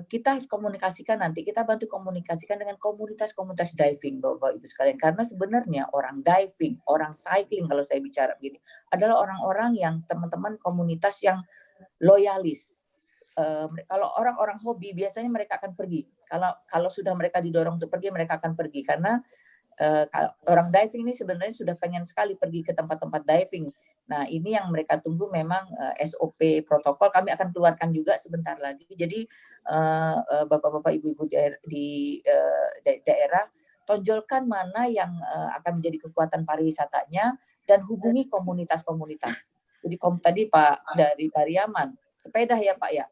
kita harus komunikasikan nanti, kita bantu komunikasikan dengan komunitas-komunitas diving Bapak Ibu sekalian, karena sebenarnya orang diving, orang cycling kalau saya bicara begini, adalah orang-orang yang teman-teman komunitas yang loyalis. Kalau orang-orang hobi biasanya mereka akan pergi. Kalau sudah mereka didorong untuk pergi, mereka akan pergi karena orang diving ini sebenarnya sudah pengen sekali pergi ke tempat-tempat diving. Nah, ini yang mereka tunggu memang SOP protokol kami akan keluarkan juga sebentar lagi. Jadi Bapak-bapak, Ibu-ibu di daerah, tonjolkan mana yang akan menjadi kekuatan pariwisatanya dan hubungi komunitas-komunitas. Jadi tadi Pak dari Pariaman, sepeda ya Pak ya.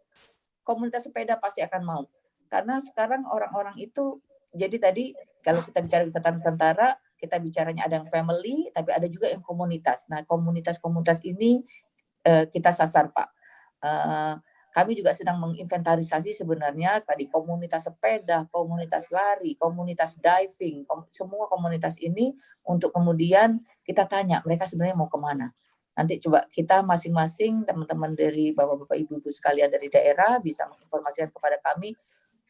Komunitas sepeda pasti akan mau. Karena sekarang orang-orang itu, jadi tadi kalau kita bicara wisata Nusantara, kita bicaranya ada yang family, tapi ada juga yang komunitas. Nah, komunitas-komunitas ini kita sasar, Pak. Kami juga sedang menginventarisasi sebenarnya tadi komunitas sepeda, komunitas lari, komunitas diving, semua komunitas ini untuk kemudian kita tanya mereka sebenarnya mau kemana. Nanti coba kita masing-masing teman-teman dari bapak-bapak, ibu-ibu sekalian dari daerah bisa menginformasikan kepada kami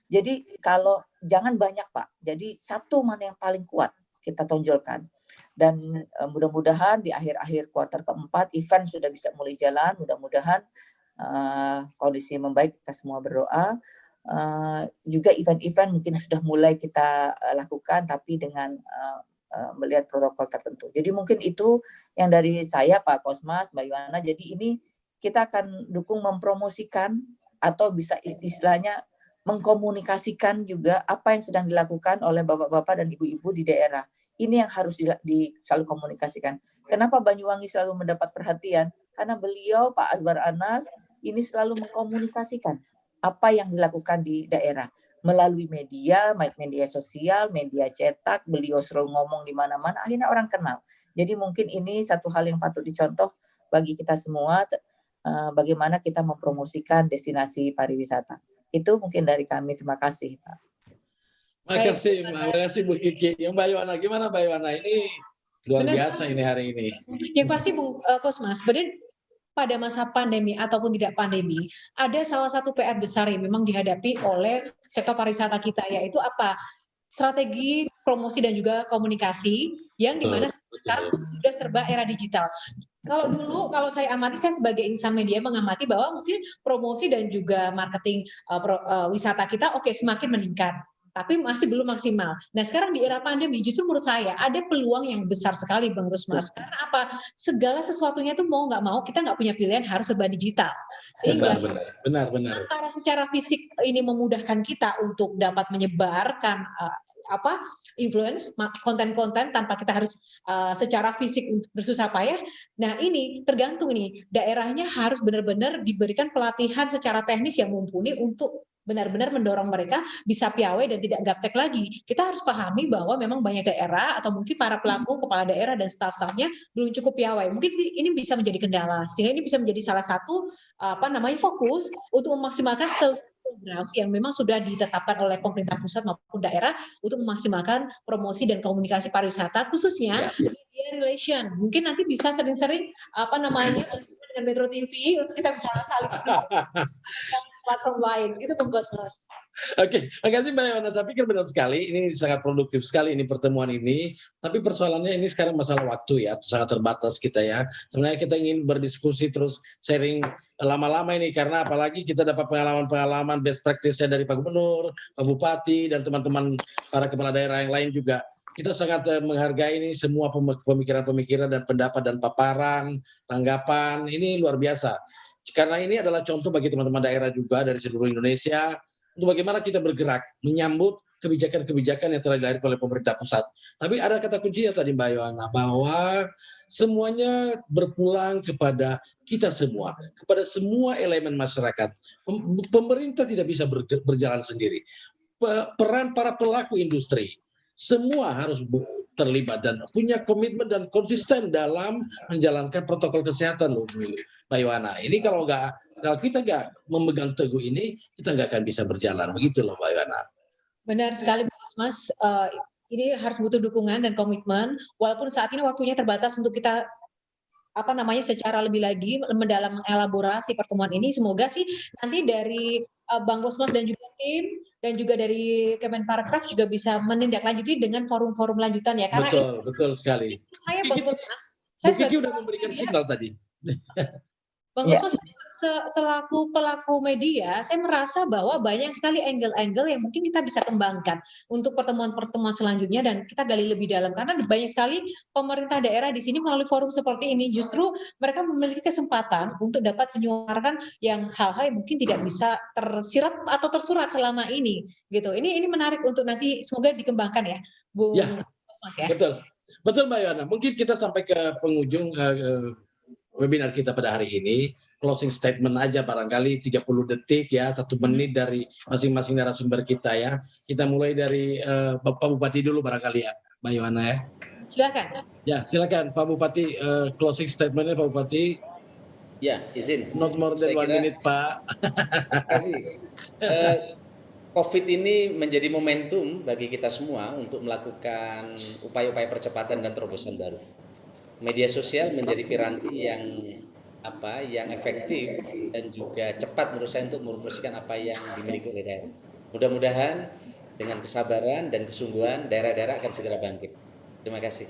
Jadi kalau jangan banyak Pak, jadi satu mana yang paling kuat kita tonjolkan. Dan mudah-mudahan di akhir-akhir kuartal keempat event sudah bisa mulai jalan, mudah-mudahan kondisi membaik, kita semua berdoa. Juga event-event mungkin sudah mulai kita lakukan, tapi dengan melihat protokol tertentu. Jadi mungkin itu yang dari saya Pak Kosmas, Mbak Yohana. Jadi ini kita akan dukung mempromosikan atau bisa istilahnya mengkomunikasikan juga apa yang sedang dilakukan oleh bapak-bapak dan ibu-ibu di daerah. Ini yang harus selalu komunikasikan. Kenapa Banyuwangi selalu mendapat perhatian? Karena beliau, Pak Azwar Anas, ini selalu mengkomunikasikan apa yang dilakukan di daerah. Melalui media sosial, media cetak, beliau selalu ngomong di mana-mana, akhirnya orang kenal. Jadi mungkin ini satu hal yang patut dicontoh bagi kita semua, bagaimana kita mempromosikan destinasi pariwisata. Itu mungkin dari kami. Terima kasih, Pak. Terima kasih Bu Kiki. Yang Mbak Yohana, gimana Mbak Yohana? Ini luar biasa ini hari ini. Yang pasti Bu Kosmas, sebenarnya pada masa pandemi ataupun tidak pandemi, ada salah satu PR besar yang memang dihadapi oleh sektor pariwisata kita, yaitu apa? Strategi promosi dan juga komunikasi yang dimana sekarang sudah serba era digital. Kalau dulu, kalau saya amati, saya sebagai insan media mengamati bahwa mungkin promosi dan juga marketing wisata kita semakin meningkat, tapi masih belum maksimal. Nah sekarang di era pandemi justru menurut saya ada peluang yang besar sekali Bang Rusmas. Karena apa? Segala sesuatunya itu mau nggak mau kita nggak punya pilihan, harus serba digital. Sehingga benar. antara secara fisik ini memudahkan kita untuk dapat menyebarkan influence konten-konten tanpa kita harus secara fisik untuk bersusah payah. Nah ini tergantung nih, daerahnya harus benar-benar diberikan pelatihan secara teknis yang mumpuni untuk benar-benar mendorong mereka bisa piawai dan tidak gaptek lagi. Kita harus pahami bahwa memang banyak daerah atau mungkin para pelaku, kepala daerah dan staf-stafnya belum cukup piawai. Mungkin ini bisa menjadi kendala, sehingga ini bisa menjadi salah satu fokus untuk memaksimalkan program yang memang sudah ditetapkan oleh pemerintah pusat maupun daerah untuk memaksimalkan promosi dan komunikasi pariwisata, khususnya media relation. Mungkin nanti bisa sering-sering dengan Metro TV untuk kita bisa saling platform lain, gitu Bung Kosmas. Oke, terima kasih Mbak Yohana. Saya pikir benar sekali, ini sangat produktif sekali ini pertemuan ini. Tapi persoalannya ini sekarang masalah waktu ya, sangat terbatas kita ya. Sebenarnya kita ingin berdiskusi terus sharing lama-lama ini, karena apalagi kita dapat pengalaman-pengalaman best practice-nya dari Pak Gubernur, Pak Bupati, dan teman-teman para kepala daerah yang lain juga. Kita sangat menghargai ini semua pemikiran-pemikiran dan pendapat dan paparan, tanggapan, ini luar biasa. Karena ini adalah contoh bagi teman-teman daerah juga dari seluruh Indonesia untuk bagaimana kita bergerak menyambut kebijakan-kebijakan yang telah dilahirkan oleh pemerintah pusat. Tapi ada kata kuncinya tadi Mbak Yohana, bahwa semuanya berpulang kepada kita semua, kepada semua elemen masyarakat. Pemerintah tidak bisa berjalan sendiri. Peran para pelaku industri, semua harus terlibat dan punya komitmen dan konsisten dalam menjalankan protokol kesehatan loh Mbak Yohana. Ini kalau kita nggak memegang teguh ini, kita nggak akan bisa berjalan. Begitu loh Mbak Yohana. Benar sekali Mas. Ini harus butuh dukungan dan komitmen. Walaupun saat ini waktunya terbatas untuk kita secara lebih lagi mendalam mengelaborasi pertemuan ini. Semoga sih nanti dari Bang Kosmas dan juga tim dan juga dari Kemenparekraf juga bisa menindaklanjuti dengan forum-forum lanjutan ya. Karena betul sekali. Saya Bang Kosmas, saya sudah memberikan signal tadi. Bang Kosmas, selaku pelaku media, saya merasa bahwa banyak sekali angle-angle yang mungkin kita bisa kembangkan untuk pertemuan-pertemuan selanjutnya dan kita gali lebih dalam. Karena banyak sekali pemerintah daerah di sini melalui forum seperti ini justru mereka memiliki kesempatan untuk dapat menyuarakan yang hal-hal yang mungkin tidak bisa tersirat atau tersurat selama ini. Gitu. Ini menarik untuk nanti semoga dikembangkan ya, Bu Kosmas ya. Betul Mbak Yohana. Mungkin kita sampai ke penghujung webinar kita pada hari ini, closing statement aja barangkali 30 detik ya, 1 menit dari masing-masing narasumber kita ya. Kita mulai dari Pak Bupati dulu barangkali ya, Mbak Yohana ya. Silakan. Ya, silakan Pak Bupati, closing statementnya Pak Bupati. Ya, izin. Not more than 1 minute Pak. Terima kasih. COVID ini menjadi momentum bagi kita semua untuk melakukan upaya-upaya percepatan dan terobosan baru. Media sosial menjadi piranti yang efektif dan juga cepat menurut saya untuk merumuskan apa yang dimiliki oleh daerah. Mudah-mudahan dengan kesabaran dan kesungguhan daerah-daerah akan segera bangkit. Terima kasih.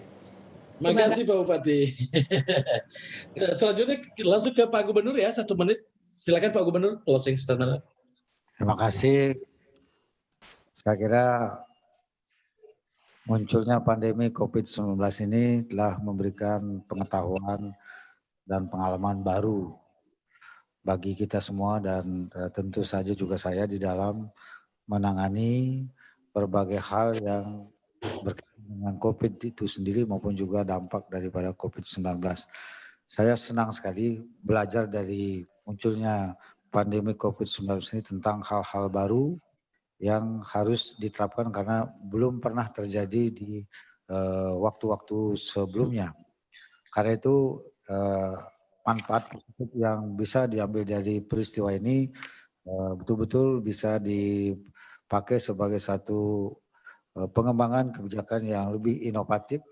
Terima kasih Pak Bupati. Selanjutnya langsung ke Pak Gubernur ya, 1 menit. Silakan Pak Gubernur, closing statement. Terima kasih. Saya kira munculnya pandemi COVID-19 ini telah memberikan pengetahuan dan pengalaman baru bagi kita semua, dan tentu saja juga saya di dalam menangani berbagai hal yang berkaitan dengan COVID itu sendiri maupun juga dampak daripada COVID-19. Saya senang sekali belajar dari munculnya pandemi COVID-19 ini tentang hal-hal baru yang harus diterapkan karena belum pernah terjadi di waktu-waktu sebelumnya. Karena itu manfaat yang bisa diambil dari peristiwa ini betul-betul bisa dipakai sebagai satu pengembangan kebijakan yang lebih inovatif,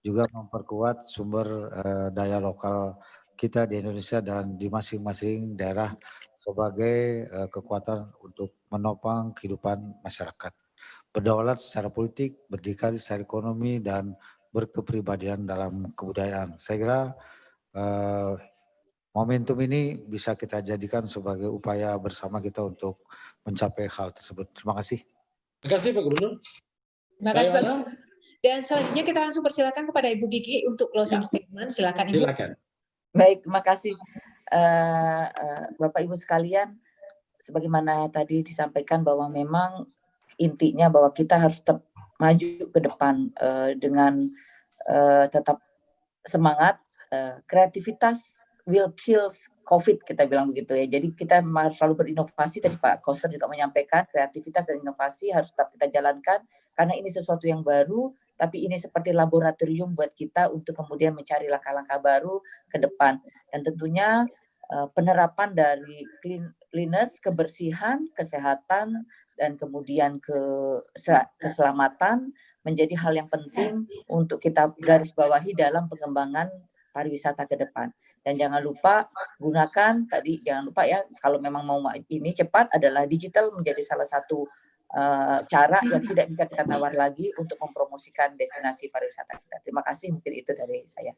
juga memperkuat sumber daya lokal kita di Indonesia dan di masing-masing daerah sebagai kekuatan untuk menopang kehidupan masyarakat, berdaulat secara politik, berdikari secara ekonomi, dan berkepribadian dalam kebudayaan. Saya kira momentum ini bisa kita jadikan sebagai upaya bersama kita untuk mencapai hal tersebut. Terima kasih. Terima kasih Pak Gubernur. Terima kasih Pak. Dan selanjutnya kita langsung persilakan kepada Ibu Gigi untuk closing statement. Silakan Ibu. Silakan. Baik, terima kasih Bapak Ibu sekalian. Sebagaimana tadi disampaikan bahwa memang intinya bahwa kita harus tetap maju ke depan dengan tetap semangat, kreativitas will kills COVID, kita bilang begitu ya. Jadi kita harus selalu berinovasi. Tadi Pak Koster juga menyampaikan kreativitas dan inovasi harus tetap kita jalankan karena ini sesuatu yang baru, tapi ini seperti laboratorium buat kita untuk kemudian mencari langkah-langkah baru ke depan. Dan tentunya penerapan dari cleanliness, kebersihan, kesehatan, dan kemudian keselamatan menjadi hal yang penting untuk kita garis bawahi dalam pengembangan pariwisata ke depan. Dan jangan lupa jangan lupa ya, kalau memang mau ini cepat adalah digital menjadi salah satu cara yang tidak bisa kita tawar lagi untuk mempromosikan destinasi pariwisata kita. Terima kasih, mungkin itu dari saya.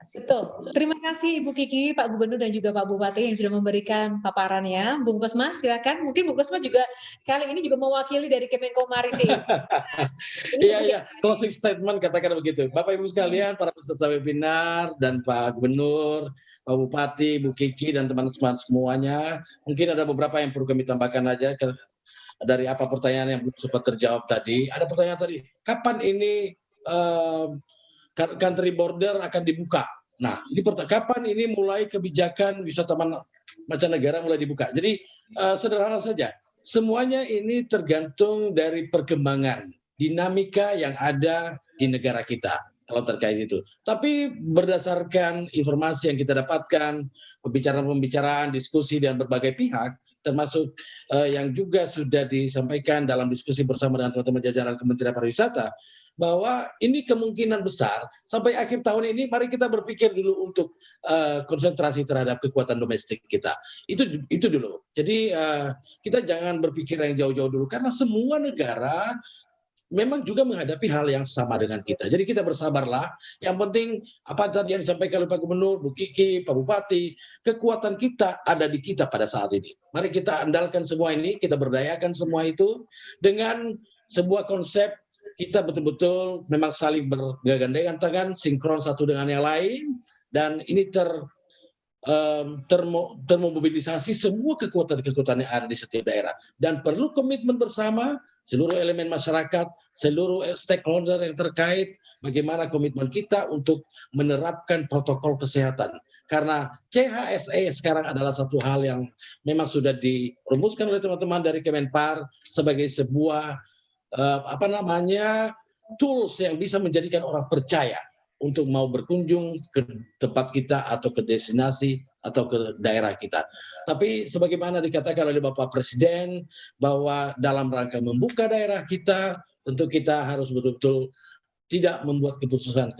Betul. Terima kasih Ibu Kiki, Pak Gubernur dan juga Pak Bupati yang sudah memberikan paparannya. Bung Kosmas, silakan. Mungkin Bung Kosmas juga kali ini juga mewakili dari Kemenko Maritim. Iya, closing statement katakan begitu. Bapak Ibu sekalian, para peserta webinar dan Pak Gubernur, Pak Bupati, Bu Kiki dan teman-teman semuanya, mungkin ada beberapa yang perlu kami tambahkan aja dari apa pertanyaan yang belum sempat terjawab tadi. Ada pertanyaan tadi, kapan ini country border akan dibuka? Nah, ini kapan ini mulai kebijakan wisatawan mancanegara mulai dibuka? Jadi sederhana saja, semuanya ini tergantung dari perkembangan dinamika yang ada di negara kita kalau terkait itu. Tapi berdasarkan informasi yang kita dapatkan, pembicaraan-pembicaraan, diskusi dengan berbagai pihak, termasuk yang juga sudah disampaikan dalam diskusi bersama dengan teman-teman jajaran Kementerian Pariwisata, bahwa ini kemungkinan besar sampai akhir tahun ini mari kita berpikir dulu untuk konsentrasi terhadap kekuatan domestik kita. Itu dulu. Jadi kita jangan berpikir yang jauh-jauh dulu karena semua negara memang juga menghadapi hal yang sama dengan kita. Jadi kita bersabarlah. Yang penting apa tadi yang disampaikan oleh Pak Gubernur, Bu Kiki, Pak Bupati, kekuatan kita ada di kita pada saat ini. Mari kita andalkan semua ini, kita berdayakan semua itu dengan sebuah konsep kita betul-betul memang saling bergandengan tangan, sinkron satu dengan yang lain, dan ini termobilisasi semua kekuatan-kekuatan yang ada di setiap daerah. Dan perlu komitmen bersama seluruh elemen masyarakat, seluruh stakeholder yang terkait, bagaimana komitmen kita untuk menerapkan protokol kesehatan. Karena CHSE sekarang adalah satu hal yang memang sudah dirumuskan oleh teman-teman dari Kemenpar sebagai sebuah tools yang bisa menjadikan orang percaya untuk mau berkunjung ke tempat kita atau ke destinasi atau ke daerah kita. Tapi sebagaimana dikatakan oleh Bapak Presiden bahwa dalam rangka membuka daerah kita, tentu kita harus betul-betul tidak membuat keputusan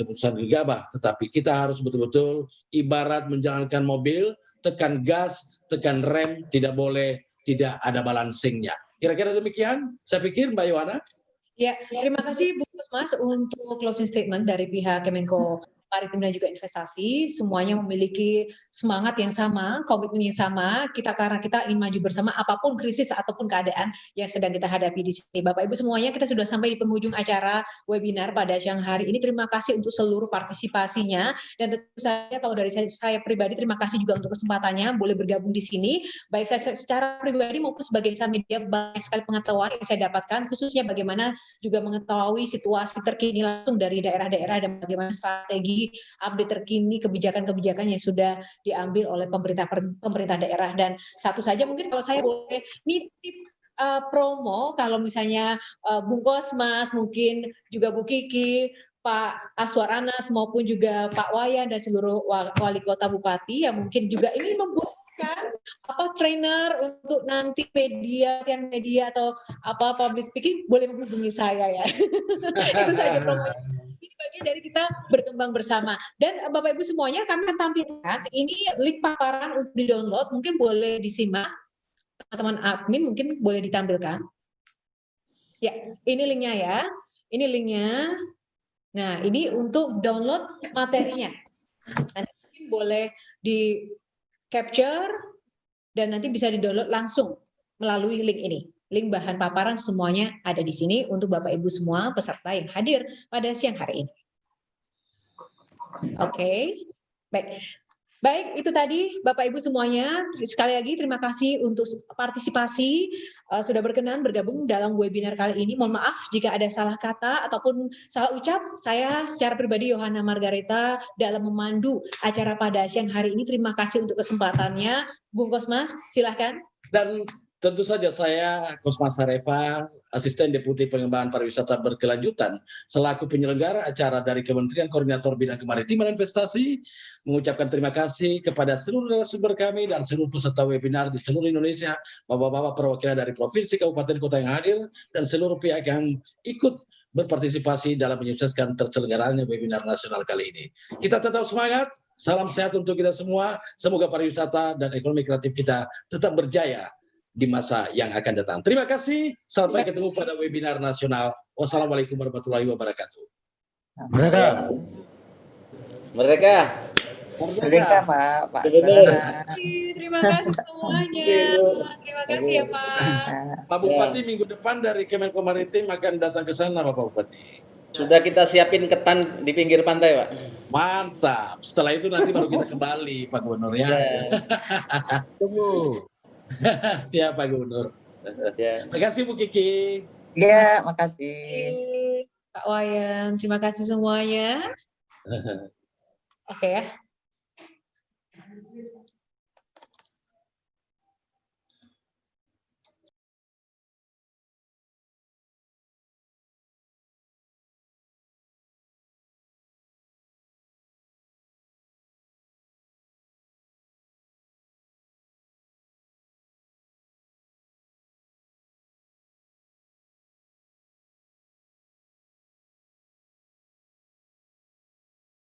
gegabah, tetapi kita harus betul-betul ibarat menjalankan mobil, tekan gas, tekan rem, tidak boleh tidak ada balancingnya. Kira-kira demikian, saya pikir Mbak Yohana. Ya, terima kasih Bu Kusmas untuk closing statement dari pihak Kemenko Maritim dan juga Investasi. Semuanya memiliki semangat yang sama, komitmen yang sama. Karena kita ingin maju bersama apapun krisis ataupun keadaan yang sedang kita hadapi di sini. Bapak Ibu semuanya, kita sudah sampai di penghujung acara webinar pada siang hari ini. Terima kasih untuk seluruh partisipasinya, dan tentu saja kalau dari saya pribadi terima kasih juga untuk kesempatannya boleh bergabung di sini. Baik saya secara pribadi maupun sebagai insan media, banyak sekali pengetahuan yang saya dapatkan, khususnya bagaimana juga mengetahui situasi terkini langsung dari daerah-daerah dan bagaimana strategi update terkini kebijakan-kebijakan yang sudah diambil oleh pemerintah daerah. Dan satu saja mungkin kalau saya boleh nitip promo, kalau misalnya Bung Kosmas, mungkin juga Bu Kiki, Pak Aswar Anas maupun juga Pak Wayan dan seluruh wali kota bupati yang mungkin juga ingin membuatkan trainer untuk nanti media atau public speaking, boleh menghubungi saya ya. Itu saja promonya. Ini bagian dari kita berkembang bersama. Dan Bapak Ibu semuanya, kami akan tampilkan ini link paparan untuk di-download, mungkin boleh disimak. Teman-teman admin mungkin boleh ditampilkan. Ya, ini linknya ya. Ini linknya. Nah, ini untuk download materinya. Nanti mungkin boleh di capture dan nanti bisa di-download langsung melalui link ini. Link bahan paparan semuanya ada di sini untuk Bapak Ibu semua peserta yang hadir pada siang hari ini. Oke, baik. Baik, itu tadi Bapak Ibu semuanya. Sekali lagi terima kasih untuk partisipasi, sudah berkenan bergabung dalam webinar kali ini. Mohon maaf jika ada salah kata ataupun salah ucap. Saya secara pribadi Yohana Margareta dalam memandu acara pada siang hari ini. Terima kasih untuk kesempatannya. Bung Kosmas, silahkan. Dan tentu saja saya Kosmas Sareva, Asisten Deputi Pengembangan Pariwisata Berkelanjutan, selaku penyelenggara acara dari Kementerian Koordinator Bidang Kemaritiman dan Investasi, mengucapkan terima kasih kepada seluruh narasumber kami dan seluruh peserta webinar di seluruh Indonesia, bapak-bapak perwakilan dari provinsi, kabupaten, kota yang hadir, dan seluruh pihak yang ikut berpartisipasi dalam menyukseskan terselenggaranya webinar nasional kali ini. Kita tetap semangat, salam sehat untuk kita semua, semoga pariwisata dan ekonomi kreatif kita tetap berjaya di masa yang akan datang. Terima kasih, sampai ketemu pada webinar nasional. Wassalamualaikum warahmatullahi wabarakatuh. Merdeka. Merdeka. Merdeka, Pak. Terima kasih semuanya. Terima kasih ya Pak. Pak Bupati minggu depan dari Kemenko Maritim akan datang ke sana, Pak Bupati. Sudah kita siapin ketan di pinggir pantai, Pak. Mantap. Setelah itu nanti baru kita kembali, Pak Gubernur ya. Tunggu. Siap Pak Gubernur. Terima kasih Bu Kiki. Ya, makasih. Pak Wayan, terima kasih semuanya. Oke ya.